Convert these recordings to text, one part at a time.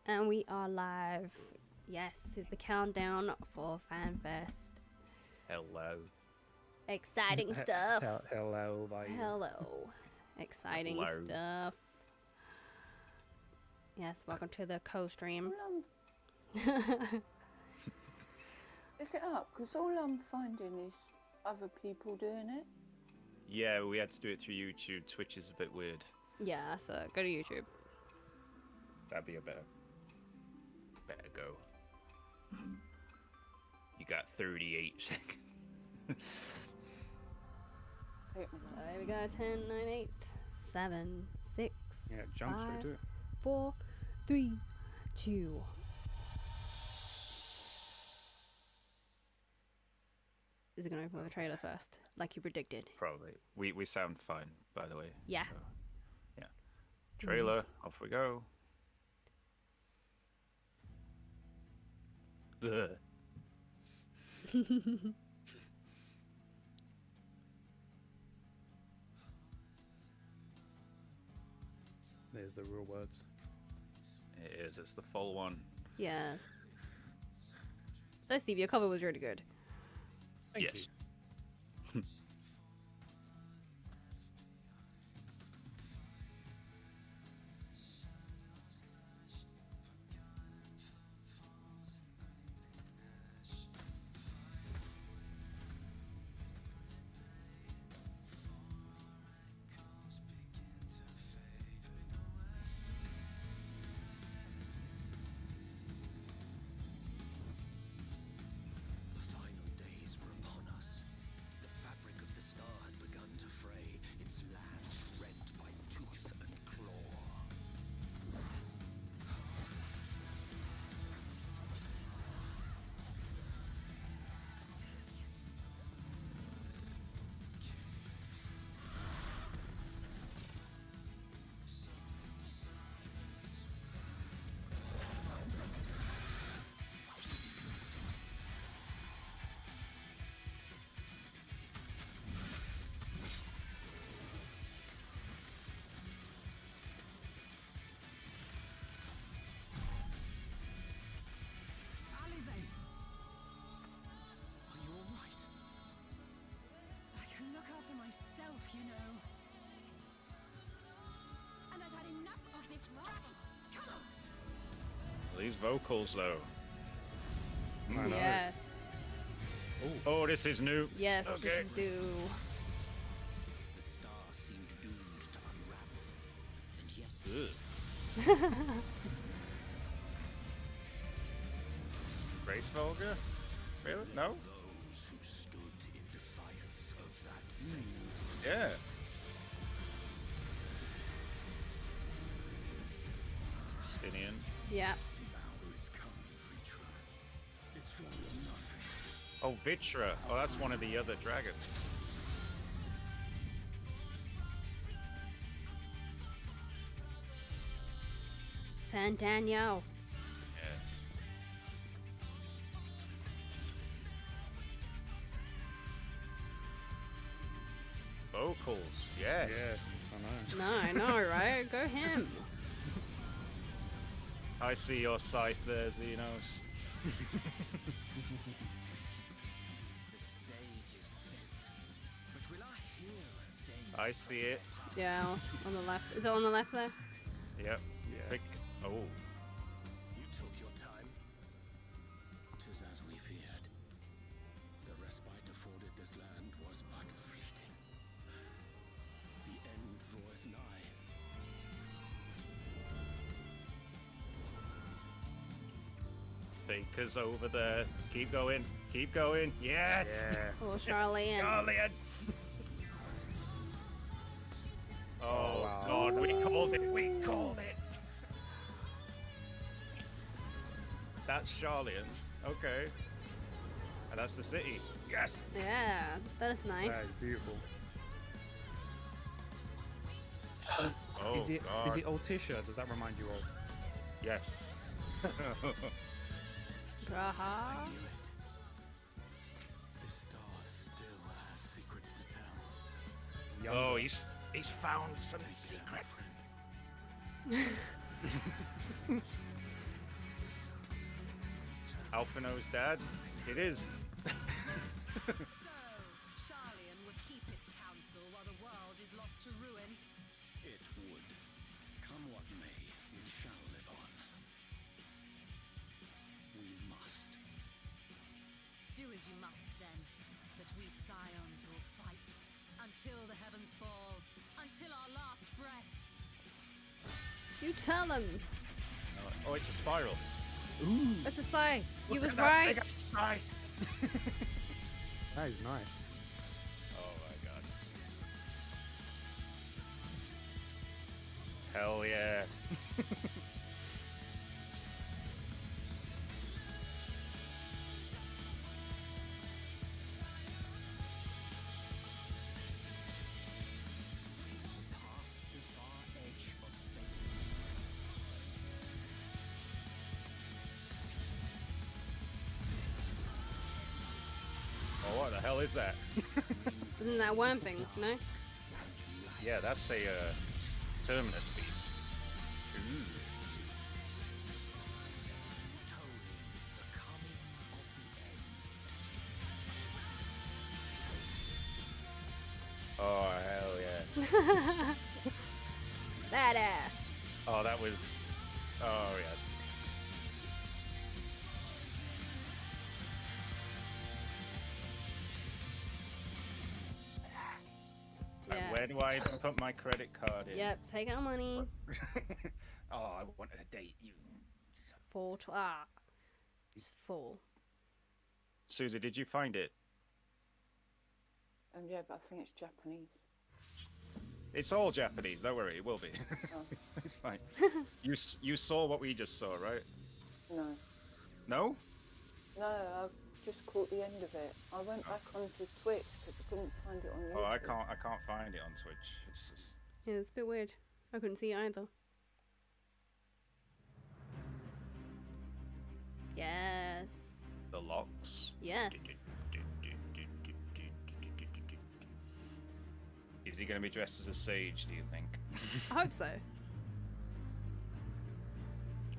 And we are live. Yes, it's the countdown for Fanfest. Hello. Exciting stuff. Hello, bye. Hello. Exciting stuff. Yes, welcome to the co-stream. Is it up? Because all I'm finding is other people doing it. Yeah, we had to do it through YouTube. Twitch is a bit weird. Yeah, so go to YouTube. That'd be a better go. You got 38 seconds. Here we go. 10, 9, 8, 7, 6, Yeah, jump 5, straight to it. 4, 3, 2. Is it going to open with a trailer first, like you predicted? Probably. We sound fine, by the way. Yeah. So, yeah. Trailer, off we go. Ugh. There's the real words. It is. It's the full one. Yes. So, Steve, your cover was really good. Thank Yes. you. Myself, you know. And I've had enough of this rot. Come on. These vocals, though. I know. Yes. Oh, this is new. Yes, Okay. this is new. The star seemed doomed to unravel, and yet Grace Volga? Really? No? those who stood in defiance of that fate. Yeah. Stinian. Yeah. The hour is come, Vitra. It's all or nothing. Oh, Vitra. Oh, that's one of the other dragons. Fantano. Yeah. Vocals, yes. Yes, I know. No, I know, right? Go him. I see your scythe there, Xenos. The stage is set, but will I hear danger? I see it. Yeah, on the left. Is it on the left there? Yep. Yeah. Pick. Oh. You took your time. 'Tis as we feared. The respite afforded this land was but fleeting. The end draweth nigh. Baker's over there. Keep going. Keep going. Yes. Yeah. Or Charlene? Charlian. Oh, wow. God, we called it. We called it. That's Charlian. Okay. And that's the city. Yes. Yeah, that is That nice. is beautiful. Oh, Is it God. Altisha? Does that remind you of? Yes. Graha. Knew it. This star still has secrets to tell. Oh, he's found some secrets. Alphino's dad? It is. So, Charlian would keep its counsel while the world is lost to ruin. It would. Come what may, we shall live on. We must. Do as you must then, but we scions will fight until the heavens fall, until our last breath. You tell them. Oh, it's a spiral. That's a scythe. You was Look at that right. big ass scythe. That is nice. Oh my god. Hell yeah. Past the far edge of fate. Oh, what the hell is that? Isn't that one thing? No. Yeah, that's a terminus beast. Ooh. Toning the coming of the end. Oh, hell yeah. Badass. Oh, that was... Oh, yeah. Yeah. Where do I put my credit card in? Yep. Take our money. Oh, I wanted to date you. Just 4. Susie, did you find it? Yeah, but I think it's Japanese. It's all Japanese, don't worry, it will be. Oh. It's fine. You saw what we just saw, right? No. No? No, I just caught the end of it. I went back onto Twitch because I couldn't find it on YouTube. Oh, I can't find it on Twitch. It's just... Yeah, it's a bit weird. I couldn't see it either. Yes. The locks. Yes. Is he going to be dressed as a sage, do you think? I hope so.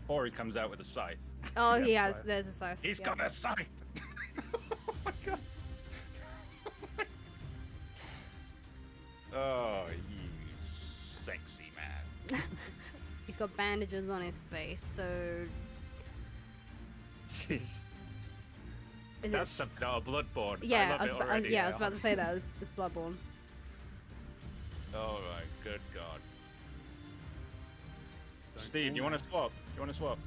Or he comes out with a scythe. Oh, Yeah, he has. scythe. There's a scythe. He's yeah. got a scythe! Oh my god. Oh, you sexy man. He's got bandages on his face, so Jeez. is That's it? something out of Bloodborne. Yeah, I love it already. I was about to say that. It's Bloodborne. Oh my good god. Don't Steve, fall you want now. to swap? You want to swap?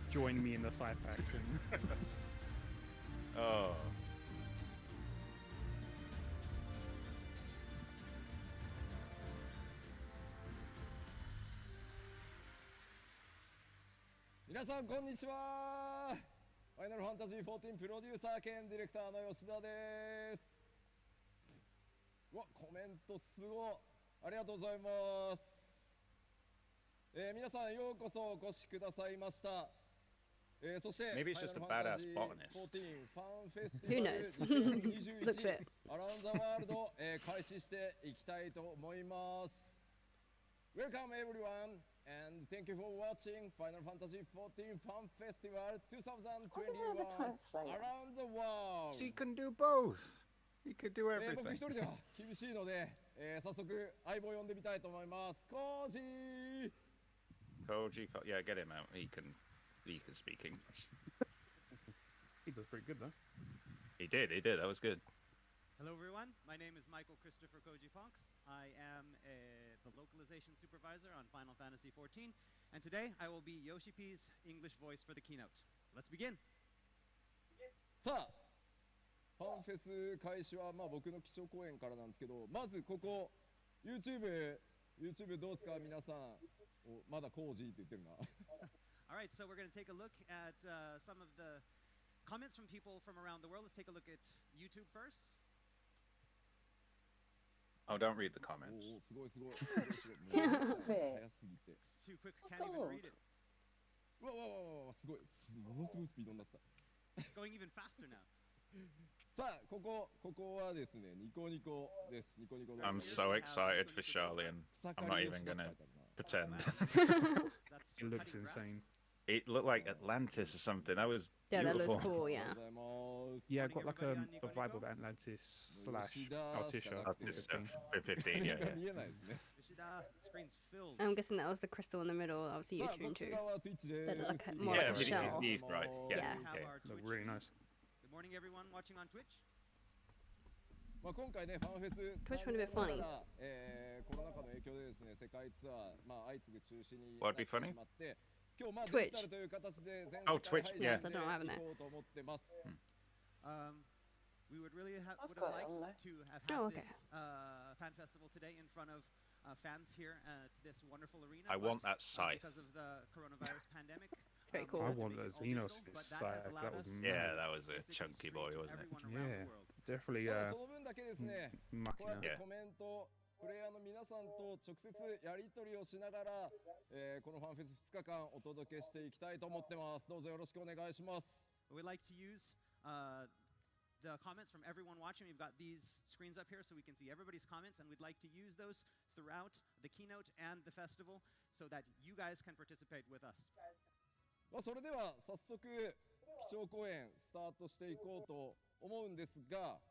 Join me in the scythe action. Oh. Minasan, こんにちは。ファイナルファンタジー14プロデューサー兼ディレクターの吉田です。うわ、コメントすごい。ありがとうございます。皆さんようこそお越しくださいました。そして、 Maybe it's just a badass botanist. 14ファンフェステ Who ィバル knows? Looks 2021 it. アラウンドザワールド、開始していきたいと思います。Welcome everyone and thank you for watching Final Fantasy XIV Fan Festival 2021 around the world. She can do both. He could do 僕 everything. 一人では厳しいので、早速相棒を呼んでみたいと思います。コージー。 Yeah, get him out. He can speak English. He does pretty good though. He did. That was good. Hello everyone, my name is Michael Christopher Koji Fox. I am the localization supervisor on Final Fantasy XIV, and today I will be Yoshi P's English voice for the keynote. Let's begin! さあ、ファンフェス開始は僕の基調講演からなんですけど、まずここ YouTube どうですか皆さん。おまだコージーって言ってるな。Alright, so we're going to take a look at some of the comments from people from around the world. Let's take a look at YouTube first. Oh, don't read the comments. おお、すごいすごい。すごいもう早すぎて。 It's too quick, can't even read it. うわうわうわうわ、すごい。ものすごいスピードになった。 Going even faster now. さあ、ここはですね、ニコニコです。ニコニコの。 I'm so excited for Charlian. I'm not even gonna pretend. That's It looks cutting grass. insane. It looked like Atlantis or something. That was Yeah, that beautiful. looks cool. Yeah. Yeah, Morning, got like everybody on a vibe Nico of Nico. Atlantis slash Yoshida, Altisha. Atlantis, 15. 15, yeah, が yeah. 見えないですね。 Yoshida, screen's filled. I'm guessing that was the crystal in the middle. That was the さあ、 Yutun こち too. らは Twitch で That look す。more like a Twitch shell. He's right, yeah. Yeah. We have Okay. our Look Twitch really feed. nice. Good morning, everyone watching on Twitch. まあ今回ね、ファンフェス Twitch would be funny. コロナ禍の影響でですね、世界ツアー、まあ相次ぐ中止に What な would って be し funny? まって、今日まあ Twitch. デジタルという形で全 Oh, 世界 Twitch, 配 yeah. 信 Yes, I don't have で that. 行こうと思ってます。 We would really have I've would have got it liked on there. to have Oh, had okay. this fan festival today in front of fans here to this wonderful arena. I but, want that scythe. because of the coronavirus pandemic. It's very we cool. I had to want make it those all Enos digital, but scythe, that has that allowed was us mad. Yeah, that was a basically chunky stream boy, to wasn't it? everyone around the Yeah. world. Definitely まあその分だけですね、こう mucking やって Yeah. コメント、プレイヤーの皆さんと直接やり取りをしながら、このファンフェス2日間お届けしていきたいと思ってます。どうぞよろしくお願いします。We'd like to use the comments from everyone watching. We've got these screens up here so we can see everybody's comments, and we'd like to use those throughout the keynote and the festival so that you guys can participate with us. まあそれでは早速基調講演スタートしていこうと思うんですが、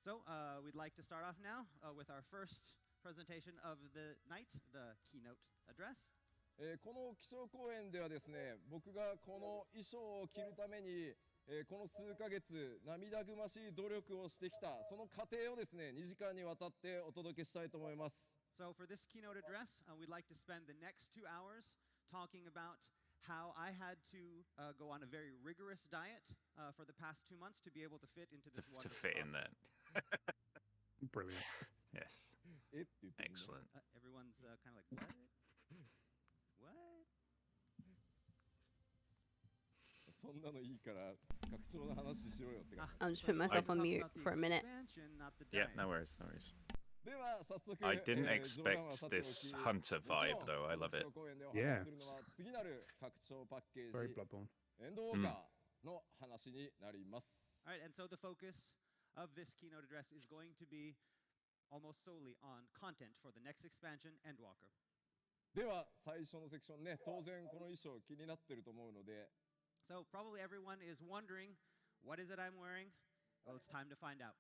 So we'd like to start off now with our first presentation of the night, the keynote address. この基調講演ではですね、僕がこの衣装を着るために、この数ヶ月涙ぐましい努力をしてきたその過程をですね、2時間にわたってお届けしたいと思います。 So for this keynote address, we'd like to spend the next 2 hours talking about how I had to go on a very rigorous diet for the past 2 months to be able to fit into this To wonderful fit in costume. there. brilliant. Yes. えって言ってるの Excellent. Everyone's kind of like, what? What? そんなのいいから拡張の話しろよって感じ。 I'm just putting myself on mute for a minute. Yeah, no worries, no worries. では早速、 I didn't 冗談はさ expect ておき this hunter もちろ vibe ん though. I love 基 it. 調講演でお Yeah. 話しするのは次なる拡張パッケー Very ジ Bloodborne. エンドウォーカーの話になります。 All right, and so the focus of this keynote address is going to be almost solely on content for the next expansion, Endwalker. では最初のセクションね、当然この衣装気になってると思うので、 So probably everyone is wondering, what is it I'm wearing? Well, it's time to find out.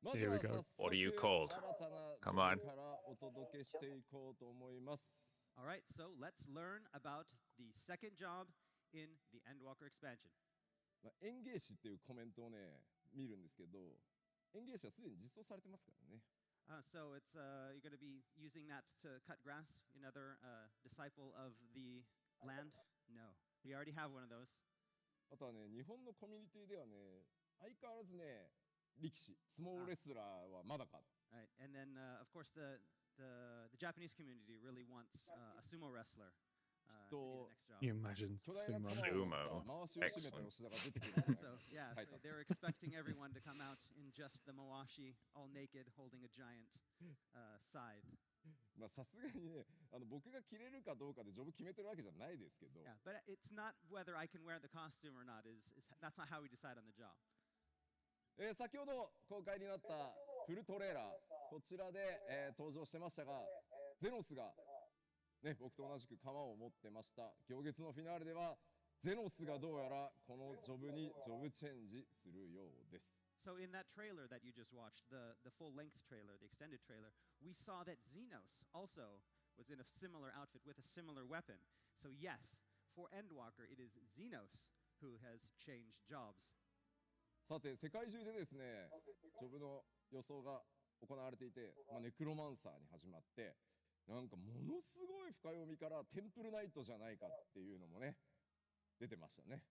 まず Here は we 早 go. 速 What are you 新 called? たな Come 情 on. 報からお届けしていこうと思います。 All right, so let's learn about the second job in the Endwalker expansion. まあ、園芸士っていうコメントをね、見るんですけど、園芸士はすでに実装されてますからね。 So it's you're going to be using that to cut grass. Another disciple of the land? No, we already have one of those. あとはね、日本のコミュニティではね、相変わらずね、力士、相撲レスラーはまだか。 Right, and then of course the Japanese community really wants a sumo wrestler to be the next job. Can you imagine 巨大な sumo? 玉を持った回しを締めた吉田が出てくるんじゃないか So yeah, Right. so they're expecting everyone to come out in just the mawashi, all naked, holding a giant scythe. まあさすがにね、僕が着れるかどうかでジョブ決めてるわけじゃないですけど、 Yeah, but it's not whether I can wear the costume or not. That's not how we decide on the job. 先ほど公開になったフルトレーラー、こちらで、登場してましたが、ゼノスが、ね、僕と同じく鎌を持ってました。行月のフィナーレでは、ゼノスがどうやらこのジョブにジョブチェンジするようです。 So in that trailer that you just watched, the full-length trailer, the extended trailer, we saw that Xenos also was in a similar outfit with a similar weapon. So yes, for Endwalker, it is Xenos who has changed jobs. さて、世界中でですね、ジョブの予想が行われていて、ネクロマンサーに始まって、なんかものすごい深読みからテンプルナイトじゃないかっていうのもね、出てましたね。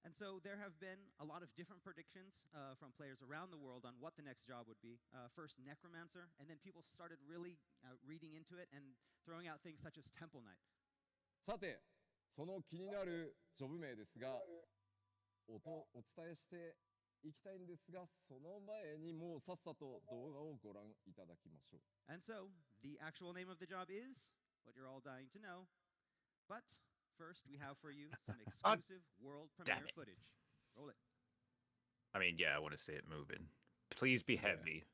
And so there have been a lot of different predictions from players around the world on what the next job would be. First, Necromancer, and then people started really reading into it and throwing out things such as Temple Knight. さて、その気になるジョブ名ですが、お伝えしていきたいんですが、その前にもうさっさと動画をご覧いただきましょう。 And so the actual name of the job is what you're all dying to know. But first, we have for you some exclusive world premiere it. footage. Roll it. I mean, yeah, I want to see it moving. Please be heavy.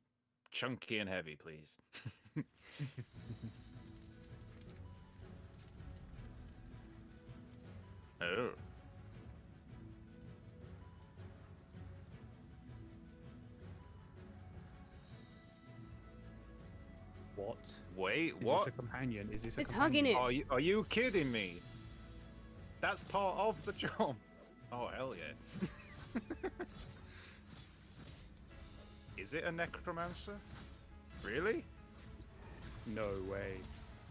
Chunky and heavy, please. Oh. What? Wait, Is what? this a companion? Is this a It's companion? hugging it. Are you kidding me? That's part of the job. Oh, hell yeah. Is it a necromancer? Really? No way.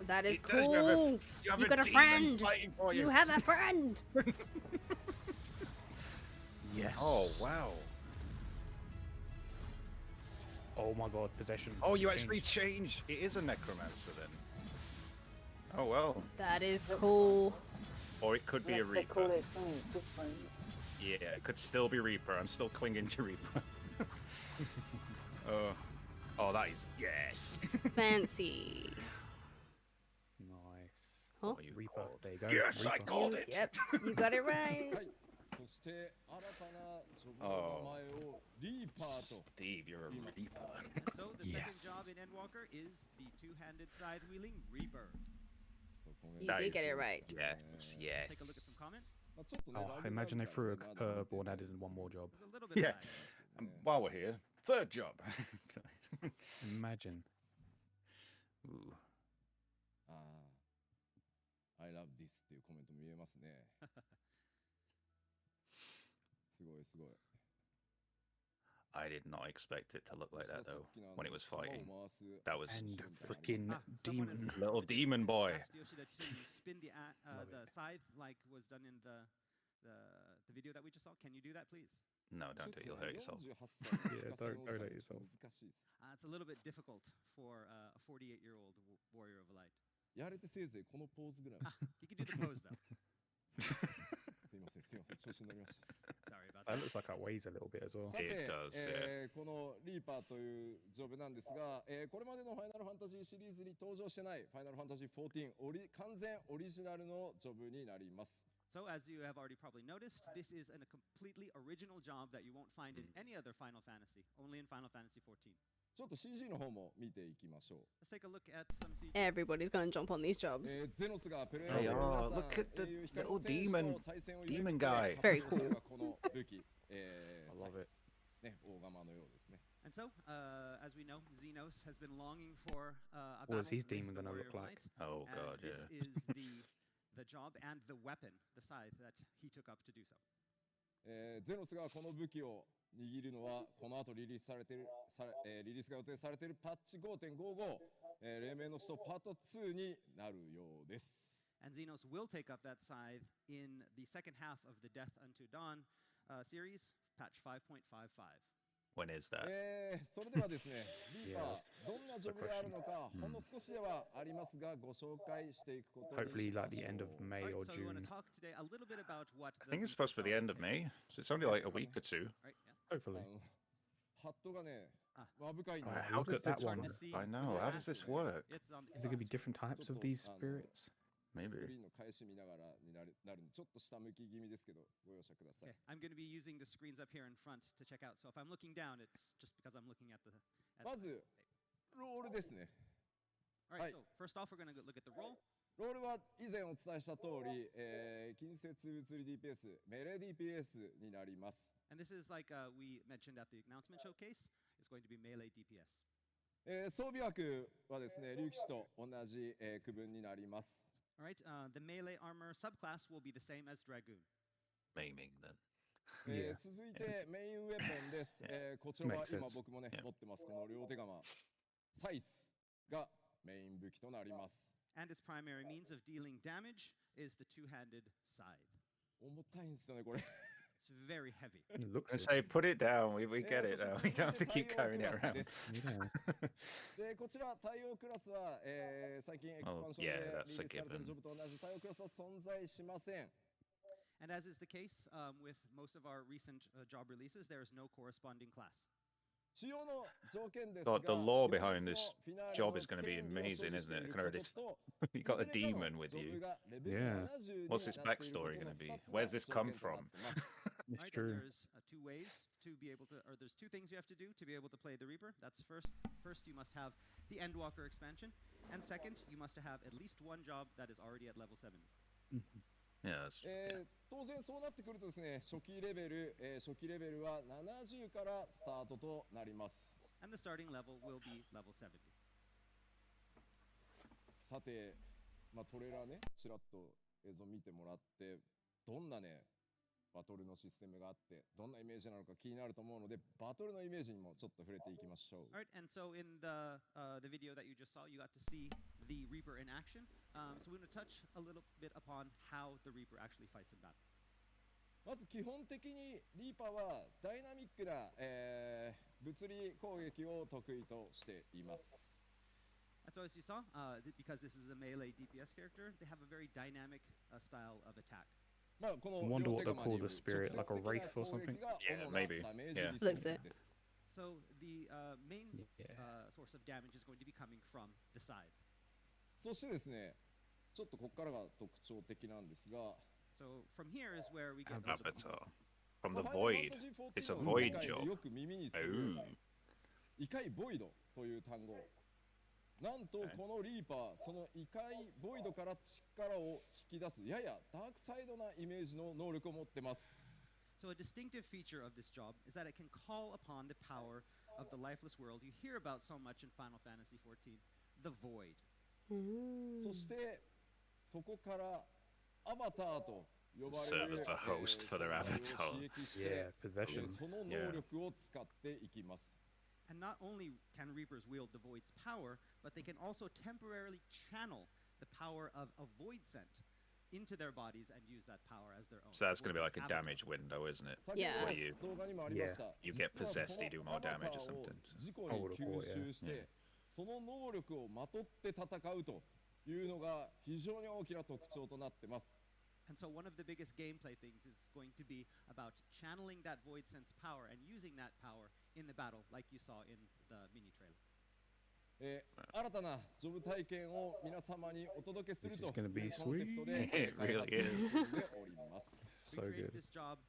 That is It does, cool. you have You a got a demon friend. fighting for You have a friend. Yes. Oh, wow. Oh my god, possession. Oh, you actually changed. changed. It is a necromancer then. Oh, well. That is cool. Or it could be a Unless they call Reaper. it something different. Yeah, it could still be Reaper. I'm still clinging to Reaper. Oh, that is... Yes. Fancy. Nice. Huh? What are you Reaper. called? There you go. Yes, I Reaper. called it. Yep, you got it right. はい。そして新たなジョブの名前をリーパーと Steve, you're a Reaper. And so the Yes. second job in Endwalker is the two-handed scythe-wielding Reaper. そうこの You That did is- get it right. Yes, yes. Take a look at some comments. まあちょっとね Oh, ラグ imagine they がある threw a からまだ curveball and added in one more job. There's a little bit Yeah. of lag. While we're here, third job. Imagine. Ooh. ああ I love this っていうコメント見えますねすごいすごい I did not expect it to look like that though. そしたらさっきのWhen it was 玉を fighting, 回す that was And 瞬間 freaking Ah, someone demon. has little demon boy. asked Yoshida to spin Love the it. scythe like was done in the video that we just saw. Can you do that, please? No, don't do it. You'll hurt yourself. 48歳の Yeah, 非可戦 don't 王者 hurt って yourself. 難しいです It's a little bit difficult for a 48-year-old warrior of light. やれてせいぜいこのポーズぐらい Ah, he can do the pose though. すいませんすいません調子に乗りました Sorry about That that. looks like that weighs a little bit as well. さて It does, yeah. このリーパーというジョブなんですが、これまでのファイナルファンタジーシリーズに登場してないファイナルファンタジー14完全オリジナルのジョブになります So, as you have already probably noticed, this is a completely original job that you won't find in any other Final Fantasy, only in Final Fantasy XIV. ちょっと CG の方も見ていきましょう Let's take a look at some CG. Everybody's gonna jump on these jobs. ゼノスがペレ Hey, の oh, 皆さん look at the 英雄光 little の戦士 demon- と再戦を demon 抱い guy. て It's very cool. 発表したのがこの武器、 I love it. ね、大釜のようですね And so, as we know, Xenos has been longing for a What is battle his with demon the gonna Warrior look of like? Light, Oh and god, this yeah. is the job and the weapon, the scythe, that he took up to do so. ゼノスがこの武器を握るのはこの後リリースされているリリースが予定されているパッチ 5.55、黎明の使徒パート2になるようです And Xenos will take up that scythe in the second half of the Death Unto Dawn series, patch 5.55. When is that? それではですね、リーパ Yes. ー、どんなジョブであるのか、ほんの少しではありますが、ご紹介していくことに Hopefully, しま like し the ょ end of う。 May Alright, or so we want June. to talk today a little bit about what I think it's supposed to be the end of May, so it's only like a week or two. Right, yeah. あ Hopefully. のハットがねあ、まぶかいんだ Alright, よ how does could that this one- Hard to see I know, with how the does this acid. work? It's on the Is there gonna be inside. different types of these spirits? スク Maybe. リーンの返し見ながらになるんで、ちょっと下向き気味ですけど、ご容赦ください Okay, I'm going to be using the screens up here in front to check out. So if I'm looking down, it's just because I'm looking at the. At まず、ロールですね。 All right, Hi. so first off, we're going to look at the roll. ロールは以前お伝えした通り、近接物理 DPS、メレ DPS になります。 And this is like we mentioned at the announcement showcase. It's going to be melee DPS. 装備枠はですね、竜騎士と同じ、区分になります。 All right, the melee armor subclass will be the same as Dragoon. Maiming then. Yeah. 続いてメインウェポンです。こちらは Makes 今 sense. 僕もね、 Yeah. 持ってます。この両手釜。サイズがメイン武器となります。 And its primary means of dealing damage is the two-handed scythe. 重たいんですよね、これ。 It's very heavy. It looks And it. say, put it down. We get it so now. We don't have to keep carrying it around. Yeah. で、こちら、対応クラスは、最近エクスパンション yeah, で that's リリース a されている given. ジョブと同じ対応クラスは存在しません。 And as is the case with most of our recent job releases, there is no corresponding class. 主要の条件ですが、 God, the lore 行 behind 列 this のフィナーレ job の is going to be 権利を amazing, 所持 isn't してい it? る You こ can already とと you got a いずれかの demon with ジョ you. ブがレベル Yeah. 70に What's his なっている backstory こと going の to be? 二つが Where's this 条 come 件とな from? ってます。 It's Right, true. and there's two ways to be able to, or there's two things you have to do to be able to play the Reaper. That's first you must have the Endwalker expansion, and second, you must have at least one job that is already at level 70. Yeah. Yeah. 当然そうなってくるとですね、初期レベルは70からスタートとなります。 And the starting level will be level 70. さて、トレーラーね、ちらっと映像見てもらって、どんなね、バトルのシステムがあって、どんなイメージなのか気になると思うので、バトルのイメージにもちょっと触れていきましょう。 All right, and so in the video that you just saw, you got to see the Reaper in action. So we're going to touch a little bit upon how the Reaper actually fights in battle. まず基本的にリーパーはダイナミックな、物理攻撃を得意としています。 And so as you saw, because this is a melee DPS character, they have a very dynamic style of attack. I wonder what they'll call the spirit, like a wraith or something. Yeah, maybe. Yeah. Looks it. So the main Yeah. source of damage is going to be coming from the side. そしてですね、ちょっとここからが特徴的なんですが、 So from here is where we get Avatar. From the void. It's a void job. よく耳にする Ooh. 異界ボイドという単語。なんとこのリーパー、その異界ボイドから力を引き出すややダークサイドなイメージの能力を持ってます。 So a distinctive feature of this job is that it can call upon the power of the lifeless world you hear about so much in Final Fantasy XIV, the void. そしてそこからアバターと呼ばれ Serve る as the host for their 存在を avatar. 刺激して Yeah, possession. その能力を使っていきます。 And not only can Reapers wield the Void's power, but they can also temporarily channel the power of a Void scent into their bodies and use that power as their own. So that's going to be like a Avatar. damage window, isn't it? 先ほど Yeah. 動画にもありました。 You get 実は possessed, you do その more damage or アバターを something. 自己に吸収し Yeah. て、その能力をまとって戦うというのが非常に大きな特徴となってます。 And so one of the biggest gameplay things is going to be about channeling that Void sense power and using that power in the battle, like you saw in the mini trailer. 新たなジョブ体験を皆様にお届けする This と is gonna い be うコンセプトで sweet. It 開 really 発 is. 進んでおります。 So We created good. this job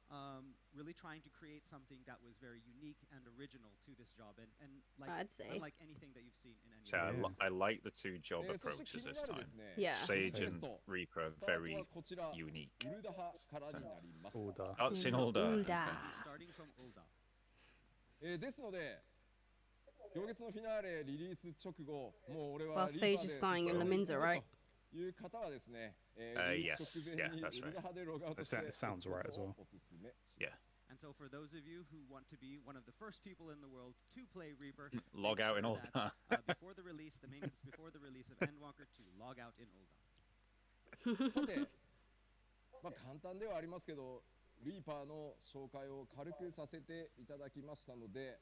really trying to create something that was very unique and original to this job, and like I'd say. unlike anything that you've seen in any. So other I like the two job そして approaches 気に this なる time. ですね、 Yeah. Sage テ and スト Reaper are スタート very はこちら unique. ウルダハからになります。 Order. Oh, it's in order. Ulda. Starting from Ulda. ですので、今月のフィナーレリリース直後、もう俺 While は Sage is starring in Laminza, right? という方はですね、リリース直前に Yes. Yeah, that's ウルダハでログアウト That して sounds right as well. おすすめ。 Yeah. And so for those of you who want to be one of the first people in the world to play Reaper, Log make out in sure Ulda. that, before the release, the maintenance before the release of Endwalker 2, log out in Ulda. さて、簡単ではありますけど、リーパーの紹介を軽くさせていただきましたので、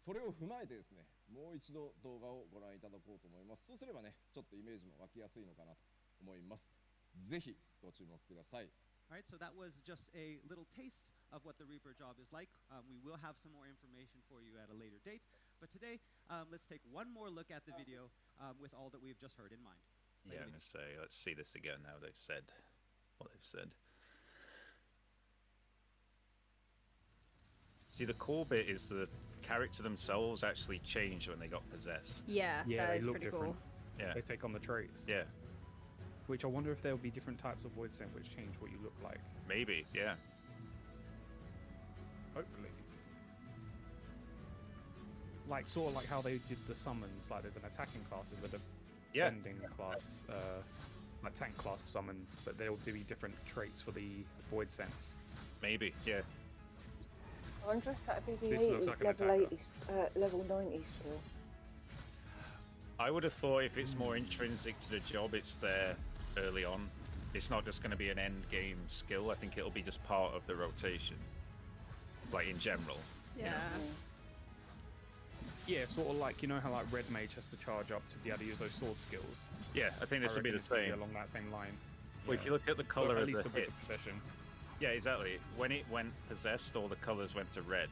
それを踏まえてですね、もう一度動画をご覧いただこうと思います。そうすればね、ちょっとイメージも湧きやすいのかなと思います。ぜひご注目ください。All right, so that was just a little taste of what the Reaper job is like. We will have some more information for you at a later date. But today, let's take one more look at the video with all that we've just heard in mind. Yeah, I'm going to say, let's see this again now they've said what they've said. See, the cool bit is the character themselves actually changed when they got possessed. Yeah, Yeah, that they is look pretty different. cool. Yeah. They take on the traits. Yeah, Which I wonder if there'll be different types of void scent which change what you look like. maybe, yeah. Hopefully. Like sort of like how they did the summons. Like there's an attacking class, there's a Yeah. defending class, like tank class summon, but they'll do different traits for the void sense. Maybe, yeah. I wonder if that'd be the This looks 80, like an level attacker. 80, level 90 skill. I would have thought if it's more intrinsic to the job, it's there early on. It's not just going to be an end game skill. I think it'll be just part of the rotation, like in general. Yeah. Yeah, sort of like, you know how like Red Mage has to charge up to be able to use those sword skills? Yeah, I think this will be reckon the it's gonna same. along that same line. Well, if you look at the Or color at of least the the whip hits, possession. yeah, exactly. When it went possessed, all the colors went to red,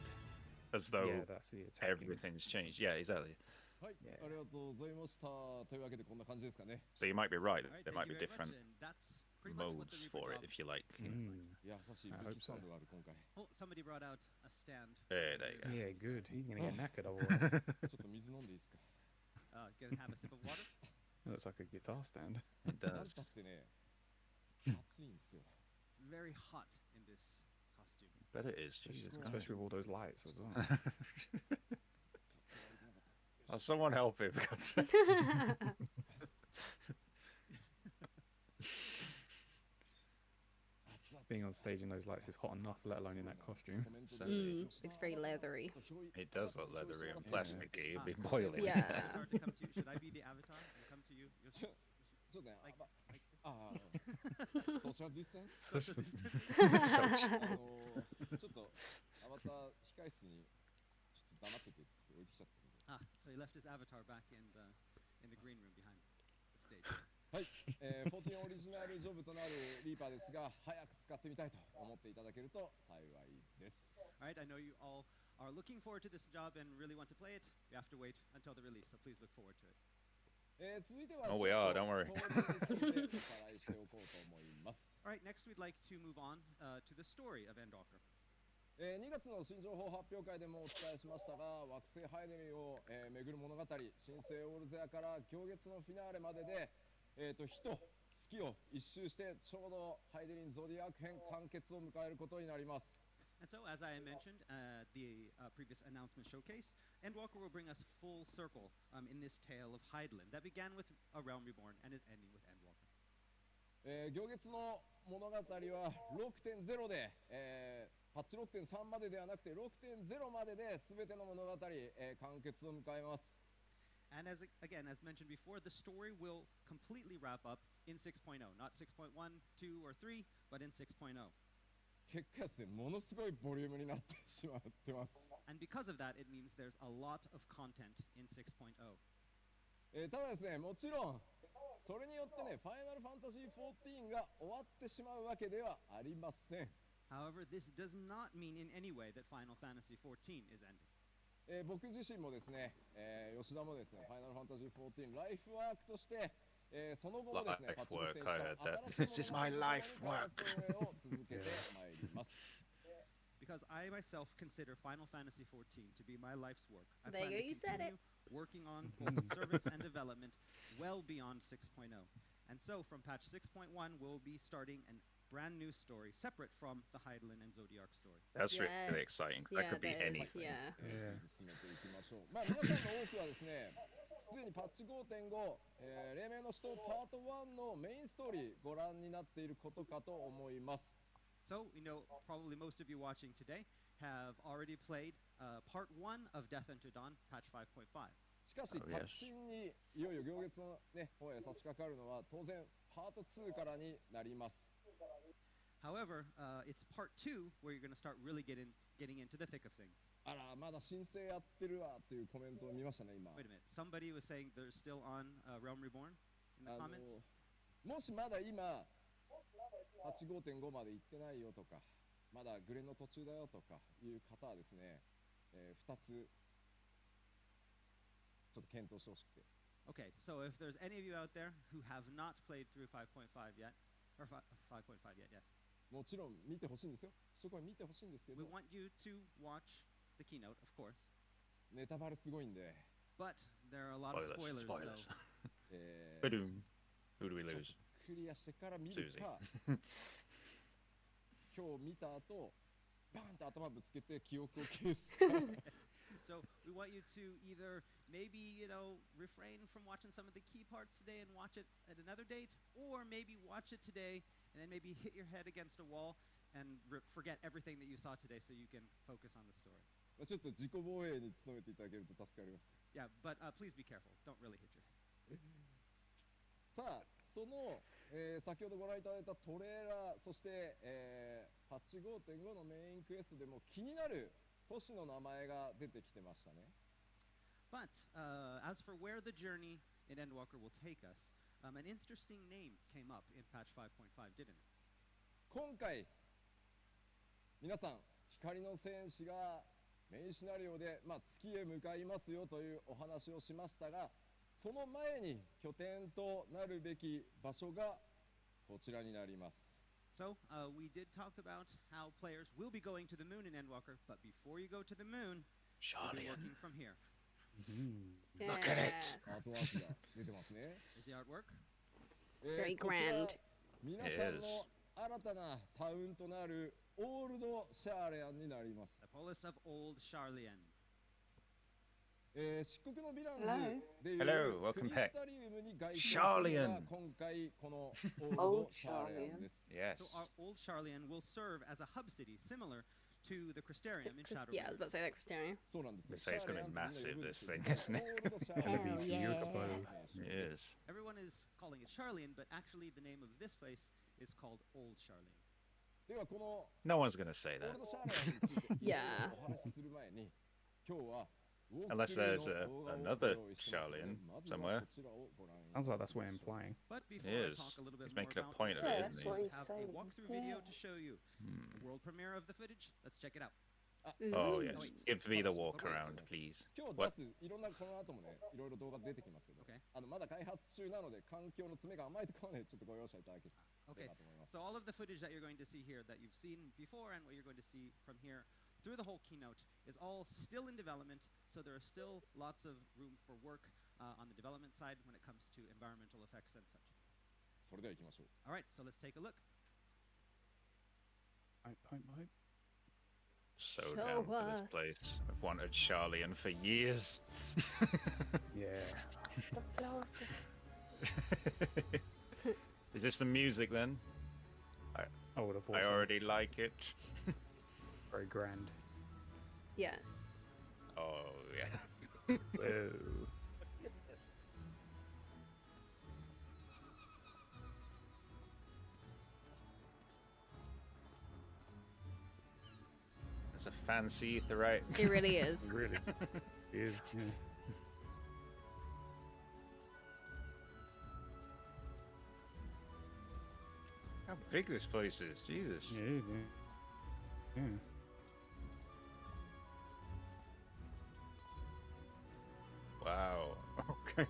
as though Yeah, that's the attacking. everything's changed. Yeah, exactly. はい、 Yeah. ありがとうございました。というわけでこんな感じですかね。 So you might be right. All right, There thank might be you very different much, and that's pretty much what the modes Reaper for it, job if you like. Mm. 優しい I 武 hope 器スタンドがある今回。 Oh, somebody brought out a stand. There you go. Yeah, good. He's gonna get knackered ち otherwise. ょっと水飲んでいいですか。 He's gonna have a sip of water. Looks like a guitar stand. It なん does. たってね、暑いんですよ。 It's very hot in this costume. Bet it is. Jesus Christ. Especially with all those lights as well. Oh, someone help him, for God's sake. Being on stage in those lights is hot enough, let alone in that costume. It's very leathery. It does look leathery and Yeah. plasticky. It'd be So boiling. Yeah. Avatar to come to you. Should I be the avatar and come to you? Yoshi? ちょっとね、 Like, like ああ、ソーシャルディスタンス Social ちょっとアバター控室にちょっと黙っててって置いてきちゃったんで。 so he left his avatar back in the green room behind the stage. はい、14オリジナルジョブとなるリーパーですが、早く使ってみたいと思っていただけると幸いです。 All right, I know you all are looking forward to this job and really want to play it. You have to wait until the release, so please look forward to it. 続いては Oh, we are, don't worry. ストーリーについておさらいしておこうと思います。 All right, next we'd like to move on to the story of Endwalker. 2月の新情報発表会でもお伝えしましたが、惑星ハイデリを、巡る物語、新生オールゼアから行月のフィナーレまでで、火と月を一周してちょうどハイデリンゾディアーク編完結を迎えることになります。 And so, as I mentioned, the previous announcement showcase, Endwalker will bring us full circle in this tale of Hydaelyn that began with A Realm Reborn and is ending with Endwalker. 行月の物語は 6.0 で、パッチ 6.3 までではなくて 6.0 までで全ての物語、完結を迎えます。 And as mentioned before, the story will completely wrap up in 6.0, not 6.1, 2, or 3, but in 6.0. 結果ですね、ものすごいボリュームになってしまってます。 And because of that, it means there's a lot of content in 6.0. ただですね、もちろんそれによってね、ファイナルファンタジー14が終わってしまうわけではありません。 However, this does not mean in any way that Final Fantasy XIV is ending. 僕自身もですね、吉田もですね、ファイナルファンタジー14ライフワークとして、その後もですね、 Life パッチ work, 6.1 I heard that. 新 This し is いもの my に life 関わ work. る投影を続けてまいります Because I myself consider Final Fantasy XIV to be my life's work. I There plan you to go, you said it. continue working on both service and development well beyond 6.0. And so from patch 6.1, we'll be starting a brand new story separate from the Hydaelyn and Zodiac story. That's really Yes. exciting. Yeah, That could be that is, anything. yeah. 進めていきましょう。まあ皆さんの多くはですね、すでにパッチ 5.5、黎明の使徒パート1のメインストーリーご覧になっていることかと思います。 So, we know probably most of you watching today have already played part 1 of Death Unto Dawn, patch 5.5. しかし、 Oh, yes. 達人にいよいよ行月の、ね、方へ差し掛かるのは当然パート2からになります。 However, it's part 2 where you're going to start really getting into the thick of things. あら、まだ申請やってるわっていうコメントを見ましたね、今。 Wait a minute. Somebody was saying they're still on Realm Reborn in the あの comments? もしまだ今、パッチ 5.5 まで行ってないよとか、まだグレの途中だよとかいう方はですね、2つちょっと検討してほしくて。 Okay, so if there's any of you out there who have not played through 5.5 yet, or 5.5 yet, yes, もちろん見てほしいんですよ。そこは見てほしいんですけ we ど、 want you to watch the keynote, of course, ネタバレすごいんで、 but there are a lot of Spoilers. spoilers, Spoilers. え Ba-doom. Who do we lose? クリアしてから見るか、今日見た後、バーンって頭ぶつけて記憶を消すか。 so we want you to either maybe, refrain from watching some of the key parts today and watch it at another date, or maybe watch it today and then maybe hit your head against a wall and forget everything that you saw today so you can focus on the story. ちょっと自己防衛に努めていただけると助かります。 Yeah, but please be careful. Don't really hit your head. さあ、その、先ほどご覧いただいたトレーラー、そして、パッチ 5.5 のメインクエストでも気になる都市の名前が出てきてましたね。 But as for where the journey in Endwalker will take us, an interesting name came up in patch 5.5, didn't it? 今回、皆さん、光の戦士がメインシナリオで、月へ向かいますよというお話をしましたが、その前に拠点となるべき場所がこちらになります。 So we did talk about how players will be going to the moon in Endwalker, but before you go to the moon, you'll be Charlie. working from here. Look at it. Yes. アートワークが出てますね。Here's the artwork. Very こちら grand. 皆 It さん is. の新たなタウンとなるオールドシャーレアンになります。 The polis of Old Charlian. 漆黒のヴィラン Hello. ズでいう Hello, ク welcome リ back. スタリウムに該当するのが Charlian. 今回このオールド Old シャーレアンです Yes. So our Old Charlian will serve as a hub city similar to the Crystarium in Yeah, I was Shadowbreed. about to say that Crystarium. そうなんですよ。 They say it's gonna be シャーレアンってみんな massive, 呼ぶん this ですけ thing, ど isn't it? オールドシャーレアン Hell という yeah. Beautiful. It is. Everyone is calling it Charlian, but actually the name of this place is called Old Charlian. ではこの No one's gonna say オー that. ルドシャーレアンについていろいろ Yeah. お話しする前に今日は Unless there's another Charlian somewhere. Sounds like that's what I'm playing. But before It I is. talk a little bit He's more making a about point this, of it, Yeah, isn't that's he? what we he's have a saying. walkthrough Yeah. video to show you. Hmm. The world premiere of the footage. Let's check it out. Oh Ooh. yes. wait. Give me the Okay. walk around, please. 今日 What? 出すいろんなこの後もねいろいろ動画出てきますけど Okay. まだ開発中なので環境の詰めが甘いところはねちょっとご容赦いただけれ Okay. ばと思います So all of the footage that you're going to see here that you've seen before and what you're going to see from here through the whole keynote is all still in development. So there are still lots of room for work on the development side when it comes to environmental effects and such. それでは行きましょう All right, so let's take a look. Pipe. So Show down for us. this place. I've wanted Charlian for years. Yeah. The flowers. Is this the music then? I would have thought I so. already like it. Very grand. Yes. Oh yeah. Whoa. It's a fancy, the right. It really is. Really is. Yeah. How big this place is, Jesus. Yeah, it is, yeah. Yeah. Wow. Okay.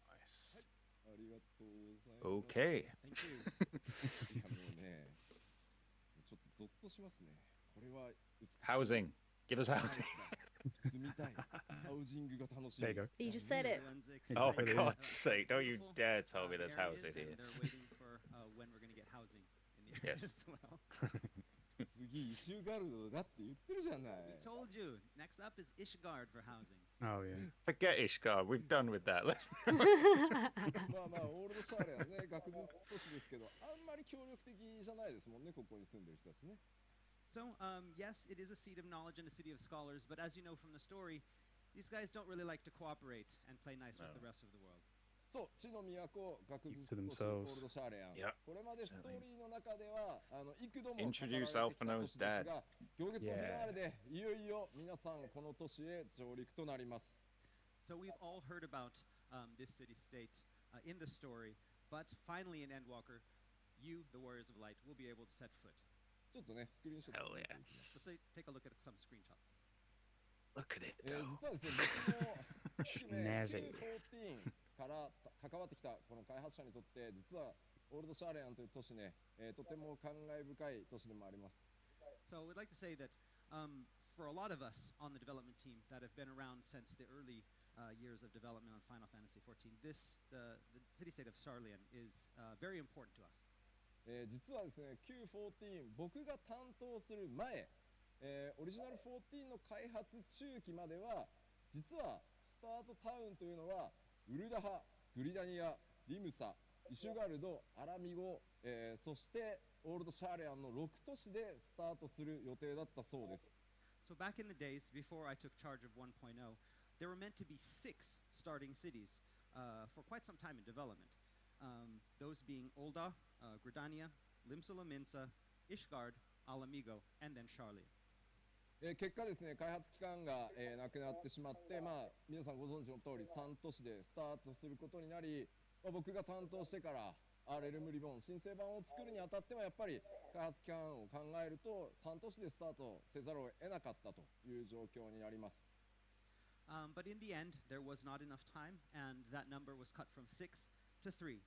Nice. ありがとうございます Okay. Thank you. いやもうねちょっとゾッとしますねこれは美しい Housing. Give us housing. 住みたいハウジングが楽しい There you go. You just said it. Everyone's Oh, excited for Yeah. God's sake, don't you beautiful, dare tell me there's areas, housing here. and they're waiting for when we're going to get housing in the Yes. area as well. 次イシュガルドだって言ってるじゃない We told you. Next up is Ishgard for housing. Oh yeah. Forget Ishgard. We've done with that. Let's. まあまあオールドシャーレはね学術都市ですけどあんまり協力的じゃないですもんねここに住んでる人たちね So, yes, it is a seat of knowledge and a city of scholars, but as you know from the story, these guys don't really like to cooperate and play nice with No. the rest of the world. そう地の都学術 To 都市オー themselves. ルドシャーレアン Yeah. これまでストーリーの中では幾度も Introduce 語られてきた都市 Alphino's ですが行月のフィ dad. ナーレでいよいよ皆さんこの都市へ上陸となります So, we've all heard about this city state in the story, but finally in Endwalker, you, the Warriors of Light, will be able to set foot. ちょっとねスクリーンショット Hell 見 yeah. ていきます Let's take a look at some screenshots. Look at it 実 go. はですね僕も含め Snazzy. Q14 から関わってきたこの開発者にとって実はオールドシャーレアンという都市ね、とても感慨深い都市でもあります So, we'd like to say that for a lot of us on the development team that have been around since the early years of development on Final Fantasy XIV, the city-state of Charlian is very important to us. 実はですね Q14 僕が担当する前、オリジナル14の開発中期までは実はスタートタウンというのはウルダハ、グリダニア、リムサ、イシュガルド、アラミゴ、そしてオールドシャーレアンの6都市でスタートする予定だったそうです So back in the days before I took charge of 1.0, there were meant to be 6 starting cities for quite some time in development. Those being Olda, Gridania, Limsala Minsa, Ishgard, Alamigo, and then Charlian. 結果ですね開発期間が、なくなってしまって皆さんご存知の通り3都市でスタートすることになり、僕が担当してからレルムリボン申請版を作るにあたってはやっぱり開発期間を考えると3都市でスタートせざるを得なかったという状況になります But in the end, there was not enough time, and that number was cut from 6 to 3,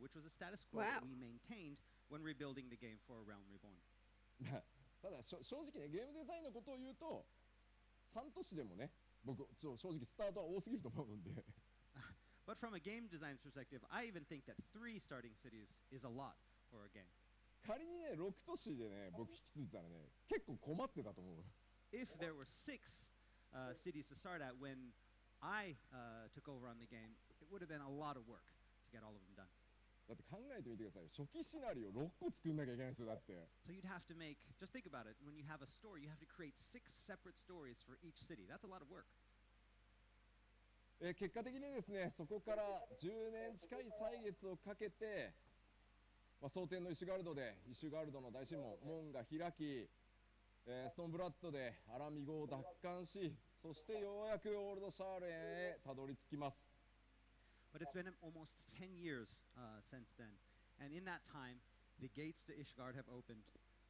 which was a status quo that Wow. we maintained when rebuilding the game for Realm Reborn. ただ正直ねゲームデザインのことを言うと3都市でもね僕正直スタートは多すぎると思うんで But from a game design's perspective, I even think that 3 starting cities is a lot for a game. 仮にね6都市でね僕引き継いでたらね結構困ってたと思う If there were 6 cities to start at when I took over on the game, it would have been a lot of work to get all of them done. だって考えてみてください初期シナリオ6個作んなきゃいけないんですよだって So you'd have to make, just think about it, when you have a story, you have to create 6 separate stories for each city. That's a lot of work. 結果的にですねそこから10年近い歳月をかけて、蒼天のイシュガルドでイシュガルドの大神門が開き、ストーンブラッドでアラミゴを奪還しそしてようやくオールドシャーレンへたどり着きます But it's been almost 10 years since then. And in that time, the gates to Ishgard have opened,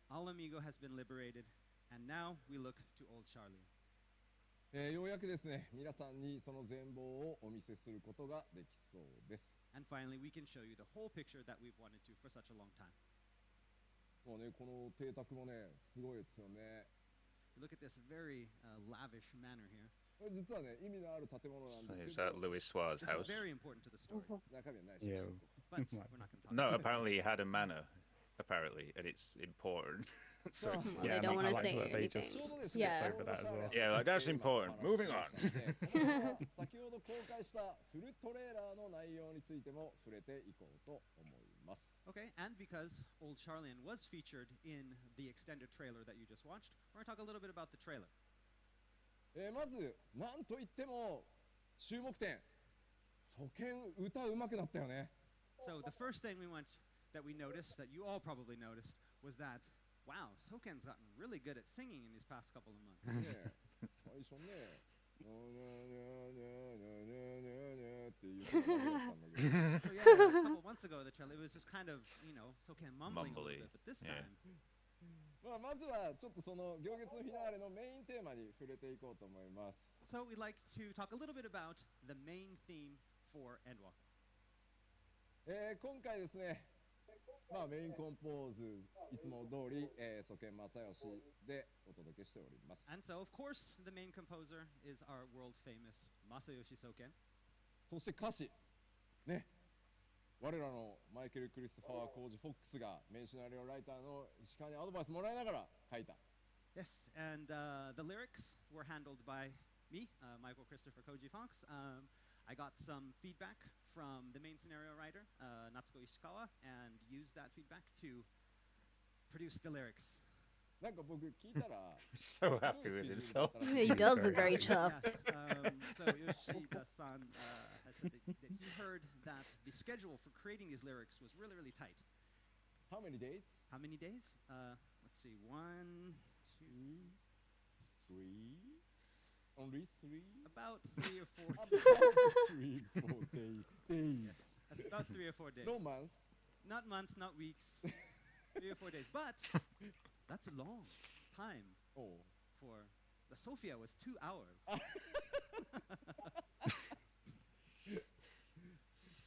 Alamigo has been liberated, and now we look to Old Charlian. ようやくですね皆さんにその全貌をお見せすることができそうです And finally, we can show you the whole picture that we've wanted to for such a long time. もうねこの邸宅もねすごいですよね Look at this very lavish manor here. これ実はね意味のある建物なん So で is すけ that ど Louis Suar's This house? is very important to the story. 中身はないし Yeah. But we're not going to talk No, about it. apparently he had a manor, apparently, and it's important. so, Well, Well, Yeah, they don't I want to like say that they anything. just skipped Yeah. over that as well. Yeah, like, that's important. Moving on. 先ほど公開したフルトレーラーの内容についても触れていこうと思います Okay, and because Old Charlian was featured in the extended trailer that you just watched, we're going to talk a little bit about the trailer. まずなんといっても注目点祖剣歌うまくなったよね So the first thing that we noticed, that you all probably noticed, was that, wow, Soken's gotten really good at singing in these past couple of months. ね最初ねって言ってただけだったんだけど So yeah, a couple months ago, the trailer, it was just kind of, Soken mumbling a little Mumbly, bit, but this yeah. time, まずはちょっとその行月のフィナーレのメインテーマに触れていこうと思います so we'd like to talk a little bit about the main theme for Endwalker. 今回ですねメインコンポーズいつも通り祖剣正義でお届けしております And so, of course, the main composer is our world famous Masayoshi Soken. そして歌詞ね我らのマイケル・クリストファー・コージ・フォックスがメインシナリオライターの石川にアドバイスもらいながら書いた Yes, and the lyrics were handled by me, Michael Christopher Koji Fox. I got some feedback from the main scenario writer, Natsuko Ishikawa, and used that feedback to produce the lyrics. なんか僕聞いたら so happy with himself. He does look very chuffed. Yes, so Yoshida-san has said that he heard that the schedule for creating these lyrics was really, really tight. How many days? How many days? Let's see, 1, 2, 3? Only 3? about 3 or 4. About 3, 4 days. Yes, about 3 or 4 days. No months. Not months, not weeks. 3 or 4 days. But that's a long time Oh. for the Sophia was 2 hours.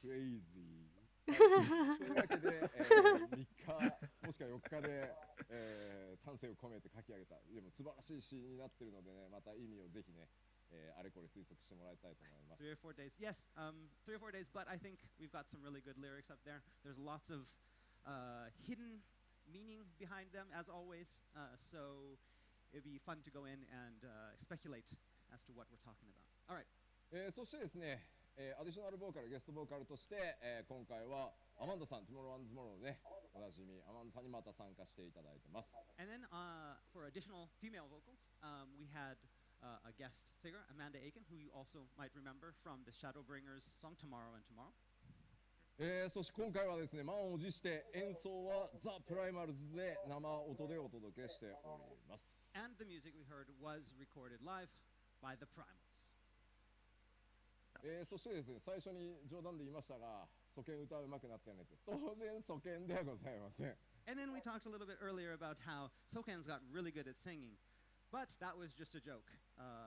Crazy. というわけで、3日もしくは4日で、丹精を込めて書き上げたでも素晴らしい詩になってるのでねまた意味をぜひね、あれこれ推測してもらいたいと思います 3 or 4 days. Yes, 3 or 4 days, but I think we've got some really good lyrics up there. There's lots of hidden meaning behind them, as always. So it'd be fun to go in and speculate as to what we're talking about. All right. そしてですね、アディショナルボーカルゲストボーカルとして、今回はアマンダさん、トゥモロー&ズモローのねおなじみアマンダさんにまた参加していただいてます And then for additional female vocals, we had a guest singer, Amanda Aiken, who you also might remember from the Shadowbringers song Tomorrow and Tomorrow. そして今回はですね満を持して演奏はザ・プライマルズで生音でお届けしております And the music we heard was recorded live by the Primals. そしてですね最初に冗談で言いましたが祖剣歌うまくなったよねって当然祖剣ではございません And then we talked a little bit earlier about how Soken's got really good at singing, but that was just a joke.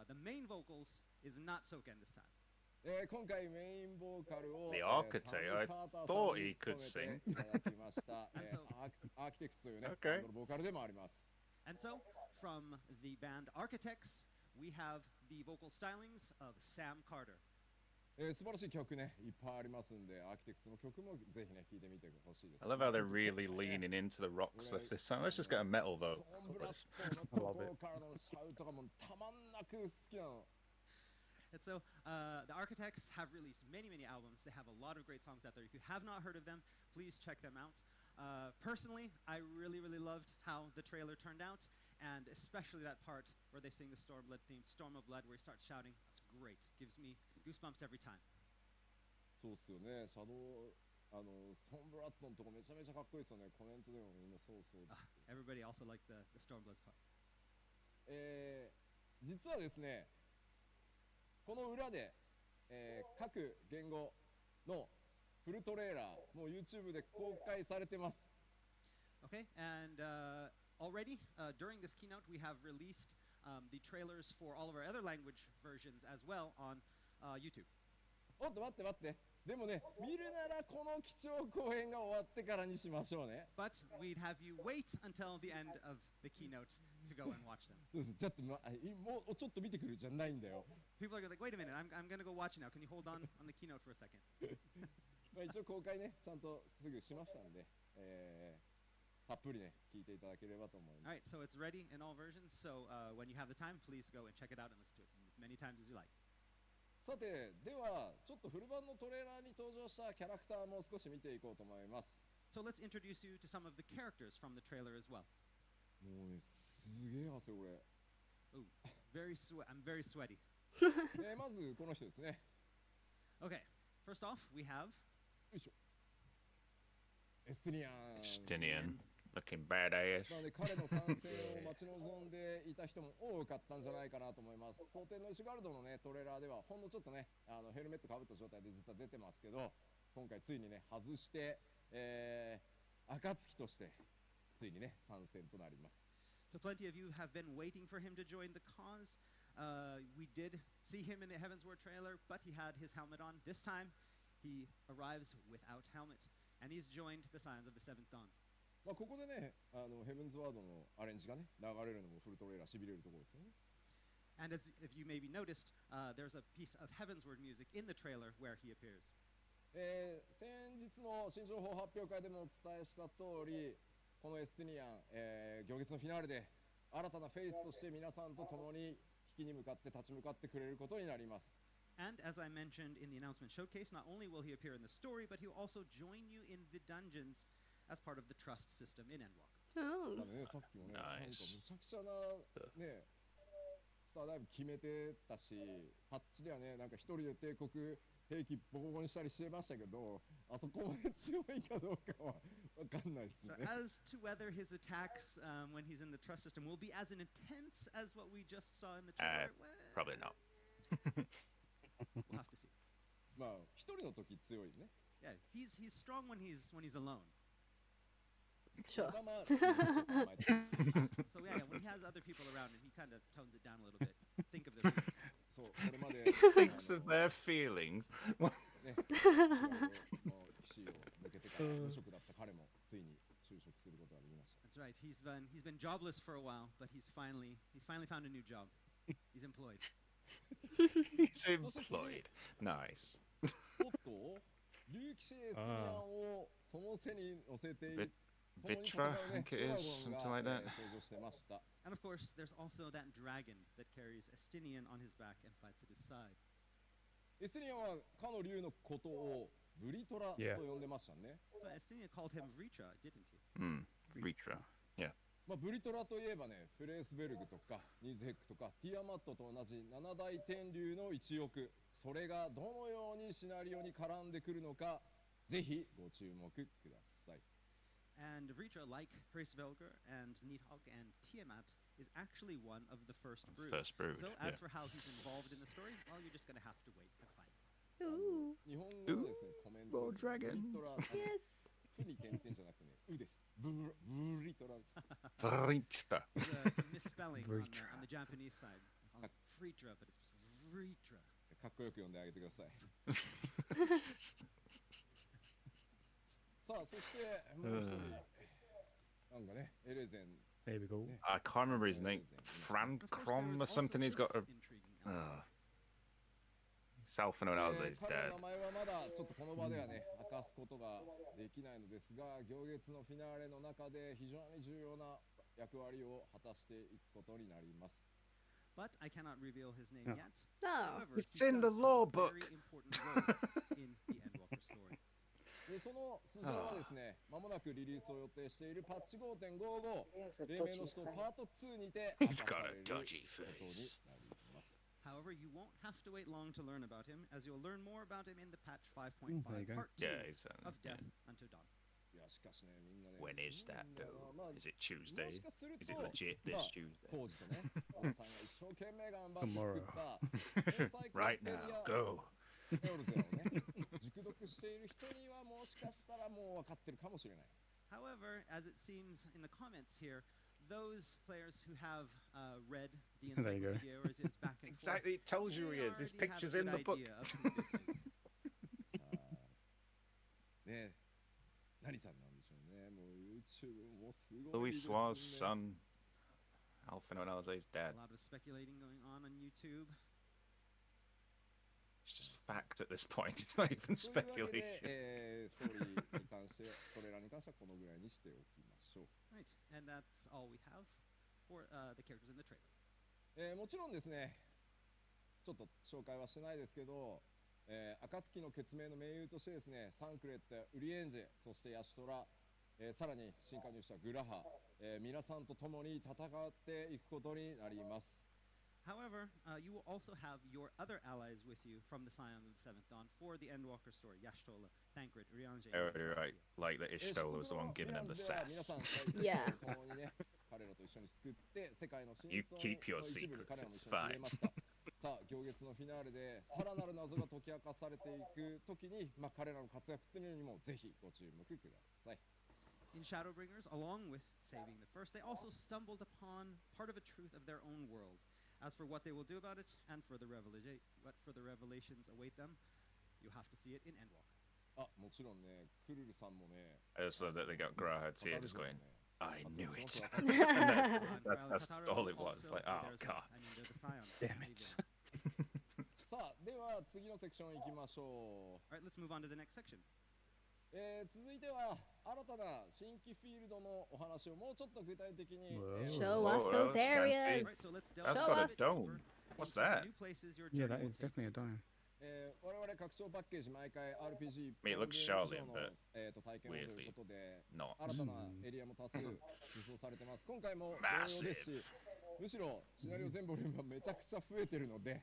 The main vocals is not Soken this time. 今回メインボーカルを The architect, I thought he could sing. いただきました、 And so- アーキテクツというね、 Okay. バンドのボーカルでもあります And so, from the band Architects, we have the vocal stylings of Sam Carter. 素晴らしい曲ね、いっぱいありますんで、アーキテクツの曲もぜひね、聴いてみてほしいです。 I love how they're really leaning into the rock stuff this time. Let's just get a metal vocal. ソンブラッドのところからのシャウトがもうたまんなく好きなの。 And so the Architects have released many, many albums. They have a lot of great songs out there. If you have not heard of them, please check them out. Personally, I really, really loved how the trailer turned out, and especially that part where they sing the Stormblood theme, Storm of Blood, where he starts shouting. That's great. Gives me goosebumps every time. そうっすよね、シャドウ、ソンブラッドのとこめちゃめちゃかっこいいですよね。コメントでもみんなそうそう。Everybody also liked the Stormblood's part. 実はですね、この裏で、各言語のフルトレーラー、もう YouTube で公開されてます。Okay, and already during this keynote, we have released the trailers for all of our other language versions as well on YouTube. おっと待って待って。でもね、見るならこの貴重公演が終わってからにしましょうね。But we'd have you wait until the end of the keynote to go and watch them. そうです。ちょっともうちょっと見てくるじゃないんだよ。People are like, wait a minute, I'm going to go watch it now. Can you hold on the keynote for a second? まあ一応公開ね、ちゃんとすぐしましたんで、たっぷりね、聞いていただければと思います。 All right, so it's ready in all versions. So when you have the time, please go and check it out and listen to it as many times as you like. さて、ではちょっとフル版のトレーラーに登場したキャラクターも少し見ていこうと思います。 So let's introduce you to some of the characters from the trailer as well. もうね、すげえ汗俺。Ooh, I'm very sweaty. まずこの人ですね。 Okay, first off, we have よいしょ。エステニアン。Justinian, looking badass. なので彼の参戦を待ち望んでいた人も多かったんじゃないかなと思います。蒼天の石ガルドのねトレーラーではほんのちょっとねヘルメットかぶった状態で実は出てますけど、今回ついにね外して、暁としてついにね参戦となります。 So plenty of you have been waiting for him to join the cause. We did see him in the Heavensward trailer, but he had his helmet on. This time, he arrives without helmet, and he's joined the Scions of the Seventh Dawn. まあここでねヘブンズワードのアレンジがね流れるのもフルトレーラーしびれるところですよね。 And as if you maybe noticed, there's a piece of Heavensward music in the trailer where he appears. 先日の新情報発表会でもお伝えした通り、このエステニアン、行月のフィナーレで新たなフェイスとして皆さんと共に危機に向かって立ち向かってくれることになります。 And as I mentioned in the announcement showcase, not only will he appear in the story, but he'll also join you in the dungeons as part of the trust system in Endwalk. Oh. だね、さっきもね、なんか Nice. むちゃくちゃなね、スターダイブ決めてたし、タッチではね、なんか一人で帝国兵器ボコボコにしたりしてましたけど、あそこまで強いかどうかはわかんないです So ね。 as to whether his attacks when he's in the trust system will be as intense as what we just saw in the trailer, well, Probably not. we'll have to see. まあ一人の時強いね。 Yeah, he's strong when he's alone. Sure. まあまあ So yeah, when he has other people around him, he kind of tones it down a little bit. Think of them. そうこれまで Thinks of their feelings. ね、もう騎士を抜けてから無職だった彼もついに就職することができました。 That's right. He's been jobless for a while, but he's finally found a new job. He's employed. He's employed. Nice. おっと、竜騎士エステニアンをその背に乗せている。 Vitra, I think it is, something like that. 登場してました。 And of course, there's also that dragon that carries Estinian on his back and fights at his side. エステニアンはかの竜のことをブリトラと呼んでましたね。 So Estinian called him Vritra, didn't he? Vitra. Yeah. まあブリトラといえばね、フレースベルグとかニーズヘックとかティアマットと同じ七大天竜の一翼、それがどのようにシナリオに絡んでくるのか、ぜひご注目ください。 And Vritra, like Hraesvelgr and Nidhogg and Tiamat, is actually one of the first brood. First brood, So as yeah. for how he's involved in the story, well, you're just going to have to wait and find out. Ooh. 日本語のですね、コメントです。 Dragon. ブリトラ、 Yes. ふに点々じゃなくてね、うです。ブリトラです。 Vritra. There's some misspelling on the Japanese side. Call it Vritra, but it's Vritra. かっこよく読んであげてください。さあ、そしてもう一人、なんかね、エレゼン There we go. I can't remember his name. Fran Of course, there Crom is or also something. He's got this a. intriguing element. South and Alza is 彼 dead. の名前はまだちょっとこの場ではね、明かすことができないのですが、行月のフィナーレの中で非常に重要な役割を果たしていくことになります。But I cannot reveal his name Yeah. yet. Oh. However, It's he in the does law have a book. very important role in the Endwalker story. でその素性はですね、まもなくリリースを予定しているパッチ5.55、 He has a 黎明 dodgy の使徒 face. パート2にて He's 明か got さ a れる dodgy ことに face. なります。 However, you won't have to wait long to learn about him, as you'll learn more about him in the patch there 5.5 you go. Part 2 Yeah, he's, of Death Unto Dawn. いやしかしね、みんなね、 When is すごい that んだよ though? な。まあ Is it も Tuesday? しかする Is it と、 legit ま this あ Tuesday? 当時とね、小野さんが一生懸命頑張って作ったエンサイクロ Right ペデ now, ィア go. エオルゼをね、熟読している人にはもしかしたらもう分かってるかもしれない。 However, as it seems in the comments here, those players who have read the There you go. encyclopedia or his back and forth, Exactly, it tells you they he is. His already have a picture's in good the book. idea of who this is. ねえ、何さんなんでしょうね。もう YouTube もすごい Louis ですね。 Suar's son. Alpha and Alza's dead. A lot of speculating going on YouTube. It's just fact at this point. It's not even というわけ speculation. で、ストーリーに関して、トレーラーに関してはこのぐらいにしておきましょう。 Right, and that's all we have for the characters in the trailer. もちろんですね、ちょっと紹介はしてないですけど、暁の決命の盟友としてですね、サンクレットやウリエンジェ、そしてヤシトラ、さらに新加入したグラハ、皆さんと共に戦っていくことになります。 However, you will also have your other allies with you from the Scion of the Seventh Dawn for the Endwalker story. Yashtola, Thancred, Urianger, Oh, you're right. Like that Ishtola was the one giving him the 皆 sass. さん、 Yeah. 共にね、彼らと一緒に救って世界の真 You 相 keep your の一部に secrets, 彼らも it's 一緒に触れ fine. ました。さあ、行月のフィナーレでさらなる謎が解き明かされていくときに、彼らの活躍っていうのにもぜひご注目ください。 In Shadowbringers, along with saving the first, they also stumbled upon part of a truth of their own world. As for what they will do about it, and what further revelations await them, you have to see it in Endwalker. あ、もちろんね、クルルさんもね、 I just love that they got Grahad's here 語る just ぞね going, I knew it. その That's all it was. Like, oh, God. Damn it. さあ、では次のセクション行きましょ Alright, let's move on to the next section. う。続いては新たな新規フィールドのお話をもうちょっと具体的に、 Show Whoa, us well, those that's fancy. areas. Alright, so let's delve That's Show got a us. dome. What's that? New places your Yeah, journey that will is take definitely a dome. 我々拡張パッケージ毎回 RPG I mean, it looks 半分以 Shaolin, 上の but 体験をということで Not. 新たなエリアも多数実装されてます。今回も同様ですし、 Massive. むしろシナリオ全ボリュームがめちゃくちゃ増えてるので、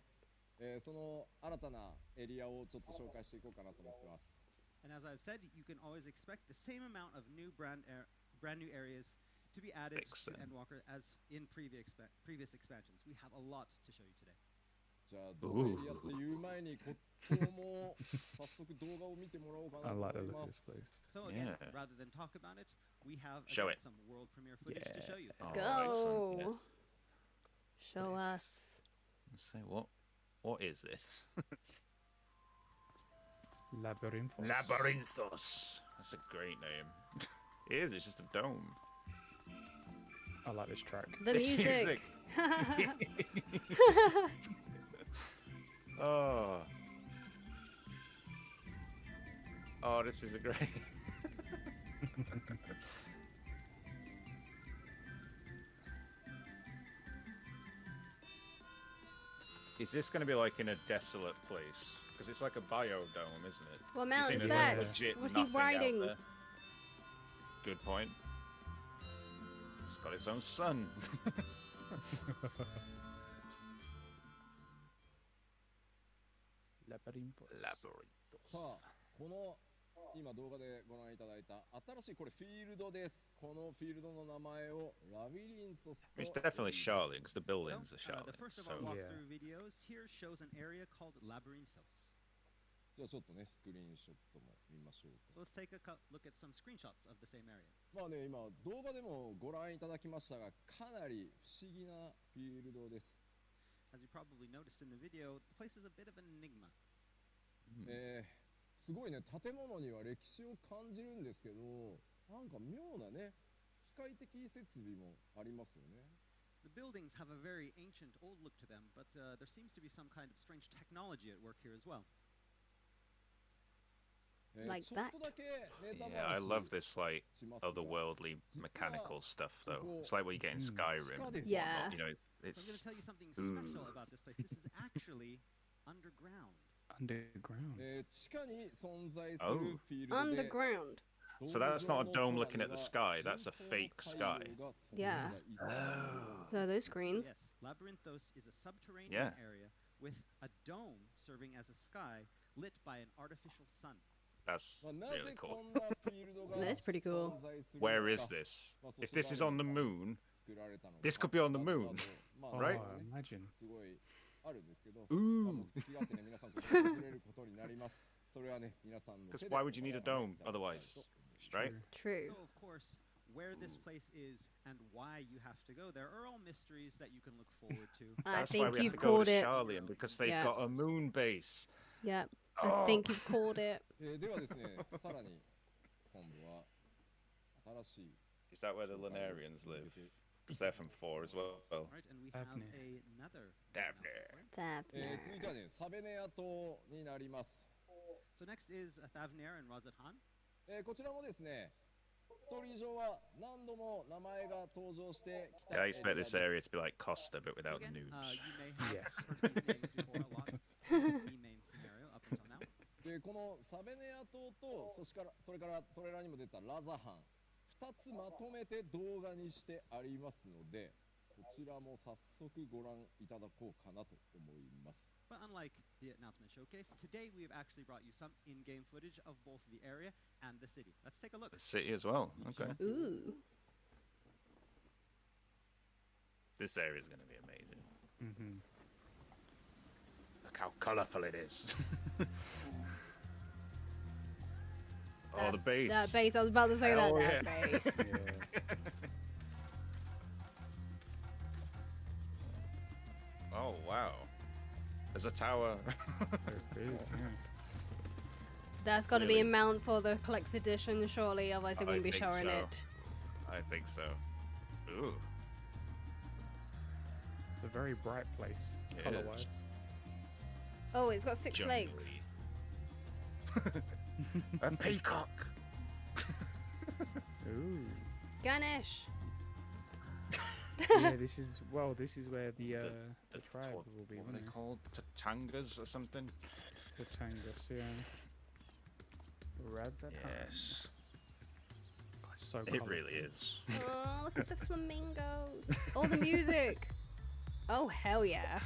その新たなエリアをちょっと紹介していこうかなと思ってます。 And as I've said, you can always expect the same amount of new brand new areres to be added to Excellent. Endwalker as in previous expansions. We have a lot to show you today. じゃあどのエリアっていう前にここも早速動画を見てもらおうかな I と like 思 the い look of ま this す。 place. So again, Yeah. rather than talk about it, we have Show again it. some world premiere footage to show you. Oh, Go. excellent. Show us. Let's say what is this? Labyrinthus. Labyrinthus. That's a great name. It is. It's just a dome. I like this track. The This music. Oh. Oh, this is a great. Is this going to be like in a desolate place? Because it's like a biodome, isn't it? What You mountain think is there's, like, that? legit What's he nothing out riding? there? Good point. It's got its own sun. Labyrinthus. さあ、この今動画でご覧いただいた新しいこれフィールドです。このフィールドの名前をラビリンソスと It's definitely Charlotte because the So, buildings are the Charlotte. first of So our Yeah. walkthrough videos here shows an area called Labyrinthus. じゃあちょっとねスクリーンショットも見ましょう So let's take a look at some screenshots of the same area. まあね今動画でもご覧いただきましたがかなり不思議なフィールドです。 As you probably noticed in the video, the place is a bit of an enigma. すごいね建物には歴史を感じるんですけどなんか妙なね械的設備もありますよね。 The buildings have a very ancient, old look to them, but there seems to be some kind of strange technology at work here as well. Like ちょっ that. とだけネタ Yeah, I 話 love this like しますが otherworldly mechanical stuff though. It's like what you get in Skyrim. and Yeah. whatnot, You know, So I'm going to it's tell you something Ooh. special about this place. This is actually underground. Underground. 地下に存在す Oh. るフィールドで Underground. So that's not a dome looking at the sky, that's a fake sky. Yeah. So those screens. Yes, Labyrinthus is a subterranean Yeah. area with a dome serving as a sky lit by an artificial sun. That's な really ぜこ cool. んなフィールドが That's pretty cool. 存在するのか Where is this? If this is on the moon, 作られたのか this could be on the moon. まあ Right? まあね Imagine. すごいあるんですけど、 Ooh. まあ目的があってね、皆さんここに訪れることになります。それはね、皆さんの Because 手で why would you need a dome お願い otherwise? したいと Right? True. So, of course, where this place is and why you have to go there are all mysteries that you can look forward to. I That's why think we have you've to go called to it. Charlian because they've Yeah. got a moon base. Yep. Oh. I think you've called it. ではですね、さらに今度は新しい Is that where the Lunarians live? Because they're from 4 as well. All right, and we have Daphne. another. Daphne. That. 続いてはね、サベネア島になります。 So next is Thavnair and Razathan. こちらもですね、ストーリー上は何度も名前が登場してきた Yeah, I エリア expect で this す。 area to be like Costa, but So without again, the noobs. you may have Yes. heard these names before a lot. The main scenario up until now. でこのサベネア島とそれからトレーラーにも出たラザハン2つまとめて動画にしてありますのでこちらも早速ご覧いただこうかなと思います。 But unlike the announcement showcase, today we have actually brought you some in-game footage of both the area and the city. Let's take a look. The city as well. Okay. Ooh. This area is going to be amazing. Mm-hmm. Look how colourful it is. Oh, the base. That base. I was about to say Hell that. That yeah. base. Yeah. Oh, wow. There's a tower. There is, yeah. That's got to be a Really? mount for the collector's edition, surely. Otherwise, they I wouldn't be think showing so. it. I think so. Ooh. It's a very bright place, It color-wise. is. Oh, it's got 6 legs. Jungly. A peacock. Ooh. Ganesh. Yeah, this is where the tribe what will be. are won't they it? called? Tatangas or something? The Tangus, yeah. Radzat. Yes. It's so It colourful. really is. Oh, look at the flamingos. Oh, the music. Oh, hell yeah.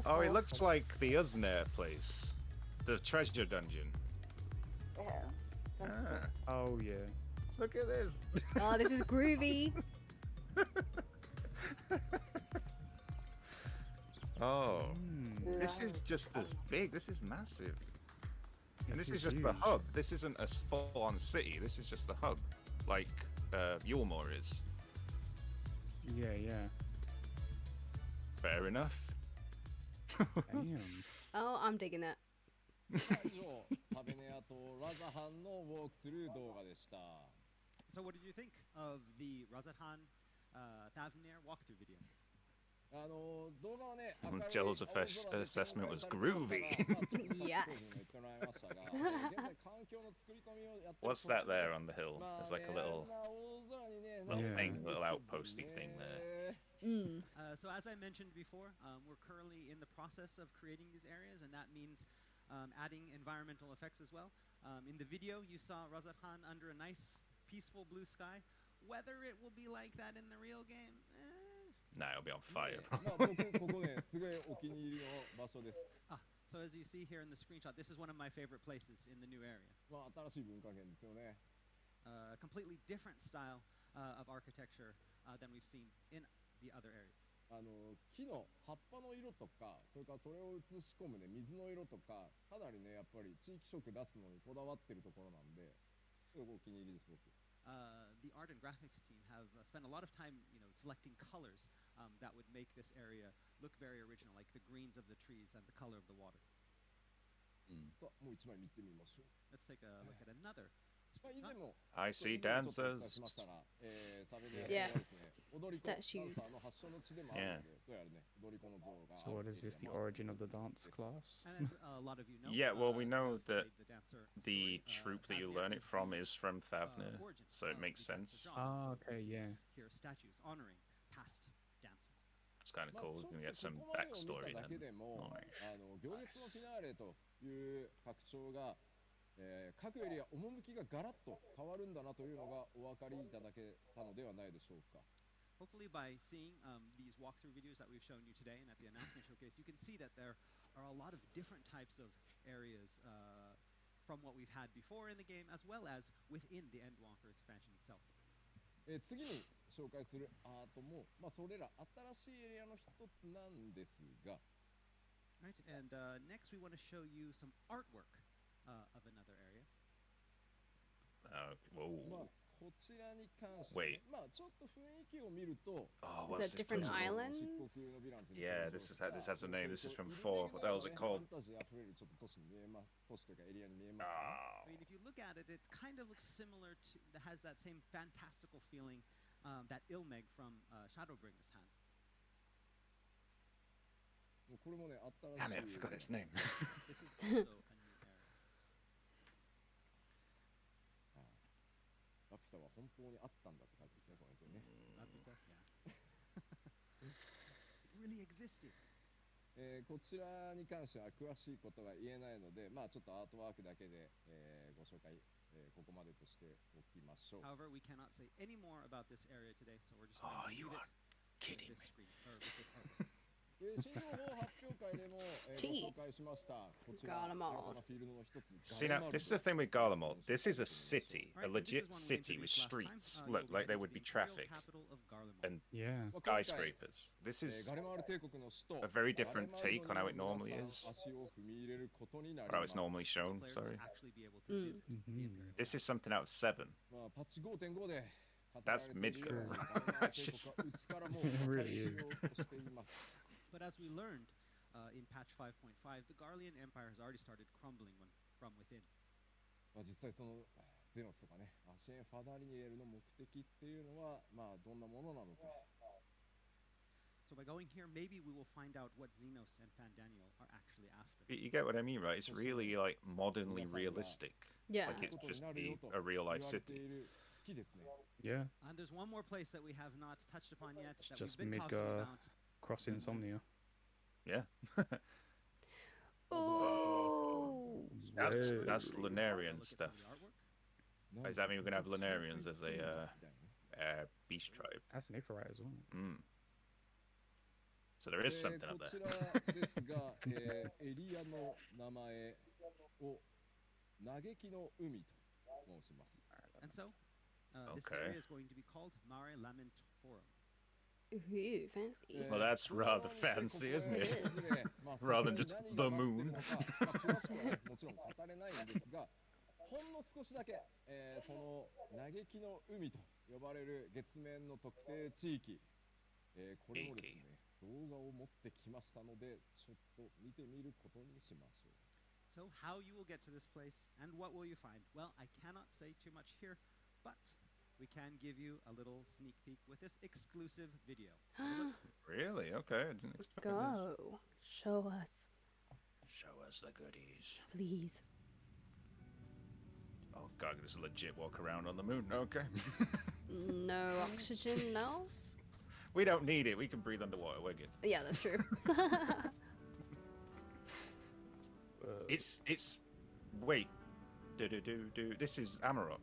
Oh, it looks like the Uznair place. The treasure dungeon. Yeah. That's Ah, Oh yeah. look at this. Oh, this is groovy. Oh, Mm. this is just as big. This is massive. And this is just huge. the hub. This isn't a full-on city. This is just the hub, like Yulmore is. Yeah, yeah. Fair enough. Damn. Oh, I'm digging it. 以上サベネアとラザハンのウォークスルー動画でした。 So, what did you think of the Razathan Thavnair walkthrough video? 動画はね、 Joel's assessment was groovy. Yes. What's that there on the hill? There's like a little Yeah. thing, little outposty thing there. Mm. So, as I mentioned before, we're currently in the process of creating these areas, and that means adding environmental effects as well. In the video, you saw Razathan under a nice, peaceful blue sky. Whether it will be like that in the real game, Nah, it'll be on fire. まあ僕ここね、すごいお気に入りの場所です。 So as you see here in the screenshot, this is one of my favorite places in the new area. まあ新しい文化圏ですよね。 A completely different style of architecture than we've seen in the other areas. 木の葉っぱの色とか、それからそれを映し込むね、水の色とか、かなりね、やっぱり地域色出すのにこだわってるところなんで、すごくお気に入りです、僕。The art and graphics team have spent a lot of time, selecting colors that would make this area look very original, like the greens of the trees and the color of the water. さあ、もう一枚見てみましょう。 Let's take a look at another I see dancers. Yes. Statues. Yeah. So what is this? The origin of the dance class? And as a lot of you know, Yeah, well, we if know you've that played the dancer the story, troupe that you Thavnir learn it from the, is from Thavnir, origin so it of makes the dancer sense. genre. Ah, So okay, this yeah. is here statues honoring past dancers. It's kind of cool. We can get some backstory then. 行列のフィナーレという拡張が、各エリア趣がガラッと変わるんだなというのがお分かりいただけたのではないでしょうか。 Hopefully by seeing these walkthrough videos that we've shown you today and at the announcement showcase, you can see that there are a lot of different types of areas from what we've had before in the game, as well as within the Endwalker expansion itself. 次に紹介するアートも、それら新しいエリアの一つなんですが、 Right, and next we want to show you some artwork of another area. Whoa. こちらに関してはね、ちょっと雰囲気を見ると、 Oh, Is what's that this different place called? islands? Yeah, this has a name. This is from 4. What the hell is it called? ファンタジーあふれるちょっと都市に見えま、都市というかエリアに見えますね。 I mean, if you look at it, it kind of looks similar to, that has that same fantastical feeling that Ilmeg from Shadowbringers had. もうこれもね、 Damn it, I forgot its name. This is also a new area. ラピュタは本当にあったんだって感じですね、この人ね。 Labyrinthus, yeah. It really existed. こちらに関しては詳しいことが言えないので、ちょっとアートワークだけで、ご紹介、ここまでとしておきましょう。 However, we cannot say any more about this area today, so we're just Oh, going to you leave are it kidding with me. this screen, or with this artwork. 新情報発表会でも、ご紹介しました。こちら、新たなフィールドの一つ。 See, now, this is the thing with Garlemald. This is a city, a legit city with streets. Look, like there would be traffic and Yeah. skyscrapers. This is ガレマール帝国の首都 a very different take on how it normally is, 足を踏み入れることになり or how ま it's す。 normally shown. Players Sorry. will actually be able to visit the Imperial. This is something out of 7. パッチ5.5で That's Midgar. It really is. But as we learned in patch 5.5, the Garlean Empire has already started crumbling from within. 実際そのゼノスとかね、アシエン・ファダリエルの目的っていうのは、どんなものなのか。 So by going here, maybe we will find out what Xenos and Fandaniel are actually after. You get what I mean, right? It's really like modernly realistic. Yeah. Like it just be a real life city. 好きですね。 Yeah. And there's one more place that we have not touched upon yet It's that we've just been talking Midgar about. cross insomnia. Yeah. Oh. That's Lunarian Look at some stuff. of the artwork. Does that mean we're gonna have Lunarians as a beast tribe? That's an Icarite as well. So there is something up こち there. らですが、エリアの名前を嘆きの海と申します。 And so, this Okay. area is going to be called Mare Lamentorum. Ooh, fancy. Well, that's rather fancy, isn't it? Rather than just the moon. 詳しくはね、もちろん語れないんですが、ほんの少しだけ、その嘆きの海と呼ばれる月面の特定地域、これをですね、動画を持ってきましたので、ちょっと見てみることにしましょう。 So, how you will get to this place and what will you find? Well, I cannot say too much here, but we can give you a little sneak peek with this exclusive video. Really? Okay. I didn't expect this. Go. Show us, Show us the goodies. please. Oh god, just legit walk around on the moon. Okay. No oxygen, no? We don't need it. We can breathe underwater. We're good. Yeah, that's true. It's wait. This is Amarok.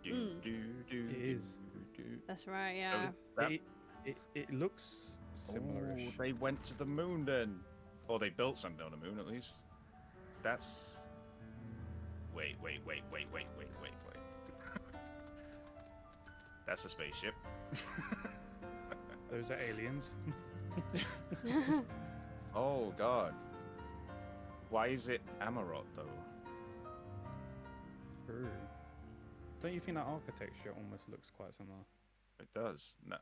It is. That's right, yeah. It looks similar-ish. Oh, they went to the moon then. Or they built something on the moon at least. That's wait. That's a spaceship. Those are aliens. Oh god. Why is it Amarok though? True. Don't you think that architecture almost looks quite similar? It does. No.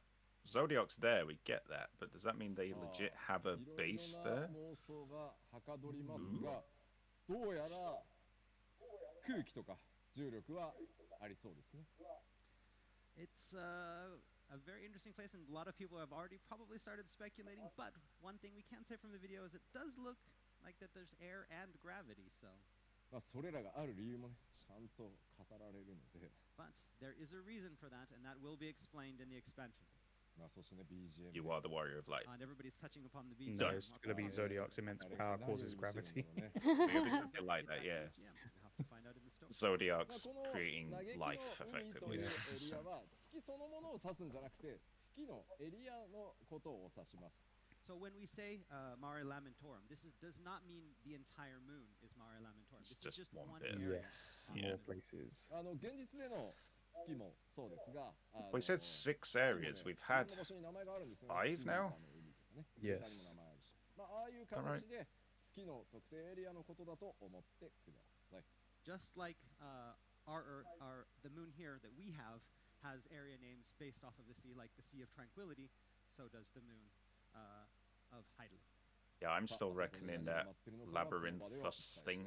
Zodiac's there, we get that, but does that mean they legit have a base there? 妄想がはかどりますが、どうやら空気とか重力はありそうですね。It's a very interesting place, and a lot of people have already probably started speculating. But one thing we can say from the video is it does look like that there's air and gravity. So, まあそれらがある理由もね、ちゃんと語られるので、 but there is a reason for that, and that will be explained in the expansion. まあそしてね BGM。You are the warrior of light. And everybody's touching upon the beach. No, it's going to be Zodiac's immense power causes gravity. Maybe something like that, yeah. Yeah, we'll have to find out in the story. Zodiac's この creating 嘆きの life 海と effectively. いうエリアは月そのものを指すんじゃなくて月のエリアのことを指します。 So when we say Mare Lamentorum, this does not mean the entire moon is Mare Lamentorum. It's This is just just one one bit. area. Yes, on the more moon. places. 現実での月もそうですが、Well, he said 6 areas. We've had いろんな場所に名前があるんですよね。 5 now? ね Yes. 他にも名前あるし、まあああいう形で月の特定エリアのことだと思ってください。 Just like the moon here that we have has area names based off of the sea, like the Sea of Tranquility, so does the moon of Heidel. Yeah, I'm still reckoning that Labyrinthus thing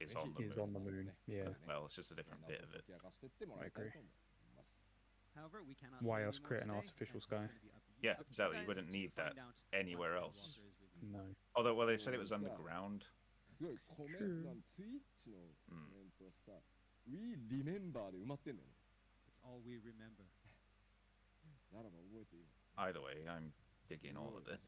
is on the Is moon. on the moon, yeah. Well, it's just a different bit of it. I agree. However, we cannot Why say else any more create an today, artificial and so sky? it's gonna be up to Yeah, up to you exactly. You guys wouldn't to need that find out anywhere outside else. waters with you. No. Although, well, they said it was underground. すごいコメント、ツイッチのコメントさ、We remember で埋まってんだよね。 It's all we remember. ならば覚えている。 Either way, I'm digging all of it.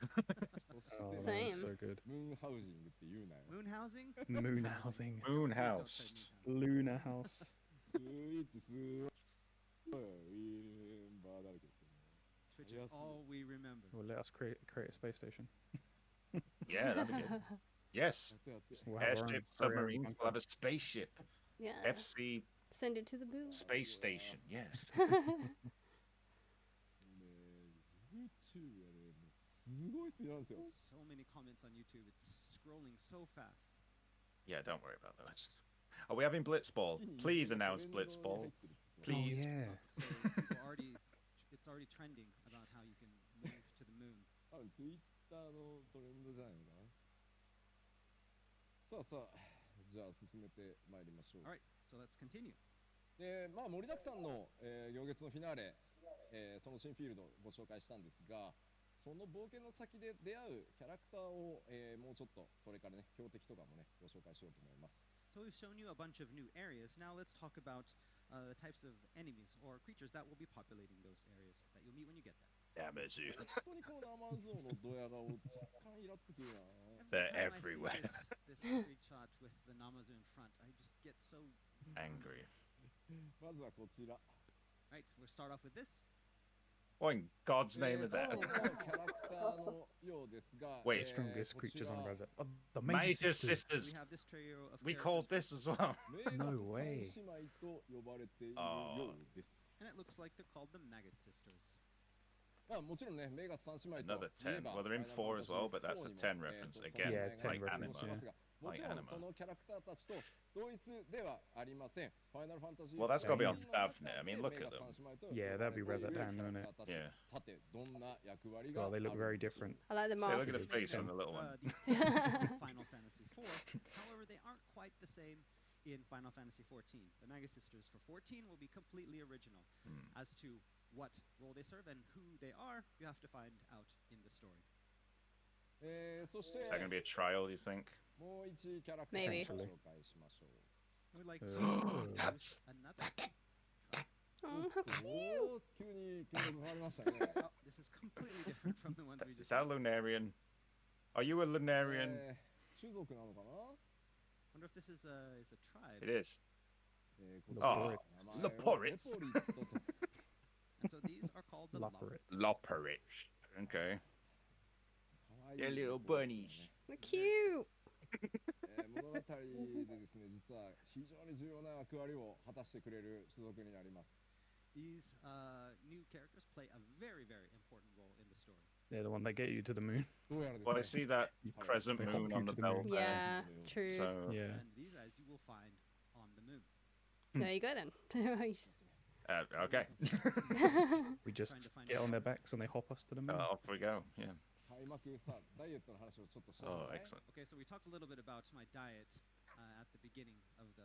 Oh, that's Same. so good. ムーンハウジングって言うなよ。 Moon housing? Moon housing. Moon Please don't house. say moon housing. Lunar house. ツイッチすごい。We remember だらけですよね。 Which is all we remember. Well, let us create a space station. Yeah, that'd be good. Yes. 熱い熱い。 We'll have our own- Airship, our own submarines. We'll have a spaceship. Yeah. FC Send it to the booth. space station. Yes. ね YouTube はね、もうすごいスピードなんですよ。 So many comments on YouTube. It's scrolling so fast. Yeah, don't worry about those. Are we having Blitzball? Please announce Blitzball. Oh, Please. yeah. So people it's already trending about how you can move to the moon. 多分 Twitter のトレンドじゃないのかな。さあさあ、じゃあ進めてまいりましょう。 All right, so let's continue. で、まあ盛りだくさんの、行月のフィナーレ、その新フィールドをご紹介したんですが、その冒険の先で出会うキャラクターを、もうちょっとそれからね強敵とかもねご紹介しようと思います。 So we've shown you a bunch of new areas. Now let's talk about the types of enemies or creatures that will be populating those areas that you'll meet when you get there. Damn it, you. 本当にこのナマズ王のドヤ顔若干イラってくるな。 They're Every time I see everywhere. This screenshot with the Namazu in front, I just get so Angry. まずはこちら。 Right, we'll start off with this. What in God's name is サ that? ロンのキャラクターのようですが、 Wait, Strongest こち creatures ら on Reset. Oh, the Major Major Sisters. Sisters. We have this trio of We characters, called this as well. メガス No 三 way. 姉妹と呼ばれているあーようです。 and it looks like they're called the Magus Sisters. まあもちろんね、メガス三姉妹と Another 10. Well, they're in 4 as well, but that's a 10 reference again, Yeah, 10 like reference, anima. もち Like ろん anima. そのキャラクターたちと同一ではありません。ファイナルファンタジー Well, that's gotta be on の中 Fafnir. I で mean, look メ at ガ them. 三姉妹と Yeah, that'd be 呼ばれている Reset down, キャラ wouldn't クターたち Yeah. さて、どんな役割が Oh, あ they る look の very でしょう different. I like the So look at the masks. face on the little one. These in Final Fantasy IV. However, they aren't quite the same in Final Fantasy XIV. The Magus Sisters for 14 will be completely original. As to what role they serve and who they are, you have to find out in the story. そして Is that going to be a trial, do you think? もう一キャラクター Maybe. を紹介しましょう。 I would like to That's- introduce another. Oh, how cute. おー急に曲変わりましたね。 Oh, this is completely different from the ones we Is just that saw. Lunarian? Are you a Lunarian? 種族なのかな Wonder if this is a tribe. It is. こち Oh, ら名前は Leporit. レポリットと And so these are called the Labyrinthus. Loperich. Okay. 可愛い Yeah, little ところですよ bunnies. ね They're cute. 物語でですね、実は非常に重要な役割を果たしてくれる種族になります。 These new characters play a very, very important role in the story. They're the one that get you to the moon. どうやら Well, I ですね、 see that You- crescent they hop moon you on the to the belt moon. there. Yeah, true. So, Yeah. And these guys you will find on the moon. There you go then. Nice. okay. We just Trying to find get out on their more. backs and they hop us to the moon. Off we go. Yeah. 開幕さ、ダイエットの話をちょっとしたじゃ Oh, ない excellent. Okay, so we talked a little bit about my diet at the beginning of the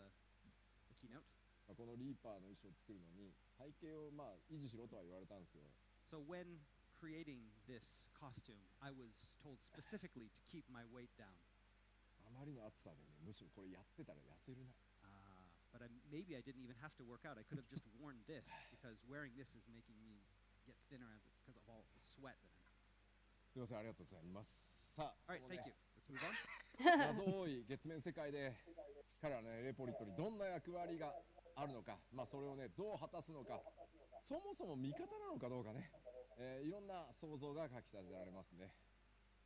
keynote. このリーパーの衣装を作るのに体型を維持しろとは言われたんですよ。 So when creating this costume, I was told specifically to keep my weight down. あまりの暑さでね、むしろこれやってたら痩せるな。But maybe I didn't even have to work out. I could have just worn this because wearing this is making me get thinner because of all the sweat that I'm. すみません、ありがとうございます。さあ、 All right, その thank ね you. Let's move on. 謎多い月面世界で彼らのねレポリットにどんな役割があるのか、それをねどう果たすのか、そもそも味方なのかどうかね、いろんな想像がかきたてられますね。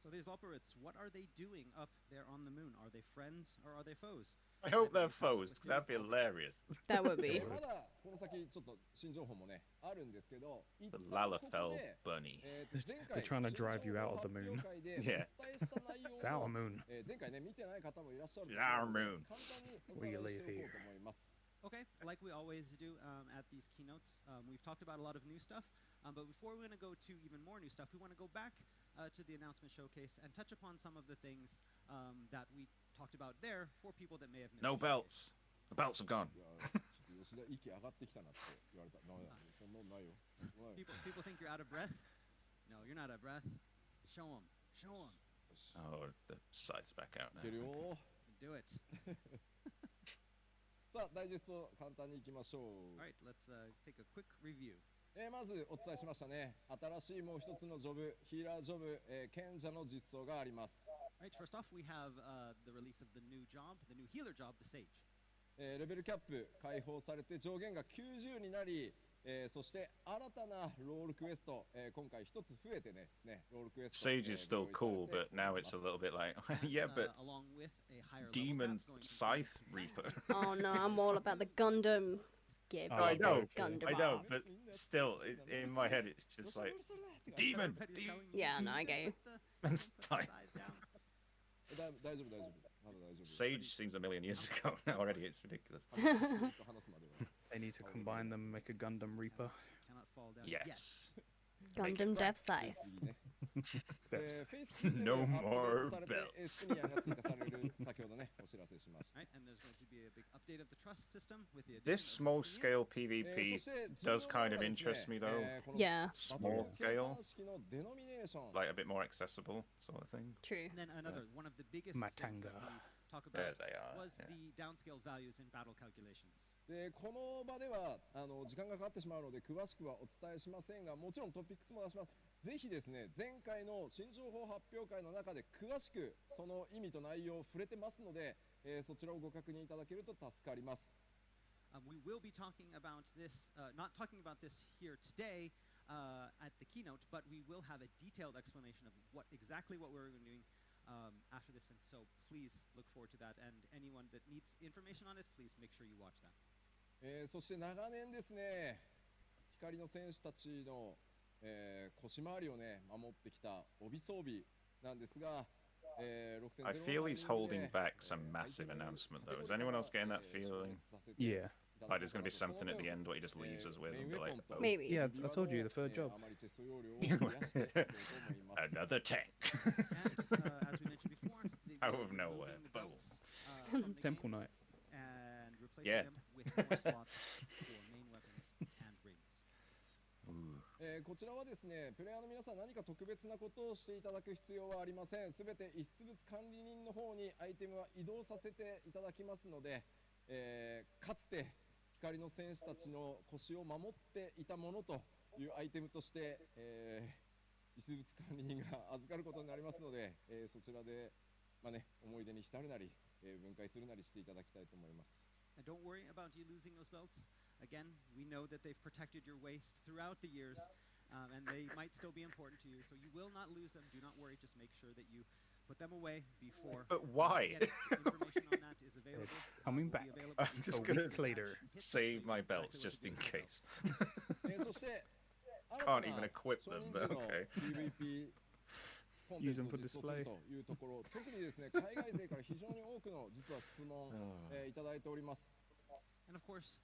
So these Labyrinths, what are they doing up there on the moon? Are they friends or are they foes? I hope they're foes, because that'd be hilarious. That would be. まだこの先ちょっと新情報もねあるんですけど、 The Lalafell bunny. They're trying to drive you out of the moon. Yeah. It's our moon. 前回ね見てない方もいらっしゃる It's our moon. 簡単におさらいしておこうと思います。 Okay, like we always do at these keynotes, we've talked about a lot of new stuff. But before we're going to go to even more new stuff, we want to go back to the announcement showcase and touch upon some of the things that we talked about there for people that may have missed. No belts. The belts have gone. いやちょっと吉田息上がってきたなって言われた。そんなのないよ。ない People think you're out of breath. No, you're not out of breath. Show them. Show them. Oh, the site's back out いける now. よ。 Do it. さあ、ダイジェスト簡単にいきましょ All right, let's take a quick review. う。まずお伝えしましたね。新しいもう一つのジョブ、ヒーラージョブ、賢者の実装があります。 All right, first off, we have the release of the new job, the new healer job, the Sage. レベルキャップ解放されて上限が90になり、そして新たなロールクエスト、今回一つ増えてね、ロールクエスト。 Sage is still cool, but now it's a little bit like, yeah, but along with a higher Demon level path going into Scythe Reaper. Oh no, I'm all about the Gundam. Give Oh, me I the know, Gundam. I know, arc. but still, in my head, it's just like, Demon! Everybody's Demon! showing you Yeah, no, I with get you. the Scythe. size down. 大丈夫大丈夫。まだ大丈夫。 Sage seems a million years ago now already, it's ridiculous. 話すまでは。 They need to combine them, make a Gundam Reaper. Cannot fall down. Yes. Gundam Death Scythe. 次ね。 That's- フェイスシステム No がアップデートされて more belts. シニアが追加される先ほどねお知らせしました。 Right, and there's going to be a big update of the trust system with the This addition small of Senior. scale PvP そして does kind of 重要なのがですね interest me though. Yeah, バトル Small 計 scale, 算式のデノミネーション。 like a bit more accessible, sort of thing. true. And then another one of the biggest Matanga. things that we talk There about they are. was Yeah. the downscale values in battle calculations. でこの場では時間がかかってしまうので詳しくはお伝えしませんが、もちろんトピックスも出します。ぜひですね、前回の新情報発表会の中で詳しくその意味と内容を触れてますので、そちらをご確認いただけると助かります。 We will be talking about this, not talking about this here today at the keynote, but we will have a detailed explanation of exactly what we're doing after this, and so please look forward to that. And anyone that needs information on it, please make sure you watch that. そして長年ですね、光の戦士たちの、腰回りをね守ってきた帯装備なんですが、6.0 I feel he's holding back some massive announcement though. Is anyone else getting that feeling? Yeah. Like there's going to be something at the end what he just leaves us with and be like, oh, Maybe. Yeah, I told you the third job. another tank. And as we mentioned before, Out we're of nowhere, removing the boom. belts, from the Temple game Knight. and replacing Yeah. them with more slots for main weapons and rings. Ooh. こちらはですね、プレイヤーの皆さん何か特別なことをしていただく必要はありません。すべて遺失物管理人の方にアイテムは移動させていただきますので、かつて光の戦士たちの腰を守っていたものというアイテムとして、遺失物管理人が預かることになりますので、そちらで、思い出に浸るなり、分解するなりしていただきたいと思います。 And don't worry about you losing those belts. Again, we know that they've protected your waist throughout the years, and they might still be important to you. So you will not lose them. Do not worry. Just make sure that you put them away before. But why? Again, information on that is available. Coming will back. be available I'm just A gonna week later. save my belts just in case. そして、 Can't even equip them, but okay. PVP コンテン Use ツ them を for 実装する display. というところ、特にですね、海外勢から非常に多くの実は質問、いただいております。 And of course,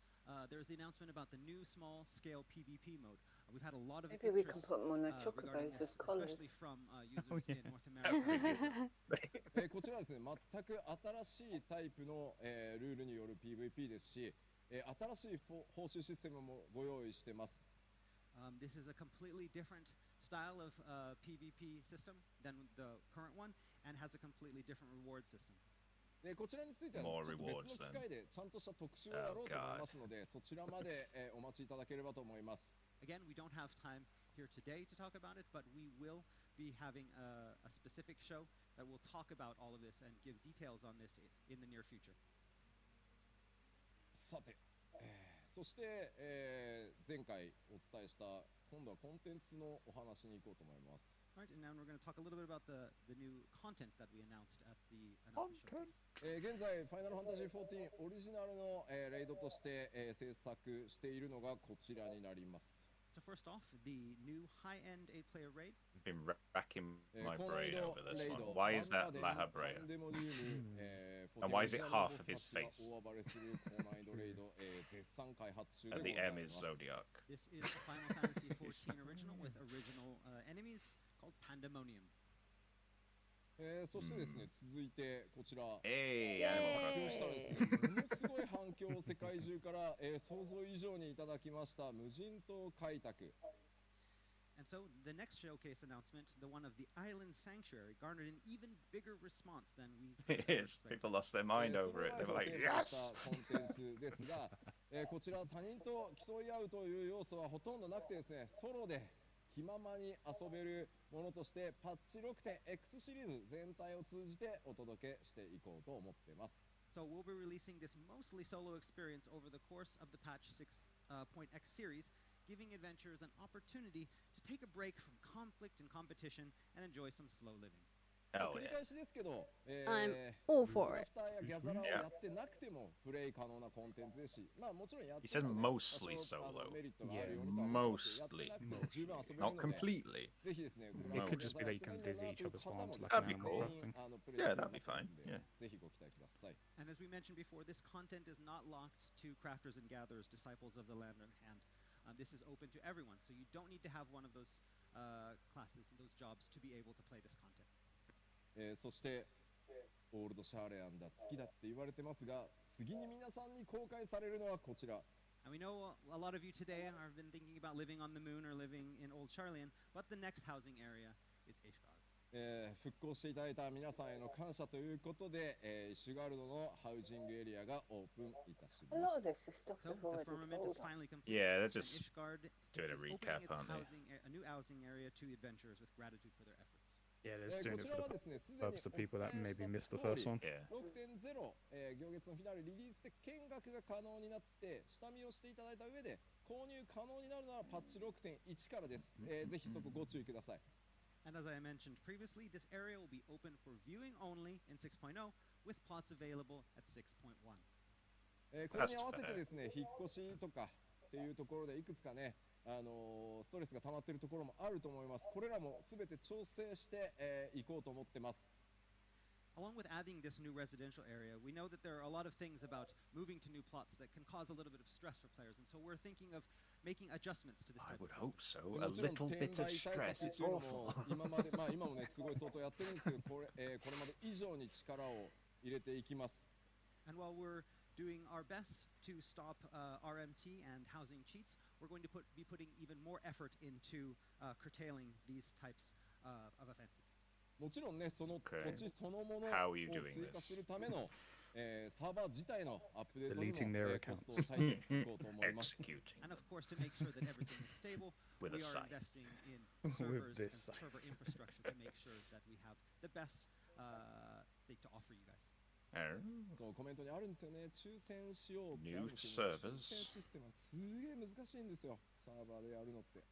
there's the announcement about the new small-scale PvP mode. We've had a lot of Maybe we interest can put them on their regarding chocobos this, as collars. especially from Oh, users yeah. in North America. こちらはですね、全く新しいタイプの、ルールによる PVP ですし、新しい報酬システムもご用意してます。This is a completely different style of PvP system than the current one, and has a completely different reward system. でこちらについては、ちょっと別の機会でちゃんとした特集をやろうと思いますので、そちらまで、お待ちいただければと思います。Again, we don't have time here today to talk about it, but we will be having a specific show that will talk about all of this and give details on this in the near future. さて、そして、前回お伝えした今度はコンテンツのお話に行こうと思います。All right, and now we're going to talk a little bit about the new content that we announced at the announcement showcase. 現在、ファイナルファンタジー14オリジナルの、レイドとして、制作しているのがこちらになります。So first off, the new high-end 8-player raid. I've been racking my brain over this one. Why is that Lahabrea? And why is it half of his face? And the M is Zodiac. This is a Final Fantasy XIV original with original enemies called Pandemonium. そしてですね、続いてこちら、Hey, 発 animal 表したらですね、ものすごい反響を世界中から、想像以上にいただきました無人島開拓。And so the next showcase announcement, the one of the Island Sanctuary, garnered an even bigger response than we It is. People lost their mind over it. They were like, yes! コンテンツですが、こちら他人と競い合うという要素はほとんどなくてですね、ソロで気ままに遊べるものとしてパッチ 6.X シリーズ全体を通じてお届けしていこうと思っています。So we'll be releasing this mostly solo experience over the course of the patch 6.x series, giving adventurers an opportunity to take a break from conflict and competition and enjoy some slow living. 繰り返しですけど、I'm all for it. クラフターやギャザラをやってなくてもプレイ可能なコンテンツですし、まあもちろんやってる He said mostly solo. Mostly. Not completely. ぜひですね、 It could just be that you can visit each other's farms like That'd an be animal cool. crafting. Yeah, that'd be fine. Yeah. ぜひご期待ください。 And as we mentioned before, this content is not locked to crafters and gatherers, disciples of the land in hand. This is open to everyone, so you don't need to have one of those classes, those jobs, to be able to play this content. そしてオールドシャーレアンだ月だって言われてますが、次に皆さんに公開されるのはこちら。 And we know a lot of you today have been thinking about living on the moon or living in Old Charlian, but the next housing area is Ishgard. 復興していただいた皆さんへの感謝ということで、イシュガルドのハウジングエリアがオープンいたしま A す。 lot of this is stuff So we've the already firmament told is us. finally complete. Yeah, they're and just Ishgard doing a is recap, opening its aren't they? a new housing area to adventurers with gratitude for their efforts. Yeah, they're こ just doing ち it ら for は the ですね、すでに purpose of people that お伝え maybe した missed the 通り first one. Yeah. 6.0、行月のフィナーレリリースで見学が可能になって下見をしていただいた上で購入可能になるのはパッチ 6.1 からです。ぜひそこご注意ください。 And as I mentioned previously, this area will be open for viewing only in 6.0, with plots available at 6.1. これに合わせてですね、引っ越しとかっていうところでいくつかね、ストレスが溜まっているところもあると思います。これらもすべて調整していこうと思ってます。 Along with adding this new residential area, we know that there are a lot of things about moving to new plots that can cause a little bit of stress for players, and so we're thinking of making adjustments to this I type would of hope system. so. A little bit of stress. It's awful. 今まで、まあ今もね、すごい相当やってるんですけど、これまで以上に力を入れていきます。 And while we're doing our best to stop RMT and housing cheats, we're going to be putting even more effort into curtailing these types of offenses. もちろんね、その土 Okay. 地そのものを How are you 追 doing 加 this? するための、サーバー自体のアップデートに Deleting も、 their コス accounts. トを割いていこうと思います。 Executing. And of course, to make sure that everything is stable, we With a are scythe. investing in With servers and this scythe. server infrastructure to make sure that we have the best thing to offer you guys. Oh. そうコメントにあるんですよね。抽選しようってあ New るんですけど、抽 servers. 選システムはすげえ難しいんですよ。サーバーでやるのって。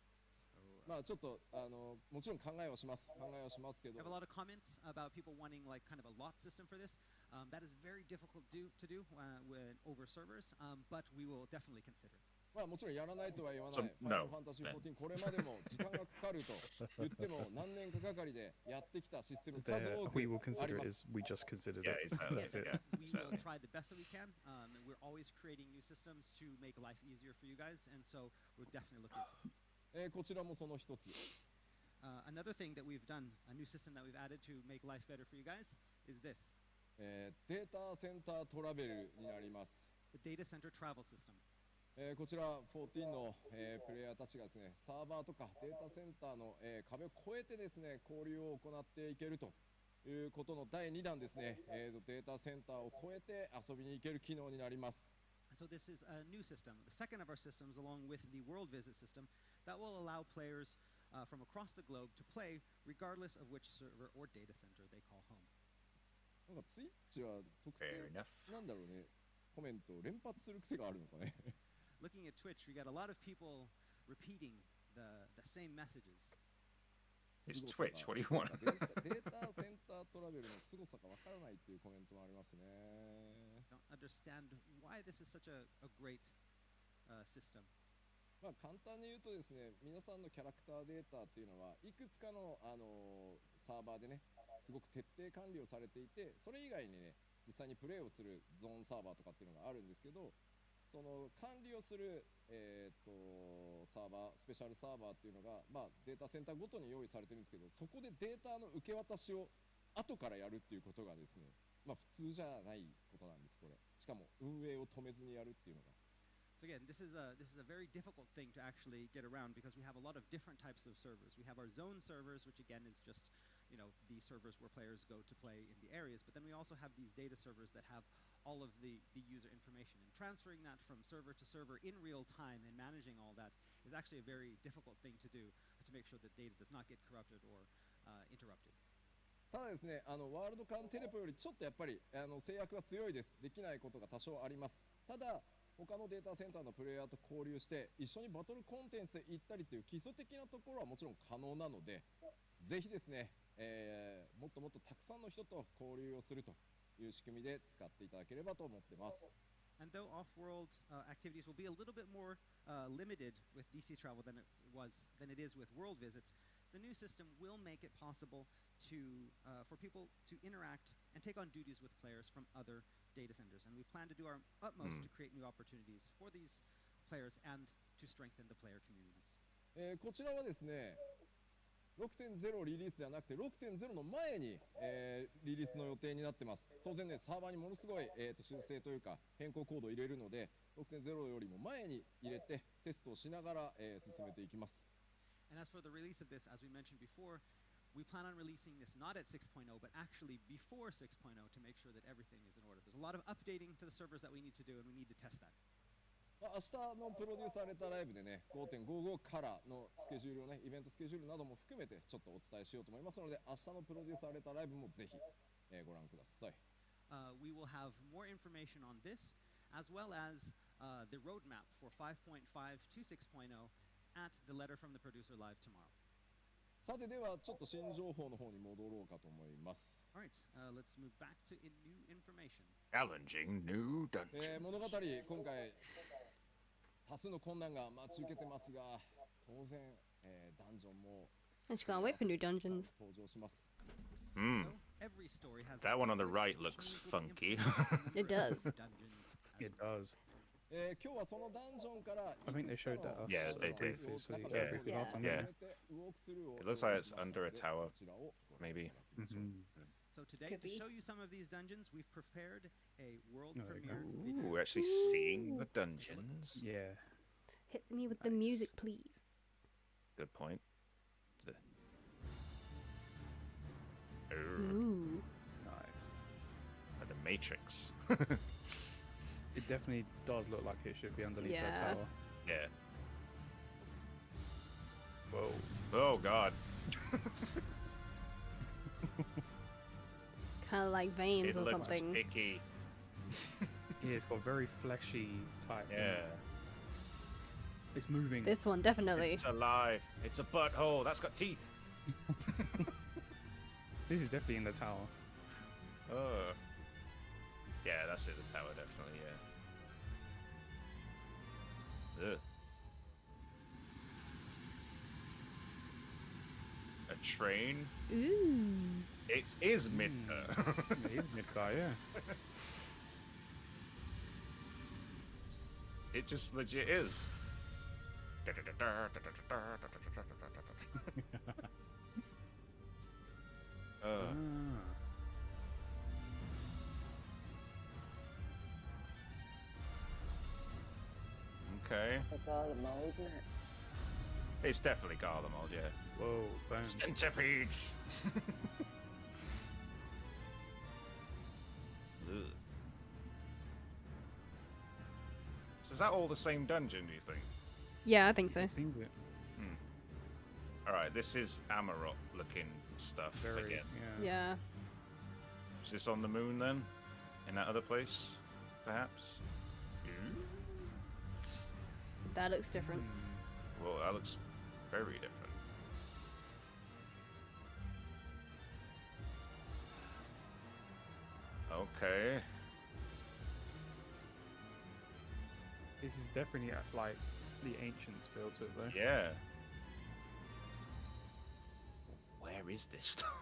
まあちょっともちろん考えをしますけ We ど have a lot of comments about people wanting like kind of a lot system for this. That is very difficult to do over servers, but we will definitely consider it. まあもちろんやらないとは言わない。 So, ファイナル no, ファンタジー then. 14これまでも時間がかかると言っても何年かかりでやってきたシステム数 The, 多く we will あり consider ま it す。 as we just considered Yeah, it. exactly. That's it. Yeah, We will exactly. try the best that we can, and we're always creating new systems to make life easier for you guys, and so we'll definitely look into it. こちらもその一つ。 Another thing that we've done, a new system that we've added to make life better for you guys, is this. データセンタートラベルになります。the data center travel system. こちら14の、プレイヤーたちがですね、サーバーとかデータセンターの、壁を越えてですね、交流を行っていけるということの第2弾ですね、データセンターを越えて遊びに行ける機能になります。So this is a new system, the second of our systems along with the world visit system that will allow players from across the globe to play regardless of which server or data center they call home. なんかツイッチは特定 Fair enough. なんだろうね、コメントを連発する癖があるのかね。Looking at Twitch, we got a lot of people repeating the same messages. It's Twitch. What do you want? データセンタートラベルの凄さがわからないっていうコメントもありますね。Don't understand why this is such a great system. まあ簡単に言うとですね、皆さんのキャラクターデータっていうのはいくつかの、サーバーでね、すごく徹底管理をされていて、それ以外にね、実際にプレイをするゾーンサーバーとかっていうのがあるんですけど、その管理をする、サーバー、スペシャルサーバーっていうのが、まあ、データセンターごとに用意されてるんですけど、そこでデータの受け渡しを後からやるっていうことがですね、まあ普通じゃないことなんです、これ。しかも運営を止めずにやるっていうのが。So again, this is a very difficult thing to actually get around because we have a lot of different types of servers. We have our zone servers, which again is just, you know, the servers where players go to play in the areas. But then we also have these data servers that have all of the user information. And transferring that from server to server in real time and managing all that is actually a very difficult thing to do to make sure that data does not get corrupted or interrupted. ただですね、ワールドカンテレポよりちょっとやっぱり制約が強いです。できないことが多少あります。ただ他のデータセンターのプレイヤーと交流して一緒にバトルコンテンツへ行ったりという基礎的なところはもちろん可能なので、ぜひですね、もっともっとたくさんの人と交流をするという仕組みで使っていただければと思ってます。And though off-world activities will be a little bit more limited with DC travel than it is with world visits, the new system will make it possible for people to interact and take on duties with players from other data centers. And we plan to do our utmost to create new opportunities for these players and to strengthen the player communities. こちらはですね、6.0 リリースではなくて 6.0 の前に、リリースの予定になってます。当然ね、サーバーにものすごい、修正というか変更コードを入れるので 6.0 よりも前に入れてテストをしながら、進めていきます。And as for the release of this, as we mentioned before, we plan on releasing this not at 6.0, but actually before 6.0 to make sure that everything is in order. There's a lot of updating to the servers that we need to do, and we need to test that. 明日のプロデューサーレターライブでね、5.55 からのスケジュールをね、イベントスケジュールなども含めてちょっとお伝えしようと思いますので、明日のプロデューサーレターライブもぜひ、ご覧ください。We will have more information on this, as well as the roadmap for 5.5 to 6.0 at the Letter from the Producer Live tomorrow. さてではちょっと新情報の方に戻ろうかと思います。All right, let's move back to new information. Challenging new dungeon. 物語、今回多数の困難が待ち受けてますが、当然、ダンジョンも I just can't wait for new dungeons. 登場します。Hmm. So every story has That one on the its right own looks unique funky. implementation It does. of dungeons as It does. 今日はそのダンジョンから I think they showed that Yeah, they did. previously. Yeah. Briefly last time, Yeah. It looks like it's under a tower, maybe. So today, Could to be. show you some of these dungeons, we've prepared a world Oh, there you go. premiere Ooh, video. we're actually seeing the dungeons. Yeah. Hit me with the music, please. Good point. The... Ooh, Ooh. Nice. like the Matrix. It definitely does look like it should be underneath that Yeah. tower. Yeah. Whoa. Oh God. Kind of like veins It or looks something. sticky. Yeah, it's got very fleshy type. Yeah. It's moving. This one, definitely. It's alive. It's a butthole. That's got teeth. This is definitely in the tower. Oh. Yeah, that's it. The tower, definitely. Yeah. Ugh. A train. Ooh. It is Midgar. It is Midgar, yeah. It just legit is. Ah. Okay. The Garlemald, isn't it? It's definitely Garlemald, yeah. Whoa, boom. Centipede! Ugh. So is that all the same dungeon, do you think? Yeah, I think so. It seems it. Alright, this is Amarok looking stuff Very, again. yeah. Yeah. Is this on the moon then? In that other place? Perhaps? That looks different. Well, that looks very different. Okay. This is definitely like the ancients feel to it though. Yeah. Where is this stuff?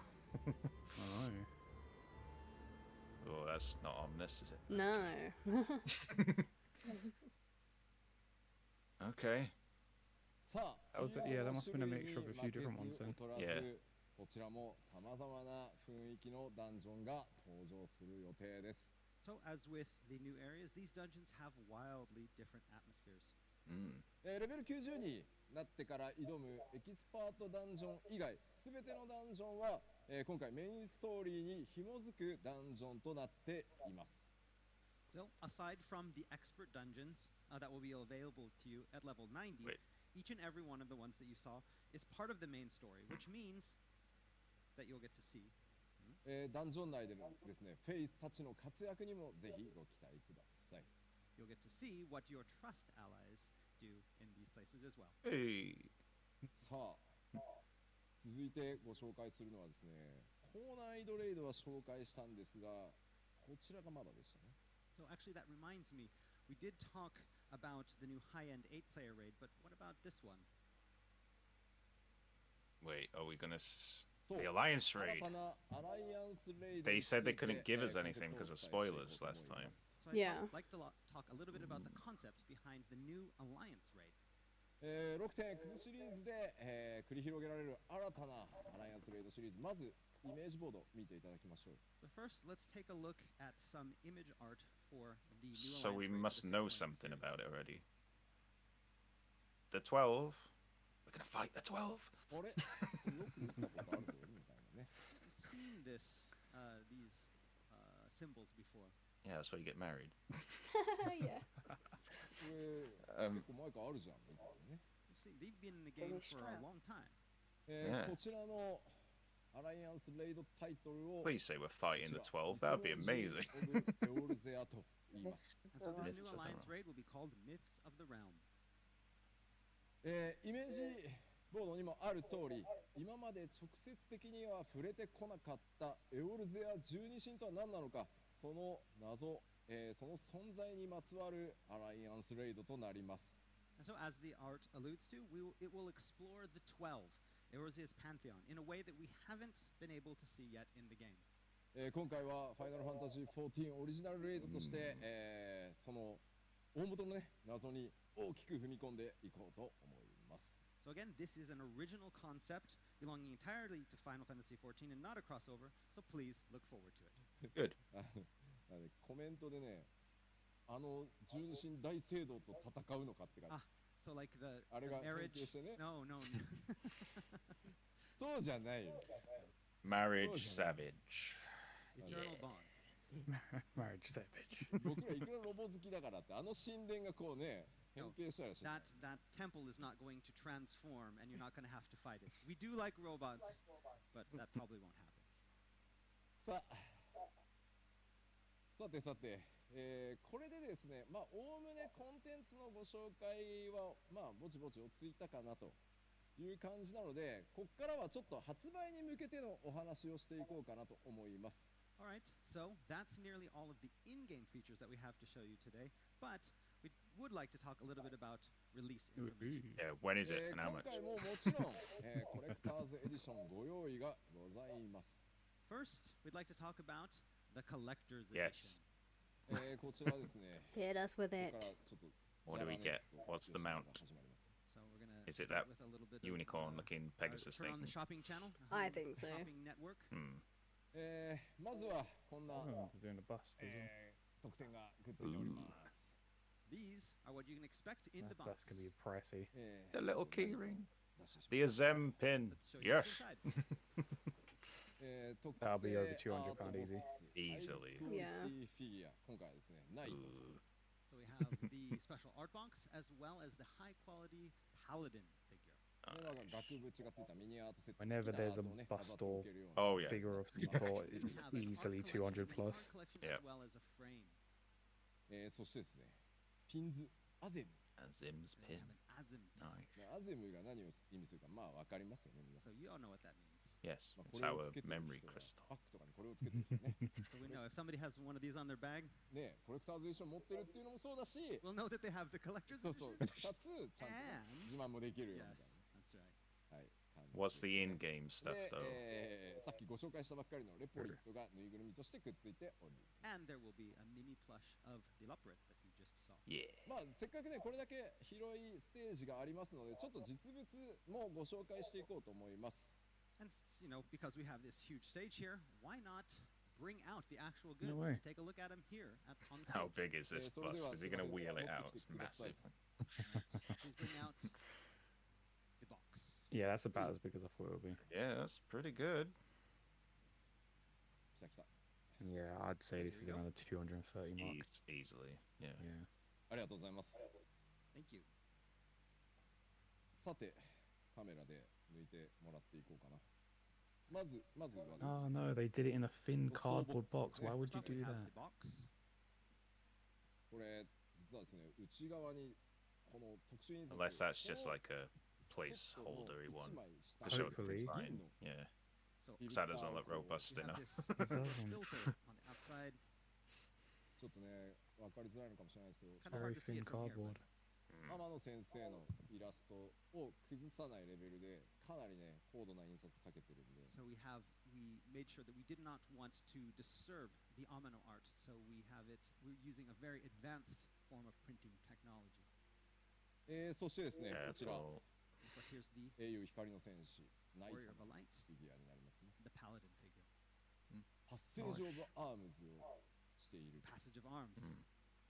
I know. Oh, that's not ominous, is it? No. Okay. That was yeah, that must have been a mixture of a few different ones then. Yeah. こちらも様々な雰囲気のダンジョンが登場する予定です。 So, as with the new areas, these dungeons have wildly different atmospheres. レベル90になってから挑むエキスパートダンジョン以外すべてのダンジョンは、今回メインストーリーに紐づくダンジョンとなっています。 So, aside from the expert dungeons that will be available to you at level 90, Wait. each and every one of the ones that you saw is part of the main story, which means that you'll get to see. ダンジョン内でのですね、フェイスたちの活躍にもぜひご期待ください。 You'll get to see what your trust allies do in these places as well. Hey. さあ、続いてご紹介するのはですね、高難易度レイドは紹介したんですが、こちらがまだでしたね。 So actually that reminds me, we did talk about the new high-end 8-player raid, but what about this one? Wait, are we gonna... そう The Alliance Raid. 新たなアライアンスレイド They につい said they て couldn't give us コン anything セプトを because of お伝えしてい spoilers こうと思い last ます time. So Yeah. I'd like to talk a little bit about the concept behind the new alliance raid. 6.X シリーズで、繰り広げられる新たなアライアンスレイドシリーズ、まずイメージボード見ていただきましょう。 So first, let's take a look at some image art for the new So alliance we raid for must the know 6.X something series. about it already. The 12? We're gonna fight the 12? あれよく見たことあるぞみたいなね。 I've seen these symbols before. Yeah, that's why you get married. Yeah. これ、結構前からあるじゃんみたいなね。 They've been in the game for a long time. Yeah. こちらのアライアンスレイドタイトルを Please say we're fighting the 12. That would be amazing. エオルゼアと言います。 And so this Myths new of the alliance realm. raid will be called Myths of the Realm. イメージボードにもある通り、今まで直接的には触れてこなかったエオルゼア十二神とは何なのか、その謎、その存在にまつわるアライアンスレイドとなります。 And so, as the art alludes to, it will explore the 12, Eorzea's pantheon, in a way that we haven't been able to see yet in the game. 今回はファイナルファンタジー14オリジナルレイドとして、その大元のね謎に大きく踏み込んでいこうと思います。 So again, this is an original concept belonging entirely to Final Fantasy XIV and not a crossover, so please look forward to it. Good. コメントでね、純真大聖堂と戦うのかって感じ。 So like the あれが関 marriage... 係してね。 No. そうじゃないよ。 Marriage Oh, savage. Eternal Yeah. bond. Marriage savage. 僕らいくらロボ好きだからって神殿がこうね変形したらしい。 That temple is not going to transform and you're not going to have to fight it. We do like robots, but that probably won't happen. さて、これでですね、まあおおむねコンテンツのご紹介はまあぼちぼち落ち着いたかなという感じなので、ここからはちょっと発売に向けてのお話をしていこうかなと思います。 All right, so that's nearly all of the in-game features that we have to show you today, but we would like to talk a little bit about release information. Yeah, when is it and how 今 much? 回ももちろん、コレクターズエディションご用意がございます。 First, we'd like to talk about the collector's Yes. edition. こちらですね。 Hit us with こ it. こからちょっと What do we get? What's the mount? So we're going to Is it start that with a little bit unicorn-looking Pegasus turn on thing? the shopping channel. I think so. Shopping network.まずはこんな、 Oh, they're doing a bust as well. 特典がくっついております。These are what you can expect in the box. That's gonna be pricey. A little key ring. The Azem pin. Let's show you what's Yes. inside. That'll be over £200 easy. Easily. Yeah. フィギュア今回はですねないと Ooh. So we have the special art box as well as the high quality paladin figure. これは額縁がついたミニアートセット Whenever 好きなア there's ー a トをね bust 飾っておけるような Oh yeah. figure of We thought have is an art easily collection, 200 a mini art plus. collection Yep. as well as a frame. そしてですねピンズアゼム Azim's And we pin. have an Azim pin. Nice. アゼムが何を意味するかまあわかりますよね皆さ So ん you all know what that means. Yes. まあ It's これを our つけてる memory 人は crystal. バッグとかにこれをつけてる人ね So we know if somebody has one of these on their bag, ねコレクターズエディション持ってるっていうのもそうだし we'll know that they have the collector's そうそう edition. かつちゃんとね And 自慢もできるよ yes, みたい that's right. なはい感じ What's the ですね in-game stuff で though? さっきご紹介したばっかりのレポリットがぬいぐるみとしてくっついており And there will be a mini plush of the Labyrinth that you just saw. Yeah. まあせっかくねこれだけ広いステージがありますのでちょっと実物もご紹介していこうと思います And you know, because we have this huge stage here, why not bring out the actual goods No way. and take a look at them here on stage? How big is this so they bust? were- Is he going to so they wheel were it out? not It's picking up massive. Alright, please bring out the box. Yeah, that's about as big as I thought it would be. Yeah, that's pretty good. 来た来た Yeah, I'd say this is There we around the 230 mark. Easily. Yeah. Yeah. ありがとうございます Thank you. さてカメラで抜いてもらっていこうかなまずはですね Oh no, they did it in a thin It's all cardboard box. boxes, Why yeah. would First you off, we do have that? the box. これ実はですね内側にこの特殊印刷 Unless that's just この like a placeholdery セットの one 一枚下 to show the Hopefully. design. 銀の Yeah. So Because that doesn't look robust we have enough. this It doesn't. filter on the outside. ちょっとね分かりづらいのかもしれないですけど Kind of hard Very to see thin it from here. cardboard. 天野先生のイラストを崩さないレベルでかなりね高度な印刷かけてるんで So we made sure that we did not want to disturb the Amano art. So we're using a very advanced form of printing technology. そしてですね Yeah, こ it's ちら all. But here's the 英雄光の戦士ナイト Warrior of の a Light, フィギュアになりますね the Paladin figure. パッセージ・オブ・アームズをしている Passage of Arms.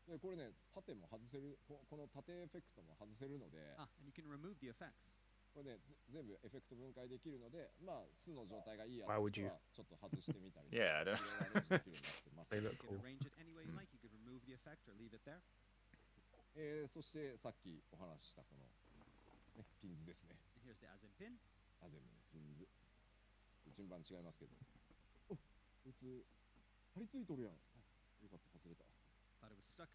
でこれね縦も外せるこの縦エフェクトも外せるので Ah, and you can remove the effects. これね全部エフェクト分解できるのでまあ素の状態がいいや Why と would 人 you? はちょっと外してみたり Yeah, I don't- いろいろアレンジできるようになってます They You look can cool. arrange it any way you like. You can remove the effect or leave it there. そしてさっきお話ししたこの、ね、ピンズですね And here's the Azim pin. アゼムのピンズ順番違いますけどおこいつ張り付いとるやんあよかった外れた Thought it was stuck.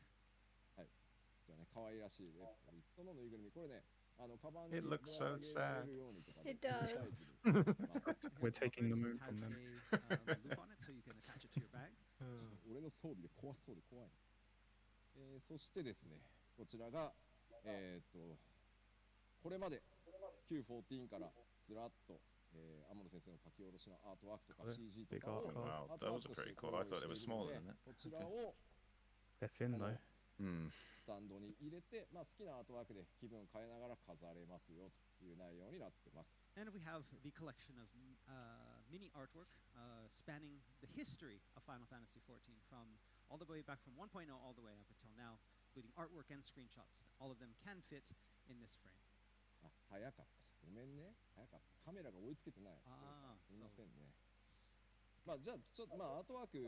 じゃあね可愛らしいレポリットのぬいぐるみこれねカバン It に looks so ぶら下げられるようにとかね It does. タイプでまあ We're taking the moon It from has them. a loop on it, so you can attach it to your bag. 俺の装備で怖そうで怖い、そしてですねこちらがこれまで Q14 からずらっと、天野先生の書き下ろしのアートワークとか Oh, CG と big かを art card. Wow, アート those ワー are クとして pretty cool. I thought they were ご用 smaller 意 than してい that. るのでこちらを They're thin though. Hmm. スタンドに入れて、まあ、好きなアートワークで気分を変えながら飾れますよという内容になってます。 And we have the collection of mini artwork spanning the history of Final Fantasy XIV from all the way back from 1.0 all the way up until now, including artwork and screenshots. All of them can fit in this frame. あ、早かった。ごめんね。早かった。カメラが追いつけてない。あーすみませんね。まあ、じゃあ、ちょっと、まあ、アートワーク、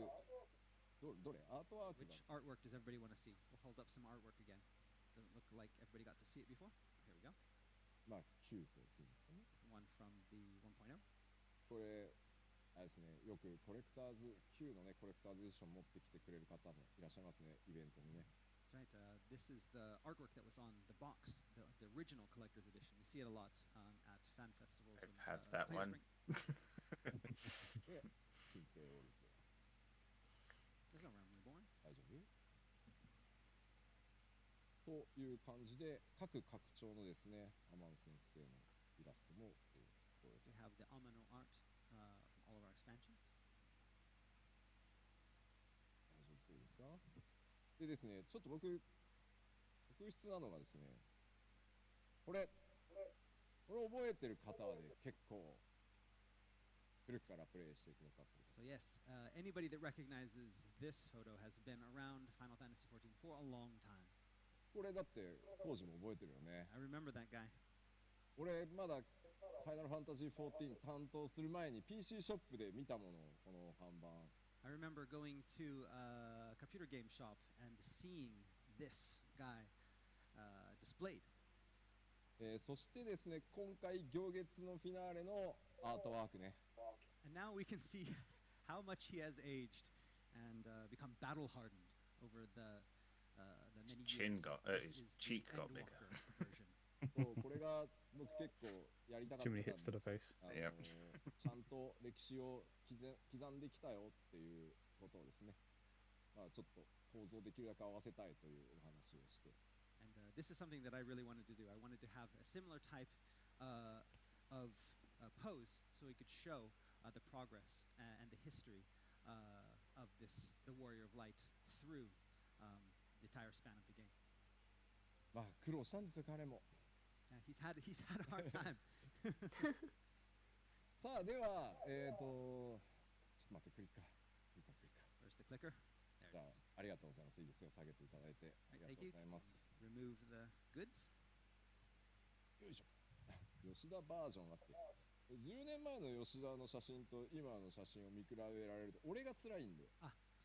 どれアートワーク Which が。 artwork does everybody want to see? We'll hold up some artwork again. Doesn't look like everybody got to see it before. Here we go. まあ、Q14 ですね。 One from the 1.0. これ、あれですね、よくコレクターズ、Q のね、コレクターズエディション持ってきてくれる方もいらっしゃいますね、イベントにね。 That's right. This is the artwork that was on the box, the original collector's edition. We see it a lot at fan festivals. I've when, had that players one. bring- で、申請をですよ。 There's no realm reborn. 大丈夫という感じで、各拡張のですね、天野先生のイラストも、こうです So ね we have the Amano art from all of our expansions. 大丈夫そうですかでですね、ちょっと僕、特筆なのがですね、これ覚えてる方はね、結構、古くからプレイしてくださってる。 So yes, anybody that recognizes this photo has been around Final Fantasy XIV for a long time. これだって工事も覚えてるよね。 I remember that guy. 俺まだファイナルファンタジー14担当する前に PC ショップで見たもの、この看板。 I remember going to a computer game shop and seeing this guy displayed. そしてですね、今回行月のフィナーレのアートワークね。 And now we can see how much he has aged and become battle hardened over the many Chin years. got- This his is the cheek got bigger. Endwalker version. そうこれが僕結構やりたかった Too ん many で hits す to the face. ちゃんと歴史を刻んできたよっていうことをですね、まあ、ちょっと構造できるだけ合わせたいというお話をして、 And this is something that I really wanted to do. I wanted to have a similar type of pose so we could show the progress and the history of the Warrior of Light through the entire span of the game. まあ苦労したんですよ彼も。 Yeah, he's had a hard time. さあではちょっと待って、クリッカー。 Where's the clicker? There じゃ it あ is. ありがとうございます。いいですよ、下げていただいてありがとう Thank you. ございます。 Remove the goods. よいしょ。吉田バージョンあって、10年前の吉田の写真と今の写真を見比べられると俺が辛いんで。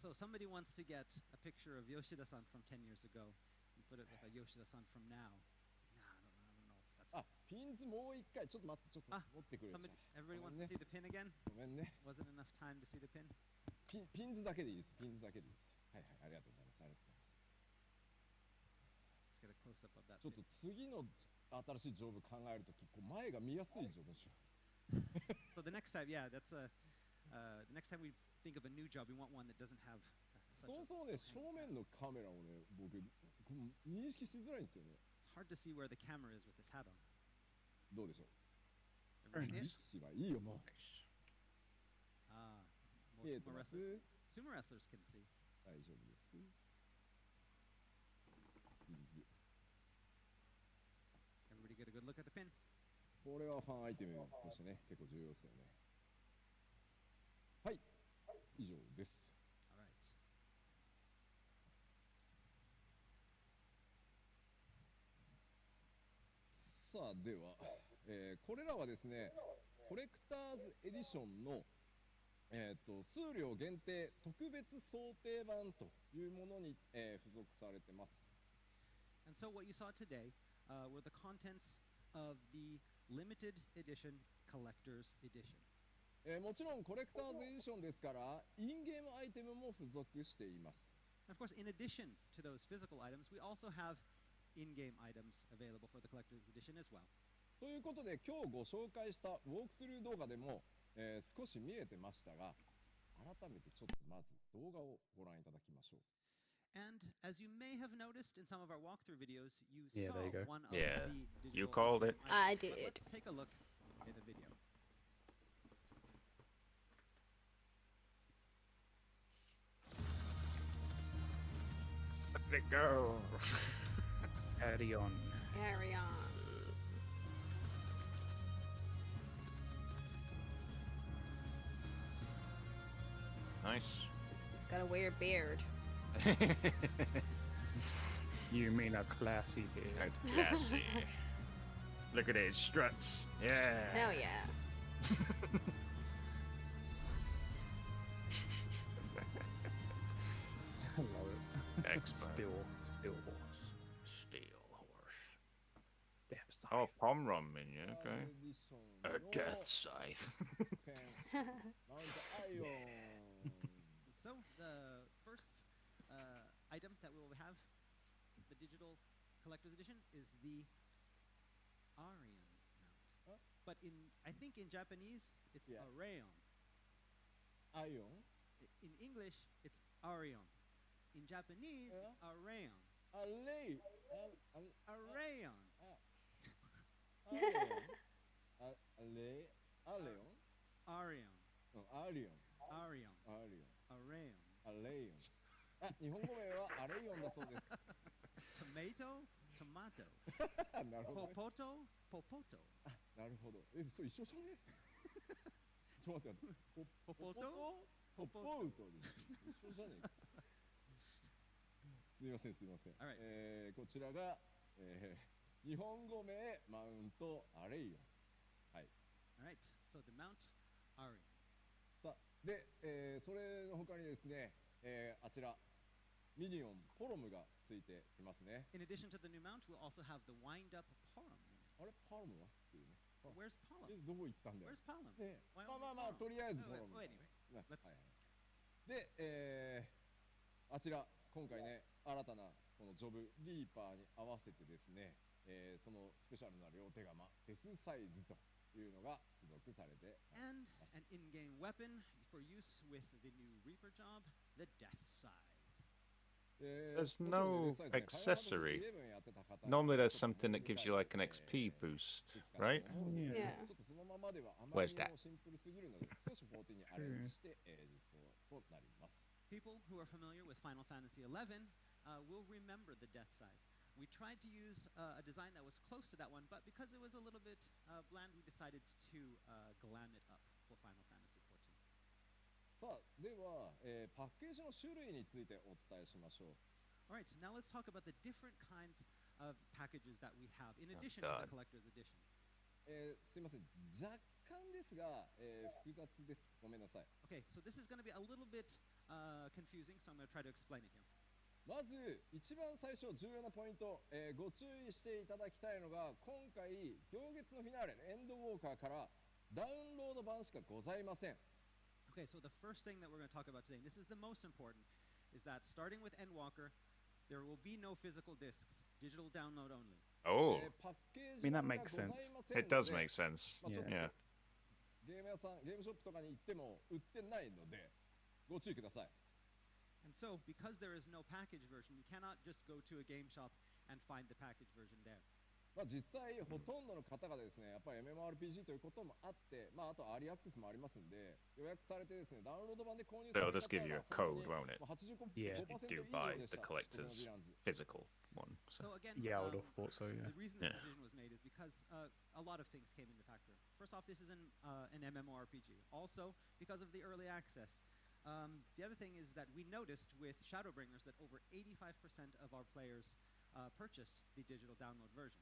So somebody wants to get a picture of Yoshida-san from 10 years ago and put it with a Yoshida-san from now. Nah, I don't know if that's あ、ピンズもう一回ちょっと待って、ちょっとあ持ってくれ。 everybody wants to see the pin again. ごめんね。 Wasn't enough time to see the pin. ピンズだけでいいです。ピンズだけでいいです。はいはい、ありがとうございます。ありがとうございます。 Let's get a close up of that ちょっ pin. と次の新しいジョブ考えるとき、前が見やすいジョブにしよ So the next time, yeah, that's the next time we think of a new job, we want one that doesn't have う。 such そもそもね、正面のカメラをね、僕、認識しづらいんですよね。 It's hard to see where the camera is with this hat on. どうでしょう。 Everybody 意 see it? 識はいいよ、もう。 Ah, 見え more て sumo ます。 wrestlers. Sumo wrestlers can see. 大丈夫です。ピンズ。 Everybody get a good look at the pin. これはファンアイテムとしてね、結構重要ですよね。はい、以上です。 All right. さあでは、これらはですね、コレクターズエディションの、数量限定特別想定版というものに、付属されてます。 And so what you saw today were the contents of the limited edition collector's edition. もちろんコレクターズエディションですから、インゲームアイテムも付属しています。 And of course, in addition to those physical items, we also have in-game items available for the collector's edition as well. ということで、今日ご紹介したウォークスルー動画でも、少し見えてましたが、改めてちょっとまず動画をご覧いただきましょう。 And as you may have noticed in some of our walkthrough videos, you Yeah, saw there you go. one of Yeah, the digital you called it. items. I But did. let's take a look at the video. Let it go. Carry on. Carry on. Nice. He's got a weird beard. You mean a classy beard? Classy. Look at it struts. Yeah. Hell yeah. I love it. Excellent. Still horse. Steel horse. Death side. Oh, Pomron minion. エ Okay. ディション A の death scythe. ペンマウントアイオン。 So the first item that we will have, the digital collector's edition, is the Arion mount. Huh? But I think in Japanese, it's Yeah. Arayon. アイオン In English, it's Arion. In Japanese, Yeah. it's Arayon. あれい Arayon. アレオンあれアレオン Arion. アリオン Arion. アリ Arayon. オンアレイオン日本語名はアレイオンだそうです Tomato. Tomato. なるほど、ね、 Popoto. Popoto. なるほどそう一緒じゃねちょっと待ってポPopoto. ポポウトでしょ一緒じゃねえかすみませんすみません。 Alright. こちらが、日本語名マウントアレイオン。はい。 Alright, so the Mount Ari. さあで、それの他にですね、あちらミニオンポロムがついてきますね。 In addition to the new mount, we'll also have the wind-up Porum. あれパロムはっていうね。 Where's Porum? どこ行ったんだよ。 Where's Porum? ね、 Why まあ only まあまあ Porum? とりあえず Oh, ポロム。 anyway, ね let's. はいはい。で、あちら今回ね新たなこのジョブリーパーに合わせてですね、そのスペシャルな両手釜デスサイズというのが付属されて And an in-game weapon for use with the new Reaper job, the Death Scythe. There's no accessory. Normally there's something that gives you like an XP boost, right? Yeah. Where's that? People who are familiar with Final Fantasy XI will remember the Death Scythe. We tried to use a design that was close to that one, but because it was a little bit bland, we decided to glam it up for Final Fantasy XIV. さあでは、パッケージの種類についてお伝えしましょう。 All right, now let's talk about the different kinds of packages that we have in addition to God. the collector's edition. すいません若干ですが、複雑です。ごめんなさい。 Okay, so this is going to be a little bit confusing, so I'm going to try to explain it here. まず一番最初重要なポイント、ご注意していただきたいのが今回行月のフィナーレエンドウォーカーからダウンロード版しかございません。 Okay, so the first thing that we're going to talk about today, and this is the most important, is that starting with Endwalker, there will be no physical discs, digital download only. Oh, パッケー I ジ mean, that 版が makes ござい sense. ませんので it does make sense. まあちょっと Yeah. ゲーム屋さんゲームショップとかに行っても売ってないのでご注意ください。 And so, because there is no package version, you cannot just go to a game shop and find the package version there. まあ実際ほとんどの方がですねやっぱり MMORPG ということもあって、まああとアーリーアクセスもありますんで予約されてですねダウンロード版で購入され They'll る just give you a code, won't it? 85% Yeah. You do buy the collector's physical one. So. So again, Yeah, I would have thought so. Yeah. the reason this Yeah. decision was made is because a lot of things came into factor. First off, this is an MMORPG. Also, because of the early access. The other thing is that we noticed with Shadowbringers that over 85% of our players purchased the digital download version.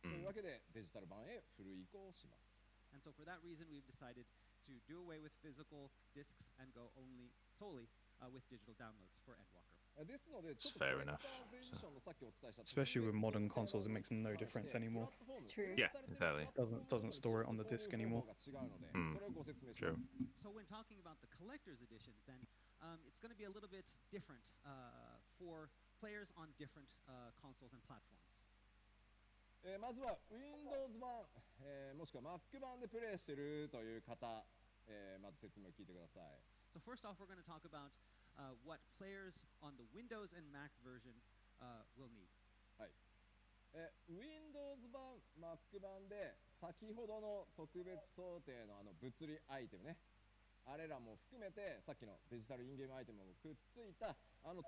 というわけでデジタル版へフル移行します。 And so for that reason, we've decided to do away with physical discs and go solely with digital downloads for Endwalker. ですのでちょっと fair コレク enough. ターズエディションのさっきお伝えした Especially with modern consoles, it makes no difference anymore. It's true. Yeah, exactly. Doesn't store it on the disc anymore. 違うので、 Mm. それをご説明しま True. す。 So when talking about the collector's editions, then it's going to be a little bit different for players on different consoles and platforms. まずは Windows 版、もしくは Mac 版でプレイしているという方、まず説明を聞いてください。 So first off, we're going to talk about what players on the Windows and Mac version will need. Windows 版、Mac 版で先ほどの特別想定の物理アイテムね、あれらも含めてさっきのデジタルインゲームアイテムもくっついた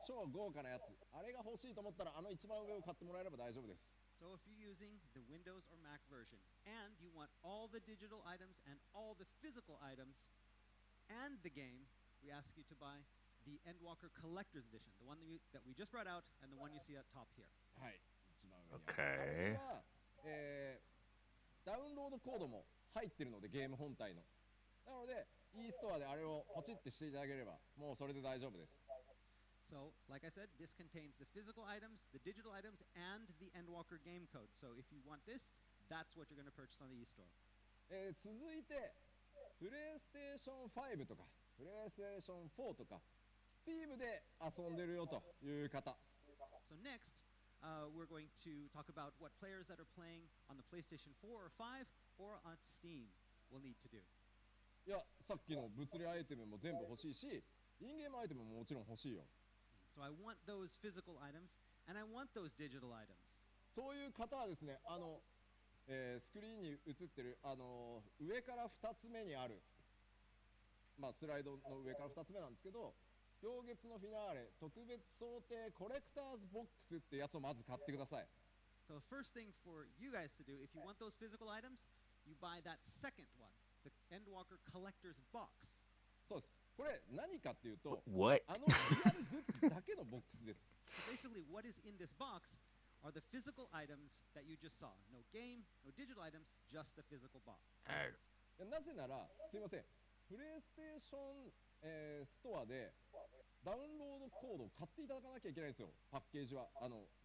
超豪華なやつ、あれが欲しいと思ったら一番上を買ってもらえれば大丈夫です。 So if you're using the Windows or Mac version and you want all the digital items and all the physical items and the game, we ask you to buy the Endwalker Collector's Edition, the one that we just brought out and the one you see at top here. はい、一番上にある。あれは、ダウンロードコードも入ってるのでゲーム本体の。なので e ストアであれをポチってしていただければもうそれで大丈夫です。 So, like I said, this contains the physical items, the digital items, and the Endwalker game code. So if you want this, that's what you're going to purchase on the e-store. 続いてプレイステーション5とかプレイステーション4とか Steam で遊んでるよという方。 So next, we're going to talk about what players that are playing on the PlayStation 4 or 5 or on Steam will need to do. いや、さっきの物理アイテムも全部欲しいし、インゲームアイテムももちろん欲しいよ。 So I want those physical items, and I want those digital items. そういう方はですね、スクリーンに映ってる上から2つ目にある、まあ、スライドの上から2つ目なんですけど、行月のフィナーレ特別想定コレクターズボックスってやつをまず買ってください。 So the first thing for you guys to do, if you want those physical items, you buy that second one, the Endwalker Collector's Box. そうです。これ何かっていうと、 What? リアルグッズだけのボックスです。So basically, are the physical items that you just saw. No game, no digital items, just the physical box. いやなぜなら、すいません、プレイステーション、ストアでダウンロードコードを買っていただかなきゃいけないんですよ、パッケージは、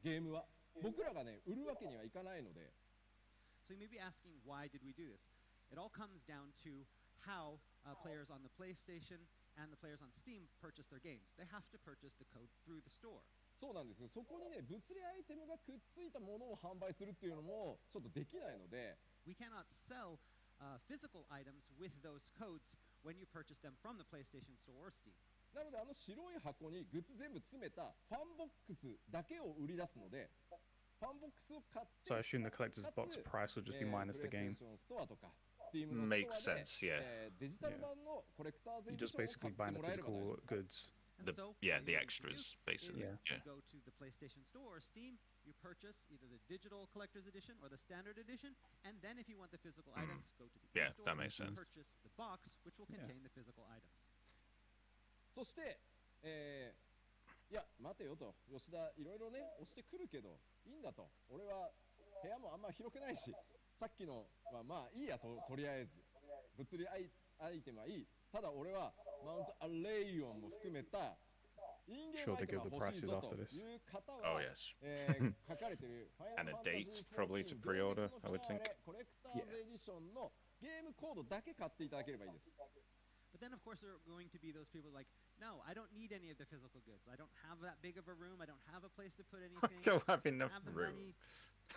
ゲームは。僕らがね、売るわけにはいかないので。So you may be asking, why did we do this? It all comes down to how players on the PlayStation and the players on Steam purchase their games. They have to purchase the code through the store. そうなんですよ。そこにね、物理アイテムがくっついたものを販売するっていうのもちょっとできないので。We cannot sell physical items with those codes when you purchase them from the PlayStation Store or Steam. なので白い箱にグッズ全部詰めたファンボックスだけを売り出すので、ファンボックスを買って。So I assume the collector's box price will just be minus the game. Makes sense, yeah. You just basically buy the physical goods. The extras, basically. You go to the PlayStation Store or Steam, you purchase either the digital collector's edition or the standard edition, and then if you want the physical items, go to the store that makes sense. Purchase the box, which will contain the physical items. そして、いや待てよと、吉田いろいろね押してくるけどいいんだと、俺は部屋もあんま広くないし、さっきのはまあいいやと、とりあえず物理アイテムはいい。ただ俺はマウントアレイオンも含めたインゲームアイテムが欲しいぞという方は、書かれてるファイナルファンタジー14コレクターズエディションのゲームコードだけ買っていただければいいです。But then, of course, there are going to be those people like, no, I don't need any of the physical goods. I don't have that big of a room. I don't have a place to put anything. I don't have enough the room. Money.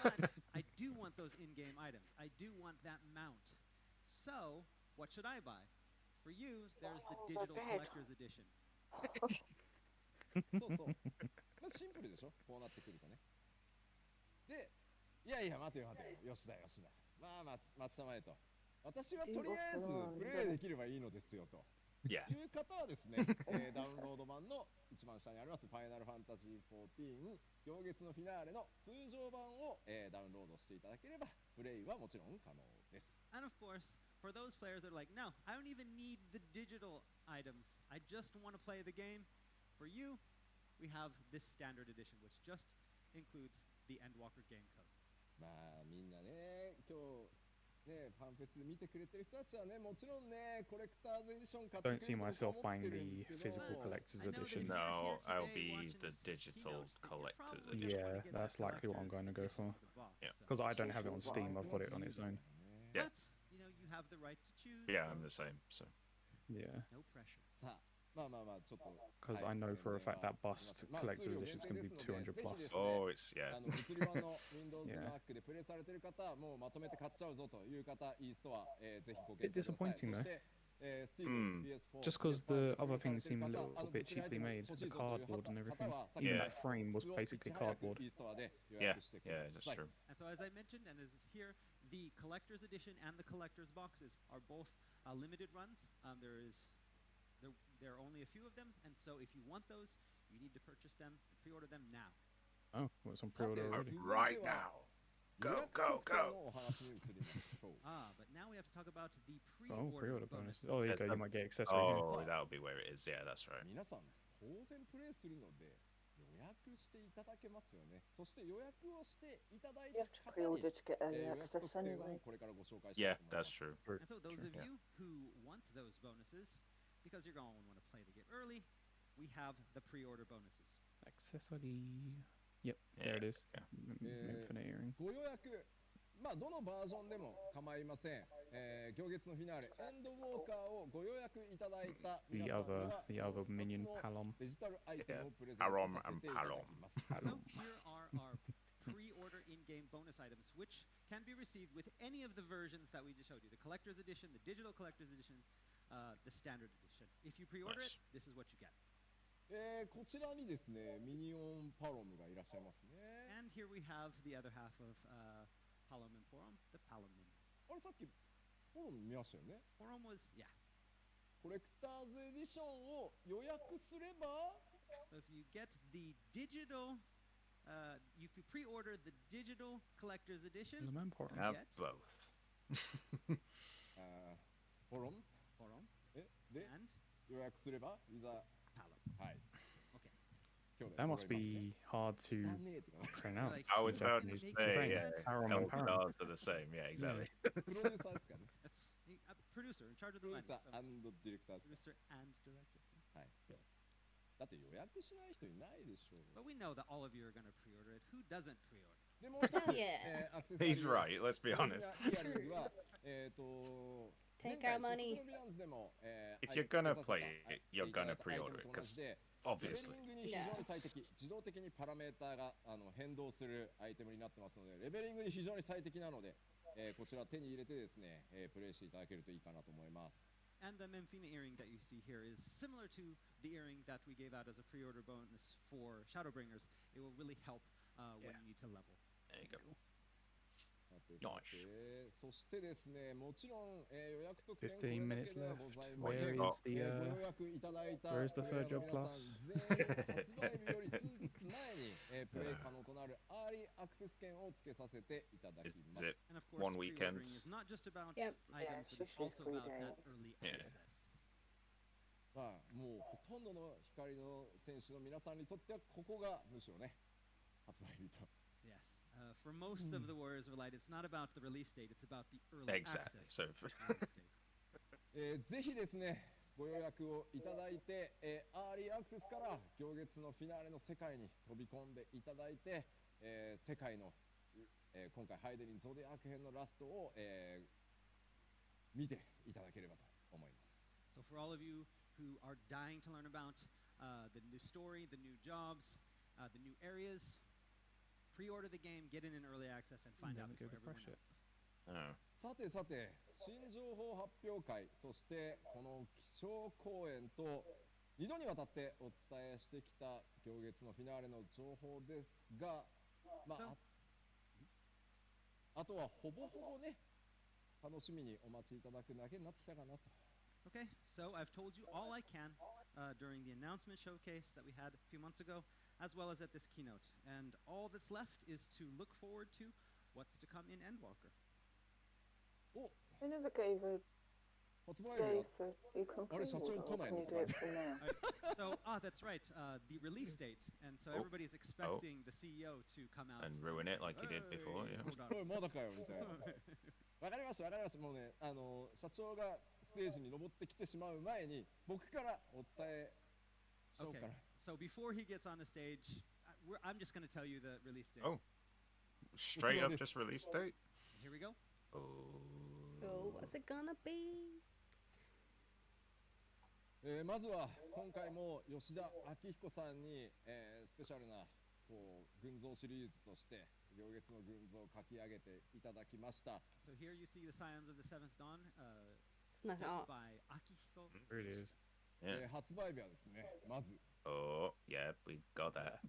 But I do want those in-game items. I do want that mount. So, what should I buy? For you, there's the digital collector's edition. そうそう。まずシンプルでしょ、こうなってくるとね。で、いやいや、待てよ待てよ、吉田。まあ、待ちたまえと。私はとりあえずプレイできればいいのですよと。いう方はですね、ダウンロード版の一番下にありますファイナルファンタジー14行月のフィナーレの通常版を、ダウンロードしていただければプレイはもちろん可能です。And of course, for those players that are like, no, I don't even need the digital items. I just want to play the game. For you, we have this standard edition, which just includes the Endwalker game code. まあみんなね、今日ね、ファンフェス見てくれてる人たちはね、もちろんね、コレクターズエディション買ってくれると思ってるんですけど。 Don't see myself buying the physical collector's edition. No, I'll be the digital collector's edition. Yeah, that's likely what I'm going to go for. Because I don't have it on Steam, I've got it on its own. Yeah. You know, you have the right to choose. Yeah, I'm the same, so. Yeah. No pressure. さあ、まあちょっと。Because I know for a fact that bust collector's edition is going to be 200 plus. Oh, it's yeah. 物理版の Windows Mac でプレイされてる方、もうまとめて買っちゃうぞという方、e ストア、ぜひご検討ください。 Disappointing though. そして、Steam、PS4、 Just because the other things seem a little bit cheaply made, the cardboard and everything. Even that frame was basically cardboard. Yeah, that's true. And so, as I mentioned, and as is here, the collector's edition and the collector's boxes are both limited runs. There are only a few of them, and so if you want those, you need to purchase them and pre-order them now. Oh, well, it's on pre-order already. Right now. Go. But now we have to talk about the pre-order pre-order bonus. bonuses. Oh, there you go. You might get accessory. Oh, that'll be where it is. Yeah, that's right. 皆さん当然プレイするので予約していただけますよね。そして予約をしていただいた方に予約特典をこれからご紹介したいと思います。 Yeah, that's true. And so those of you who want those bonuses, because you're going to want to play the game early, we have the pre-order bonuses. Accessory. Yep, there it is. Infinite earring. ご予約、まあどのバージョンでも構いません。行月のフィナーレ、エンドウォーカーをご予約いただいた皆さんは The other minion Palom. デジタルアイテムをプレゼントさせていただきます。 So here are our pre-order in-game bonus items, which can be received with any of the versions that we just showed you: the collector's edition, the digital collector's edition, the standard edition. If you pre-order it, this is what you get. こちらにですね、ミニオンパロムがいらっしゃいますね。 And here we have the other half of Palom and Porom, the Palom Mini. あれさっきパロム見ましたよね。 Porom was, yeah. コレクターズエディションを予約すれば So if you get the digital, if you pre-order the digital collector's edition, you Have get both. ポロム Porom で and 予約すればいざ Palom. はい。 Okay. That must be hard to pronounce. Like, I in was about to Japanese. say, It's the same. yeah, Param L and Param. stars are the same. Yeah, exactly. プロデューサーですかね。 That's a producer in charge of プ the ロデュー writing. サー So, ディレクターですか。 producer and director. はい。だって予約しない人いないでしょう。 But we know that all of you are going to pre-order it. Who doesn't pre-order? でもう一つ、 Hell yeah. アクセサリー He's right. Let's be honest. イヤリングは前 Take 回 our money. ショップのヴィランズでも If you're gonna play it, you're gonna pre-order it, 'cause レ Obviously. ベリングに非常に最適、自動的にパラメーターが変動するアイテムになってますので、レベリングに非常に最適なので、こちら手に入れてですね、プレイしていただけるといいかなと思います。 And the Memphina earring that you see here is similar to the earring that we gave out as a pre-order bonus for Shadowbringers. It will really help when Yeah. you need to level. There you go. さて Nice. そしてですね、もちろん、予約特典15 minutes これだけでは left. ございませ Where ん。 is the ご予約いただいた where is the プレイヤ third ー job の皆 plus? さん全員発売日より数日前に、プレイ可能となるアーリーアクセス券をつけさせていただき Is ます。 it And of course, one weekend? pre-ordering is not just about Yep. items, but it's Yeah, also usually about that 3 early Yeah. access. まあ、もうほとんどの光の選手の皆さんにとってはここがむしろね、発売日と。 Yes. For most of the Warriors of Light, it's not about the release date, it's about the early Exactly. access. So, release date. ぜひですね、ご予約をいただいて、アーリーアクセスから行月のフィナーレの世界に飛び込んでいただいて、世界の、今回ハイデリンゾディアーク編のラストを、見ていただければと思います。 So for all of you who are dying to learn about the new story, the new jobs, the new areas, pre-order the game, get in early access, and find out Never go before to everyone crush it. else. oh. さてさて、新情報発表会、そしてこの基調講演と2度にわたってお伝えしてきた行月のフィナーレの情報ですが、まあ、あとはほぼほぼね、楽しみにお待ちいただくだけになってきたかなと。 Okay, so I've told you all I can during the announcement showcase that we had a few months ago, as well as at this keynote. And all that's left is to look forward to what's to come in Endwalker. お、 I never gave a 発売 day 日 for you can Alright, so pre-order, I'll or come can in. you do it from now? So, that's right, the release date. And so Oh. everybody's expecting the CEO to come out And ruin it say, like he did before, "Hey, yeah." hold on." おいまだかよみたいな。わかりましたわかりました。もうね、社長がステージに登ってきてしまう前に僕からお伝えしよう Okay, かな。 so before he gets on the stage, I'm just going to tell you the release date. Oh. Straight up just release date? Here we go. Oh. Oh, what's it gonna be? まずは今回も吉田明彦さんに、スペシャルなこう群像シリーズとして行月の群像を書き上げていただきました。 So here you see the Scions of the Seventh Dawn, It's nice written art. by Akihiko. There it is. Yeah. 発売日はですね、まず Oh, yeah, we got that.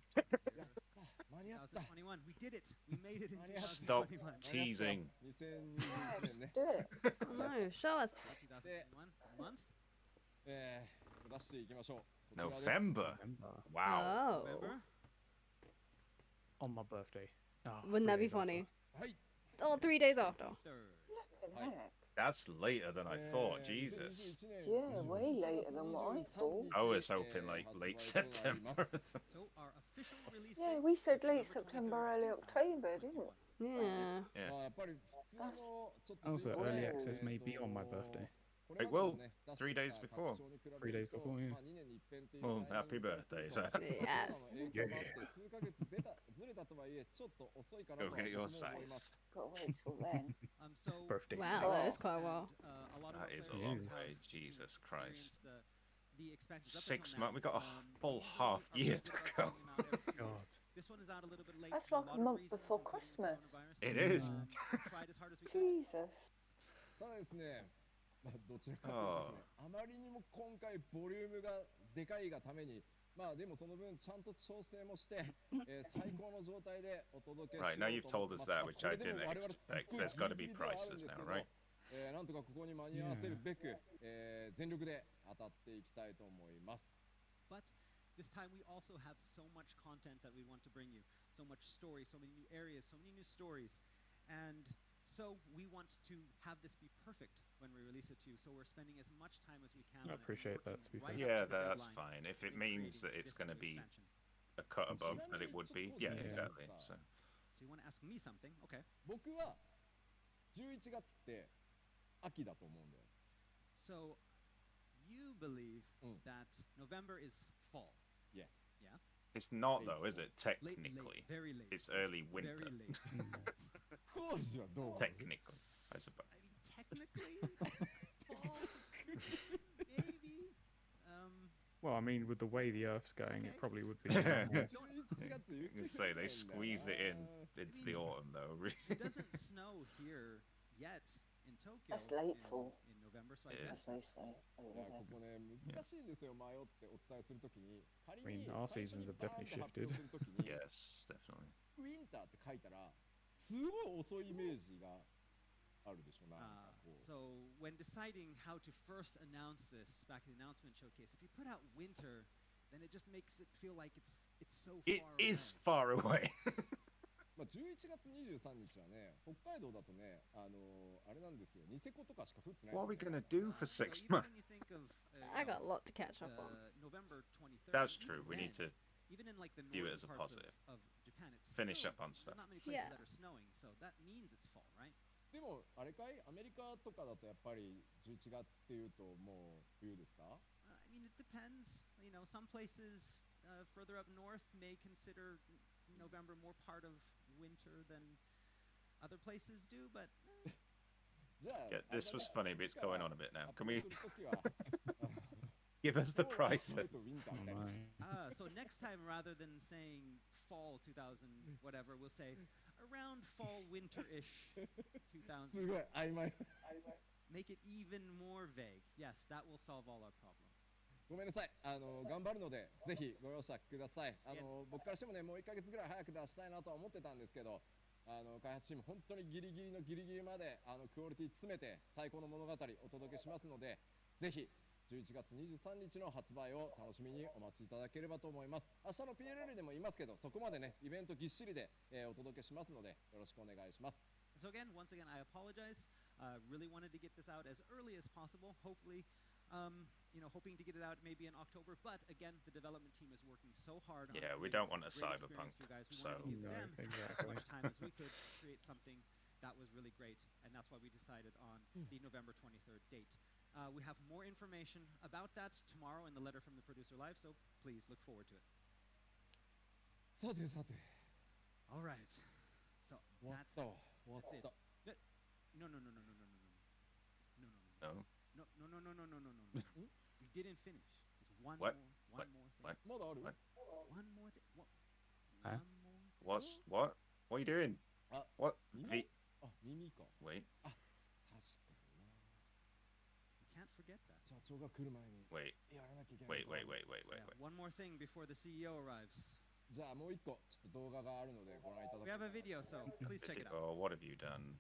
やった間に合った2021. We did it. We made it in Stop 2021. teasing. 2021年ね、 Do it. Oh no, show us. 2021. Month. 出していきましょう。こちらです November. Remember. Wow. Oh. November. On my birthday. Oh, Wouldn't that 3 be days after. funny? はい。 Oh, 3 days after. 3rd. Flippin' heck. That's later than I thought. Jesus. Yeah, way later than what I thought. I was hoping like late September. So our official release Yeah, date we said is late November September, 23rd, early October, didn't we? Yeah. Yeah. まあやっぱり普通のちょっと Also, すごい early access may be on my birthday. これ It まで will. のね出して 3 days きた before. 拡張に比べると 3 days before, yeah. まあ2年に一遍っていう Well, タイミング happy に対 birthday. する So. と Yes. 影響があって数ヶ月ずれたとはいえちょっと遅いかなと Go get your 僕も思います。 Gotta wait till then. So Birthday. Wow, that is quite a while. a lot of That our is a players long have way. Jesus Christ. experienced the expansions up 6 until months. now. We got a full These half are year releases to are go. coming out every few God. weeks. This one is out a little bit late. That's for like a lot of month reasons, before including Christmas. coronavirus. It is. Tried as hard as we could. Jesus. ただですね、まあ、どちらかというとですね、あまりにも今回ボリュームがでかいがために、まあでもその分ちゃんと調整もして、最高の状態でお届けしよう Right, now と you've 思 told って us ます。 that, which I これでも didn't 我々 expect. すっごい There's got to ギ be リギリではあるん prices ですけ now, ど right? なんとかここに間に合わせるべく、全力で当たっていきたいと思います。 But this time we also have so much content that we want to bring you. So much story, so many new areas, so many new stories. And so we want to have this be perfect when we release it to you. So we're spending as much time as we can. I on it and appreciate that, working to be right fair. up Yeah, to the that's deadline fine. If it in means creating that it's this going to new be expansion. a cut above that it would be. Yeah, Yeah. exactly. So So you want to ask me something? Okay. 僕は11月って秋だと思うんだよ。 So you believe Mm. that November is fall. Yes. Yeah. it's not Late though, is it? Late, Technically, late, very late. it's early winter. Very late. 工事はどう？ Technically, I suppose. I mean, technically, fall, maybe. Well, I mean, with the way the Earth's going, it Okay. probably would be. 11月言ってくれ Say ないんだ they squeezed it in. It's the autumn though. Really. It doesn't snow here yet in Tokyo. That's late in, fall. in November, so I Yeah. guess As they say い over や there. ここね難しいんですよ迷ってお伝えするときに仮 I に mean, our 最初 seasons に have バーン definitely と発表 shifted. するときに Yes, definitely. ウィンターって書いたらすごい遅いイメージがあるでしょなんかこう So when deciding how to first announce this back in the announcement showcase, if you put out winter, then it just makes it feel like it's so It far is away. far away. まあ11月23日はね北海道だとねあれなんですよニセコとかしか降ってない What are we ですね gonna do for So 6 even months? when you think of I got a lot to catch up on. November 23rd. That's even true. We need then, to even in like the view it northern as a parts positive. Of Japan, it's Finish still, up on there's stuff. not many places Yeah. that are snowing, so that means it's fall, right? でもあれかいアメリカとかだとやっぱり11月っていうともう冬ですか I mean, it depends. You know, some places further up north may consider November more part of winter than other places do, but じゃあ Yeah, this was funny, but it's going on a bit now. Can we 発表するときは give us the フォーライト prices? ウィンター Oh みたいな my. so next time rather than saying fall 2000 whatever, we'll say around fall winter-ish 2000. すごい曖昧 Make it even more vague. Yes, that will solve all our problems. ごめんなさい頑張るのでぜひご容赦ください僕からしてもねもう1ヶ月ぐらい早く出したいなとは思ってたんですけど開発チーム本当にギリギリのギリギリまでクオリティ詰めて最高の物語お届けしますのでぜひ11月23日の発売を楽しみにお待ちいただければと思います明日の PLL でも言いますけどそこまでねイベントぎっしりで、お届けしますのでよろしくお願いします So once again, I apologize. Really wanted to get this out as early as possible. Hopefully, hoping to get it out maybe in October. But again, the development team is working so hard. On Yeah, we creating don't want a great cyberpunk, experience for you guys. We so- wanted to give No, them as exactly. much time as we could to create something that was really great, and that's why we decided on the November 23rd date. We have more information about that tomorrow in the letter from the producer live, so please look forward to it. さてさて All right. So 終わっ that's たわ終わっ that's it. た No. No. We didn't finish. There's one What? more What? thing. What? まだある What? One more thing. Huh? One more. What? What are you doing? What? Mimi? あ耳か Wait, 確かにな You can't forget that. 社長が来る前に wait, やらなきゃいけない wait, ことあ wait, る wait, wait, wait, Yeah, wait. one more thing before the CEO arrives. じゃあもう一個ちょっと動画があるのでご覧いただ We have a video, so please check it out. Oh, what have you done?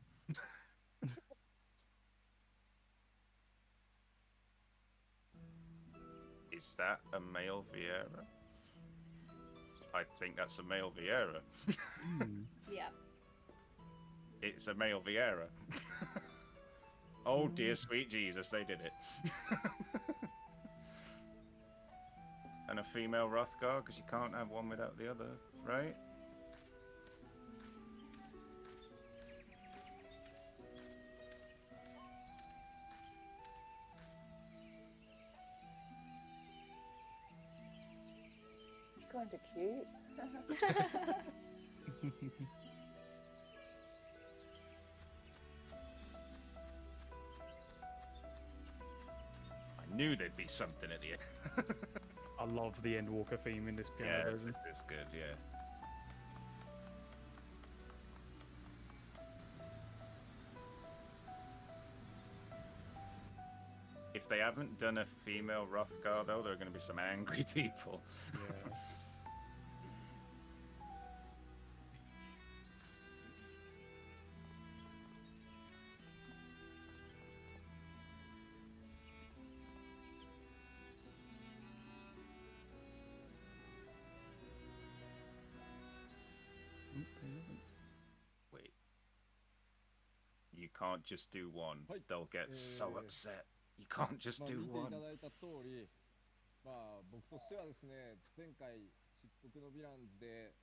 Is that a male Vieira? I think that's a male Vieira. Yeah. It's a male Vieira. Oh dear sweet Jesus, they did it. And a female Rothgar, because you can't have one without the other, right? It's kind of cute. I knew there'd be something at the end. I love the Endwalker theme in this piano Yeah, version. it's good, yeah. If they haven't done a female Rothgar, though, there are going to be some angry people. Yeah. Oop, they haven't. Wait. You can't just do one. Hey, They'll get so upset. You can't just まあ、 do 見てい one. ただいた通り、まあ、僕としてはですね前回執僕のヴィランズで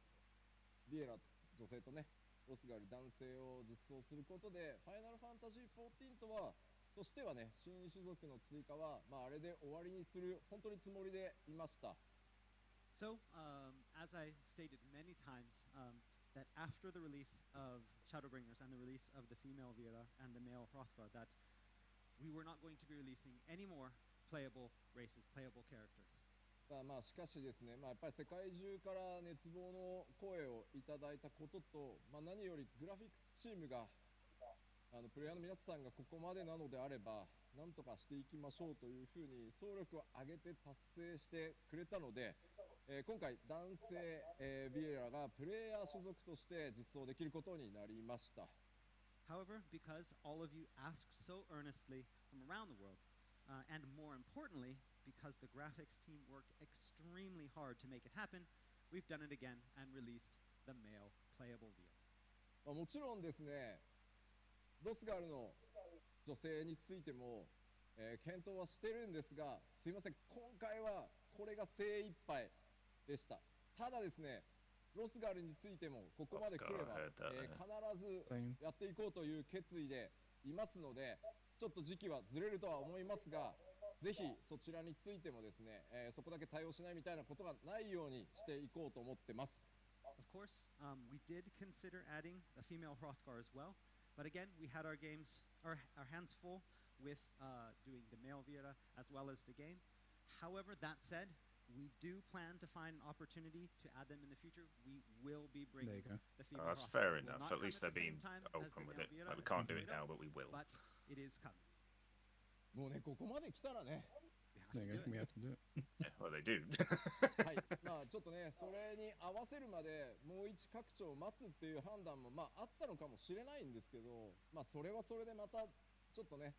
ビエラ女性とねロスガル男性を実装することでファイナルファンタジー14としてはね新種族の追加は、あれで終わりにする本当につもりでいました。 So, as I stated many times, that after the release of Shadowbringers and the release of the female Vera and the male Hrothgar, that we were not going to be releasing any more playable races, playable characters. しかしですね、やっぱり世界中から熱望の声をいただいたことと、何よりグラフィックスチームがプレイヤーの皆さんがここまでなのであればなんとかしていきましょうというふうに総力を挙げて達成してくれたので、今回男性、ビエラがプレイヤー所属として実装できることになりました。 However, because all of you asked so earnestly from around the world, and more importantly, because the graphics team worked extremely hard to make it happen, we've done it again and released the male playable Vera. もちろんですね、ロスガルの女性についても、検討はしてるんですが、すいません、今回はこれが精一杯でした。ただですね、ロスガルについてもここまで来れば、必ずやっていこうという決意でいますので、ちょっと時期はずれるとは思いますが、ぜひそちらについてもですね、そこだけ対応しないみたいなことがないようにしていこうと思ってます。 Of course, we did consider adding a female Hrothgar as well, but again, we had our hands full with doing the male Vera as well as the game. However, that said, we do plan to find an opportunity to add them in the future. We will be bringing the female. That's fair enough. At least they're being open with it. Like, we can't do it now, but we will. But it is coming. もうね、ここまで来たらね。We have to do it. Yeah, well, they do. はい、ちょっとね、それに合わせるまでもう一拡張を待つっていう判断もあったのかもしれないんですけど、それはそれでまたちょっとね、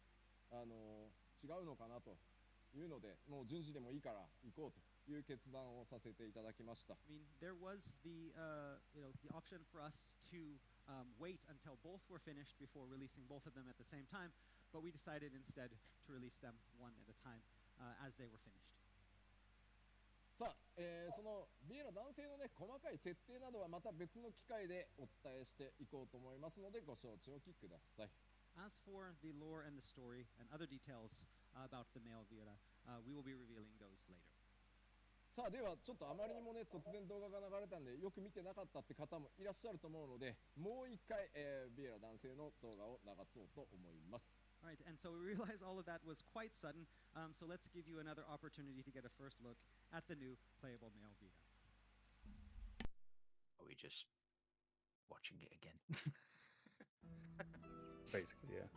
違うのかなというので、もう順次でもいいから行こうという決断をさせていただきました。I mean, there was the the option for us to wait until both were finished before releasing both of them at the same time, but we decided instead to release them one at a time as they were finished. さあ、そのビエラ男性のね細かい設定などはまた別の機会でお伝えしていこうと思いますのでご承知おきください。As for the lore and the story and other details about the male Vera, we will be revealing those later. さあではちょっとあまりにもね突然動画が流れたんでよく見てなかったって方もいらっしゃると思うのでもう一回、ビエラ男性の動画を流そうと思います。All right, and so we realize all of that was quite sudden, so let's give you another opportunity to get a first look at the new playable male Vera. Are we just watching it again? Basically, yeah.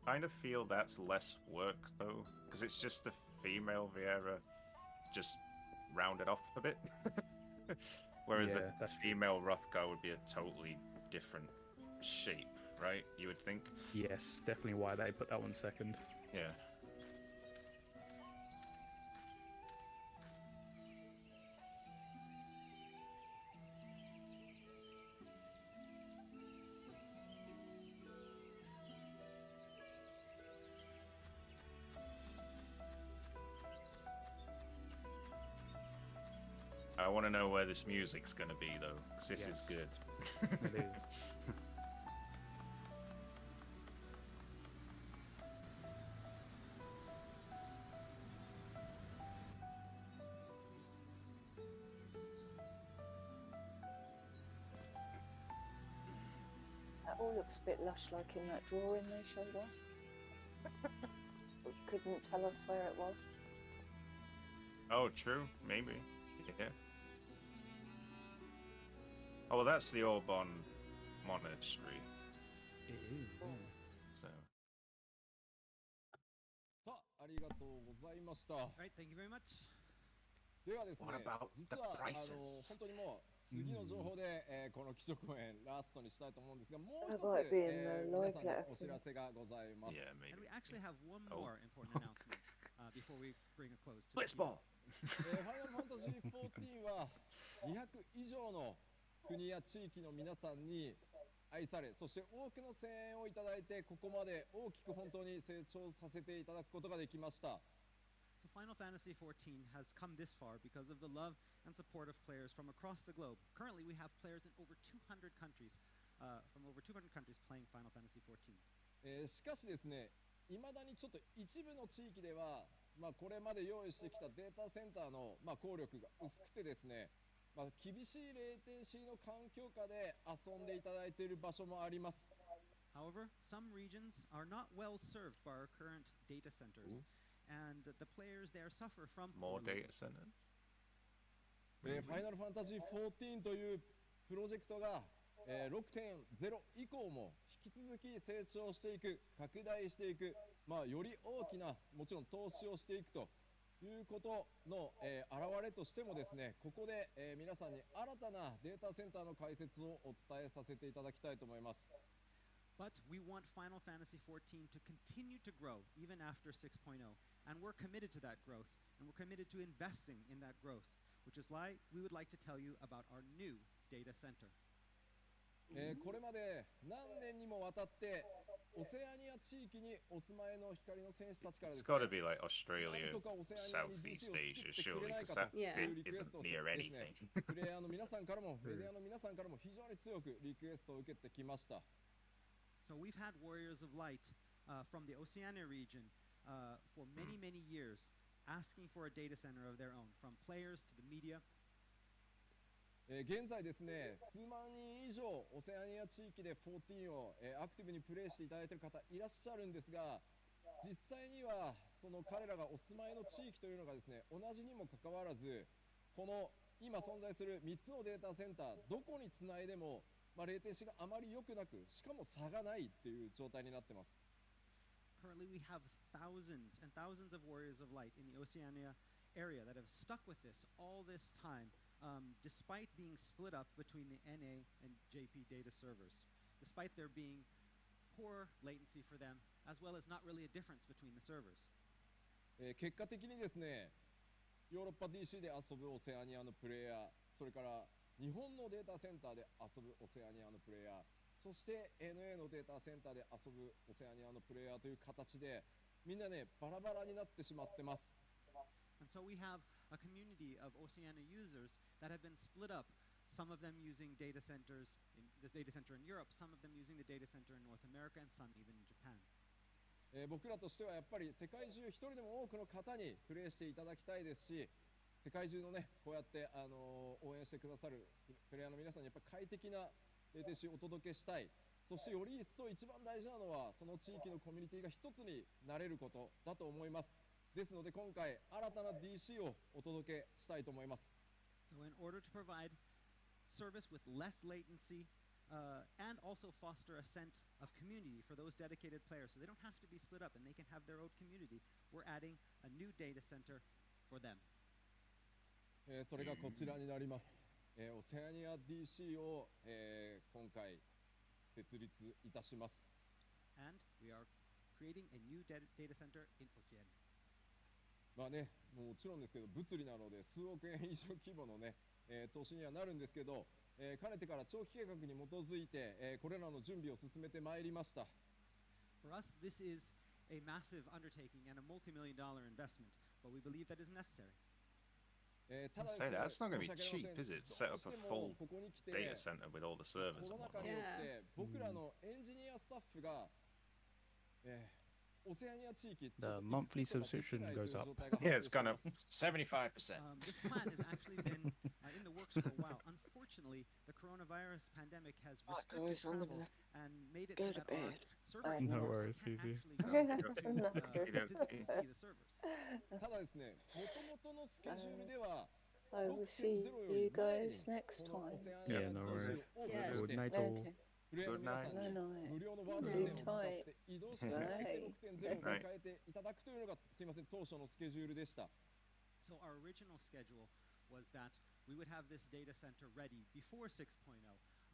Kind of feel that's less work though, because it's just the female Viera just rounded off a bit. Whereas a female Hrothgar would be a totally different shape, right? You would think? Yes, definitely why they put that one second. Yeah. I want to know where this music's going to be, though, because this is good. It is. That all looks a bit lush like in that drawing they showed us. But couldn't tell us where it was. Oh, true. Maybe. Yeah. Oh, well, that's the Orbon Monastery. It is, yeah. So. さあ、ありがとうございました。All right, thank you very much. ではですね、 What about 実 the は prices? 本当にもう次の情報で、この基調公演ラストにしたいと思うんですが、もう一つ、 That might be in the 皆さんに live お知らせがございます。 Yeah, And maybe. we actually have one Oh. more important announcement before we bring a close to the Blitzball! ファイナルファンタジー14は200以上の国や地域の皆さんに愛され、そして多くの声援をいただいて、ここまで大きく本当に成長させていただくことができました。So Final Fantasy XIV has come this far because of the love and support of players from across the globe. Currently, we have players in over 200 countries, from over 200 countries playing Final Fantasy XIV. しかしですね、いまだにちょっと一部の地域では、これまで用意してきたデータセンターの、効力が薄くてですね、厳しいレイテンシーの環境下で遊んでいただいている場所もあります。However, some regions are not well served by our current data centers, and the players there suffer from more data centers. Final Fantasy XIV というプロジェクトが、6.0 以降も引き続き成長していく、拡大していく、より大きなもちろん投資をしていくということの、表れとしてもですね、ここで、皆さんに新たなデータセンターの開設をお伝えさせていただきたいと思います。But we want Final Fantasy XIV to continue to grow even after 6.0, and we're committed to that growth, and we're committed to investing in that growth, which is why we would like to tell you about our new data center. これまで何年にもわたってオセアニア地域にお住まいの光の選手たちからですね、 It's got to be like Australia, Southeast Asia, surely, because that bit isn't near anything. プレイヤーの皆さんからもメディアの皆さんからも非常に強くリクエストを受けてきました。So we've had Warriors of Light from the Oceania region for many, many years asking for a data center of their own, from players to the media. 現在ですね、数万人以上オセアニア地域で14を、アクティブにプレイしていただいている方いらっしゃるんですが、実際にはその彼らがお住まいの地域というのがですね、同じにもかかわらず、この今存在する3つのデータセンターどこにつないでも、レイテンシーがあまり良くなく、しかも差がないっていう状態になってます。Currently, we have thousands and thousands of Warriors of Light in the Oceania area that have stuck with this all this time, despite being split up between the NA and JP data servers, despite there being poor latency for them, as well as not really a difference between the servers. 結果的にですね、ヨーロッパ DC で遊ぶオセアニアのプレイヤー、それから日本のデータセンターで遊ぶオセアニアのプレイヤー、そして NA のデータセンターで遊ぶオセアニアのプレイヤーという形で、みんなね、バラバラになってしまってます。And so we have a community of Oceania users that have been split up, some of them using data centers, this data center in Europe, some of them using the data center in North America, and some even in Japan. 僕らとしてはやっぱり世界中一人でも多くの方にプレイしていただきたいですし、世界中のね、こうやって、応援してくださるプレイヤーの皆さんにやっぱ快適なレイテンシーをお届けしたい。そしてより一層一番大事なのは、その地域のコミュニティが一つになれることだと思います。ですので今回新たな DC をお届けしたいと思います。So in order to provide service with less latency and also foster a sense of community for those dedicated players, so they don't have to be split up and they can have their own community, we're adding a new data center for them. それがこちらになります。オセアニア DC を、今回設立いたします。And we are creating a new data center in Oceania. もちろんですけど、物理なので数億円以上規模のね、投資にはなるんですけど、かねてから長期計画に基づいて、これらの準備を進めてまいりました。For us, this is a massive undertaking and a multi-million-dollar investment, but we believe that is necessary. Say that, that's not going to be cheap, is it? Set up a full data center with all the servers and コロナ禍によって Yeah. 僕らのエンジニアスタッフが、オセアニア地域 The monthly subscription goes up. Yeah, it's gone up 75%. This plan has actually been in the works for a while. Unfortunately, the coronavirus pandemic has restricted guys, I'm travel gonna and made it go so to that our bed. server No owners worries, can't easy. actually go to I'm not physically see the servers. ただですね、もともとのスケジュールでは I will see you guys next このオ time. セアニア Yeah, no の worries. 地をオープン Yes. し Good て night all. Okay. プレイヤーの皆さん Good に night. 無料のワールド店を使っ Good て移動していただいて night. 6.0 を迎えていただくというのがすいません当初のスケジュールでした。 So our original schedule was that we would have this data center ready before 6.0,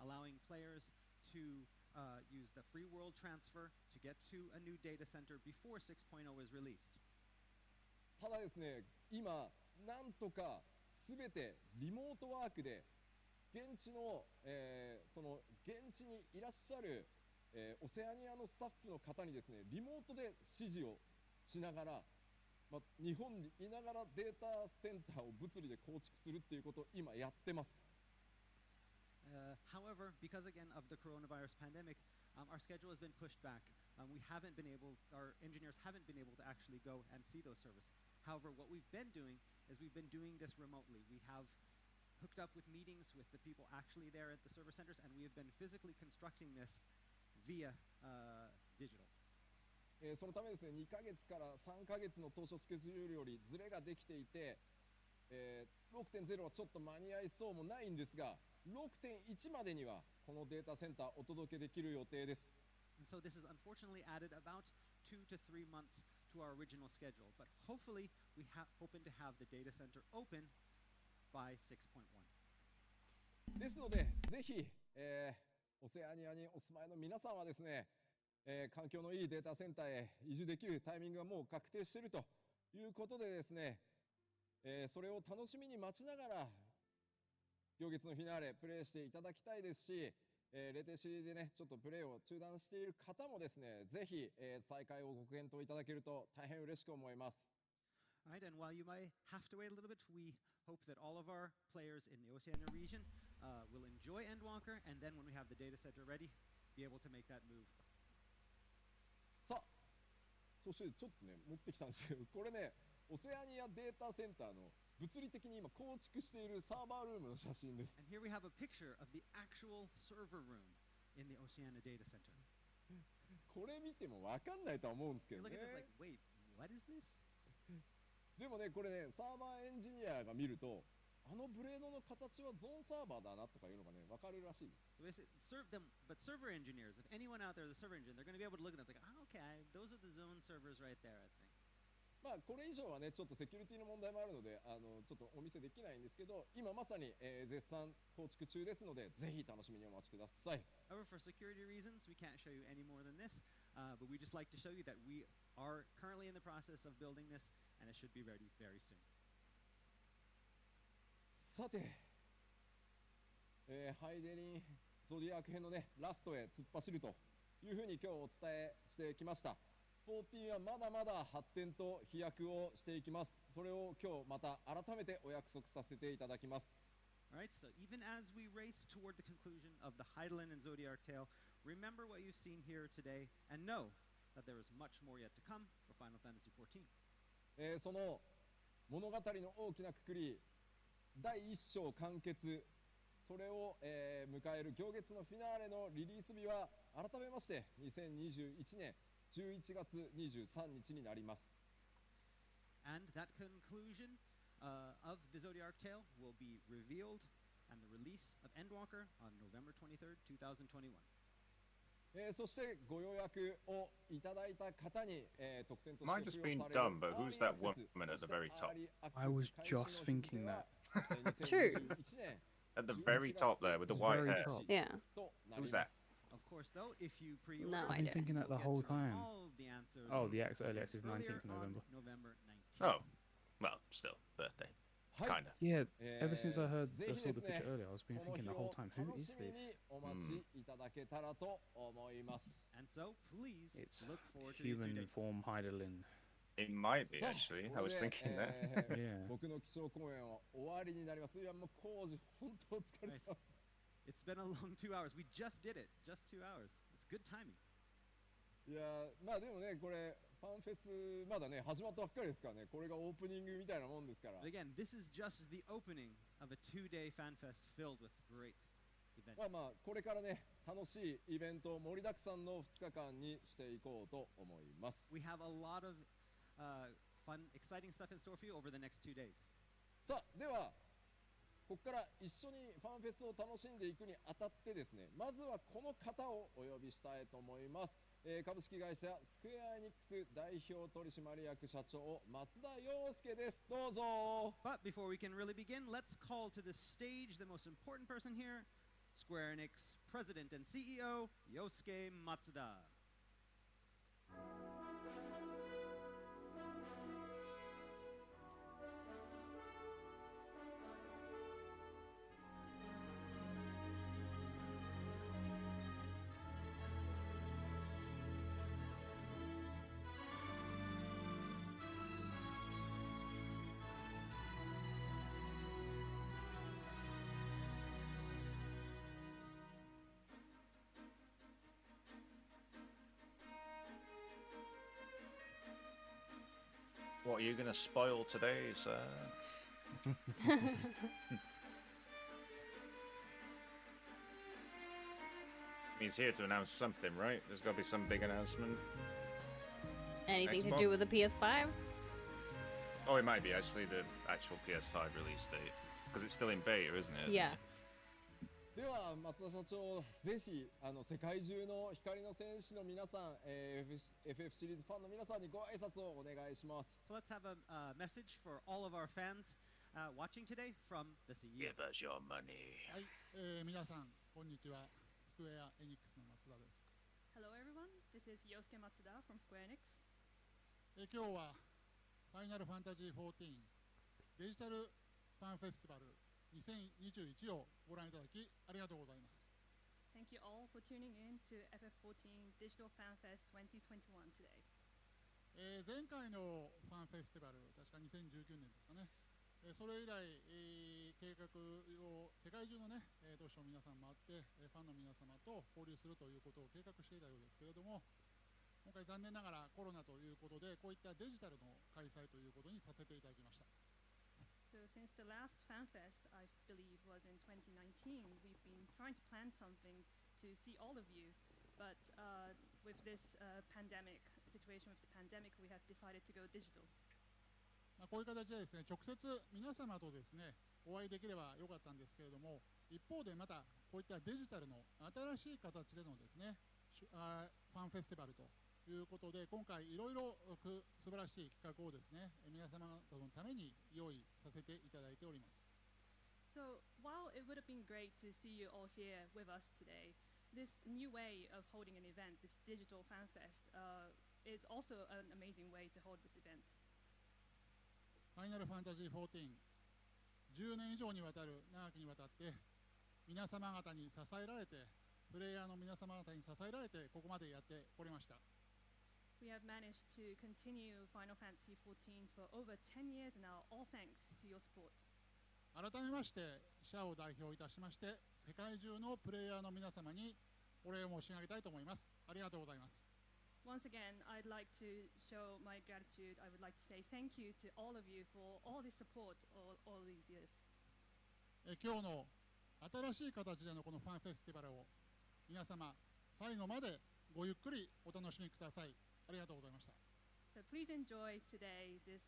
allowing players to use the free world transfer to get to a new data center before 6.0 is released. ただですね、今なんとかすべてリモートワークで現地の、その現地にいらっしゃる、オセアニアのスタッフの方にですね、リモートで指示をしながら、日本にいながらデータセンターを物理で構築するっていうことを今やってます。However, because again of the coronavirus pandemic, our schedule has been pushed back. Our engineers haven't been able to actually go and see those servers. However, what we've been doing is we've been doing this remotely. We have hooked up with meetings with the people actually there at the server centers, and we have been physically constructing this via digital. そのためですね、2ヶ月から3ヶ月の当初スケジュールよりズレができていて、6.0 はちょっと間に合いそうもないんですが、6.1 までにはこのデータセンターお届けできる予定です。And so this has unfortunately added about 2 to 3 months to our original schedule, but hopefully we hoping to have the data center open by 6.1. ですので、ぜひ、オセアニアにお住まいの皆さんはですね、環境のいいデータセンターへ移住できるタイミングがもう確定しているということでですね、それを楽しみに待ちながら行月のフィナーレプレイしていただきたいですし、レテシでねちょっとプレイを中断している方もですね、ぜひ、再開をご検討いただけると大変嬉しく思います。Alright, and while you might have to wait a little bit, we hope that all of our players in the Oceania region will enjoy Endwalker, and then when we have the data center ready, be able to make that move. さあ、そしてちょっとね持ってきたんですけど、これねオセアニアデータセンターの物理的に今構築しているサーバールームの写真です。And here we have a picture of the actual server room in the Oceania data center. これ見ても分かんないとは思うんですけ You ど look ね。 at this like, wait, what is this? でもねこれねサーバーエンジニアが見ると、あのブレードの形はゾーンサーバーだなとかいうのがね分かるらしいです。So but server engineers, if anyone out there is a server engineer, they're going to be able to look at us like, okay, those are the zone servers right there, I think. まあこれ以上はねちょっとセキュリティの問題もあるのでちょっとお見せできないんですけど、今まさに、絶賛構築中ですので、ぜひ楽しみにお待ちください。However, for security reasons, we can't show you any more than this, but we just like to show you that we are currently in the process of building this, and it should be ready very soon. さて、ハイデリンゾディアーク編のねラストへ突っ走るというふうに今日お伝えしてきました。14はまだまだ発展と飛躍をしていきます。それを今日また改めてお約束させていただきます。Alright, so even as we race toward the conclusion of the Heidelin and Zodiac tale, remember what you've seen here today and know that there is much more yet to come for Final Fantasy XIV. その物語の大きなくくり、第1章完結、それを、迎える行月のフィナーレのリリース日は改めまして2021年11月23日になります。And that conclusion of the Zodiac tale will be revealed and the release of Endwalker on November 23rd, 2021. そしてご予約をいただいた方に、特典として Mine just been done, but who's that woman at the very top? I was just thinking that. True. At the very top there with the white Very hair. top. Yeah. Who's that? Of course, though, if you pre-order, No, I've been thinking that the whole time. all of the answers Oh, the early access is earlier 19th of November. on November 19th. Oh, well, still birthday. Kinda. Yeah, ever since I heard, I ぜひ saw で the すね picture earlier, I was been この thinking 日 the whole を time, who 楽 is しみに this? お待ちいただけたらと思います。And so, please It's look forward to these 2 human dates. form Heidelin. It might be さあ actually. こ I れ was で thinking that. Yeah. 僕の基調講演は終わりになります。いやもう工事本当お疲れ様。 It's been a long 2 hours. We just did it. Just 2 hours. It's good timing. いやまあでもねこれファンフェスまだね始まったばっかりですからね、これがオープニングみたいなもんですから。 But again, this is just the opening of a 2-day Fanfest filled with great events. まあまあこれからね楽しいイベント盛りだくさんの2日間にしていこうと思います。 We have a lot of fun, exciting stuff in store for you over the next 2 days. さあではここから一緒にファンフェスを楽しんでいくにあたってですね、まずはこの方をお呼びしたいと思います。株式会社スクエアエニックス代表取締役社長松田洋介です。どうぞ。 But before we can really begin, let's call to the stage the most important person here, Square Enix President and CEO, Yosuke Matsuda. What are you going to spoil today, sir? He's here to announce something, right? There's got to be some big announcement. Anything Next to do month? with the PS5? Oh, it might be actually the actual PS5 release date. Because it's still in beta, isn't it? Yeah. では松田社長、ぜひ世界中の光の戦士の皆さん、FF シリーズファンの皆さんにご挨拶をお願いします。So let's have a message for all of our fans watching today from the CEO. Give us your money. はい、皆さんこんにちは。スクエアエニックスの松田です。Hello everyone, this is Yosuke Matsuda from Square Enix. 今日はファイナルファンタジー14デジタルファンフェスティバル2021をご覧いただきありがとうございます。Thank you all for tuning in to FF14 Digital Fanfest 2021 today. 前回のファンフェスティバル、確か2019年ですかね。それ以来、計画を世界中のね、都市の皆さんもあって、ファンの皆様と交流するということを計画していたようですけれども、今回残念ながらコロナということで、こういったデジタルの開催ということにさせていただきました。So since the last FanFest, I believe was in 2019, we've been trying to plan something to see all of you, but with this pandemic situation, with the pandemic, we have decided to go digital. こういう形でですね、直接皆様とですね、お会いできればよかったんですけれども、一方でまたこういったデジタルの新しい形でのですね、ファンフェスティバルということで、今回いろいろ素晴らしい企画をですね、皆様方のために用意させていただいております。So while it would have been great to see you all here with us today, this new way of holding an event, this digital FanFest, is also an amazing way to hold this event. ファイナルファンタジー14、10年以上にわたる長きにわたって皆様方に支えられて、プレイヤーの皆様方に支えられてここまでやってこれました。We have managed to continue Final Fantasy XIV for over 10 years now, all thanks to your support. 改めまして社を代表いたしまして世界中のプレイヤーの皆様にお礼を申し上げたいと思います。ありがとうございます。Once again, I'd like to show my gratitude. I would like to say thank you to all of you for all the support all these years. 今日の新しい形でのこのファンフェスティバルを皆様最後までごゆっくりお楽しみください。ありがとうございました。So please enjoy today this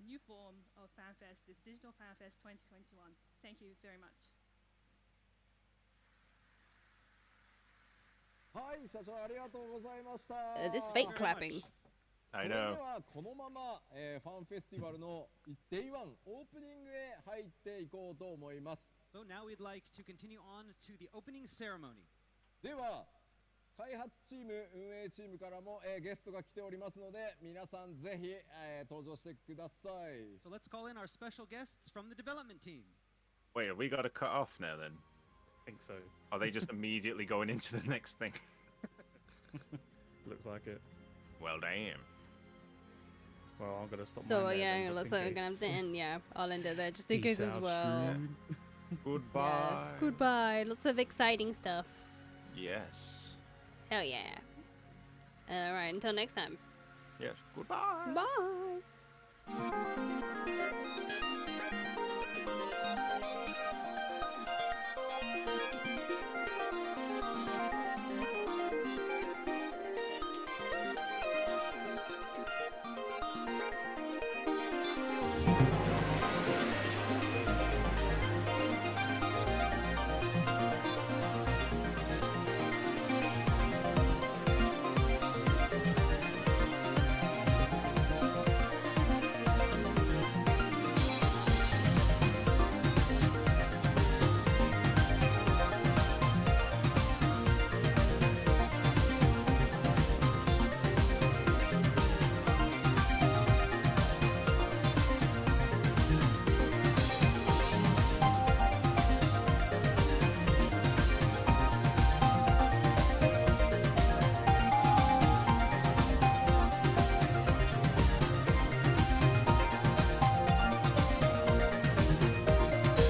new form of FanFest, this Digital FanFest 2021. Thank you very much. はい、社長ありがとうございました。This fake clapping. I それで know. はこのまま、ファンフェスティバルの Day 1オープニングへ入っていこうと思います。So now we'd like to continue on to the opening ceremony. では開発チーム運営チームからも、ゲストが来ておりますので皆さんぜひ、登場してください。 So let's call in our special guests from the development team. Wait, have we got to cut off now then? I think so. Are they just immediately going into the next thing? Looks like it. Well, damn. Well, I'm gonna stop. So mine there yeah, then, looks just in like we're gonna have to case. end. Yeah, I'll end it there just in Peace case as out, well. Stu. Goodbye. Yes, goodbye. Lots of exciting stuff. Yes. Hell yeah. Alright, until next time. Yes. Goodbye. Bye.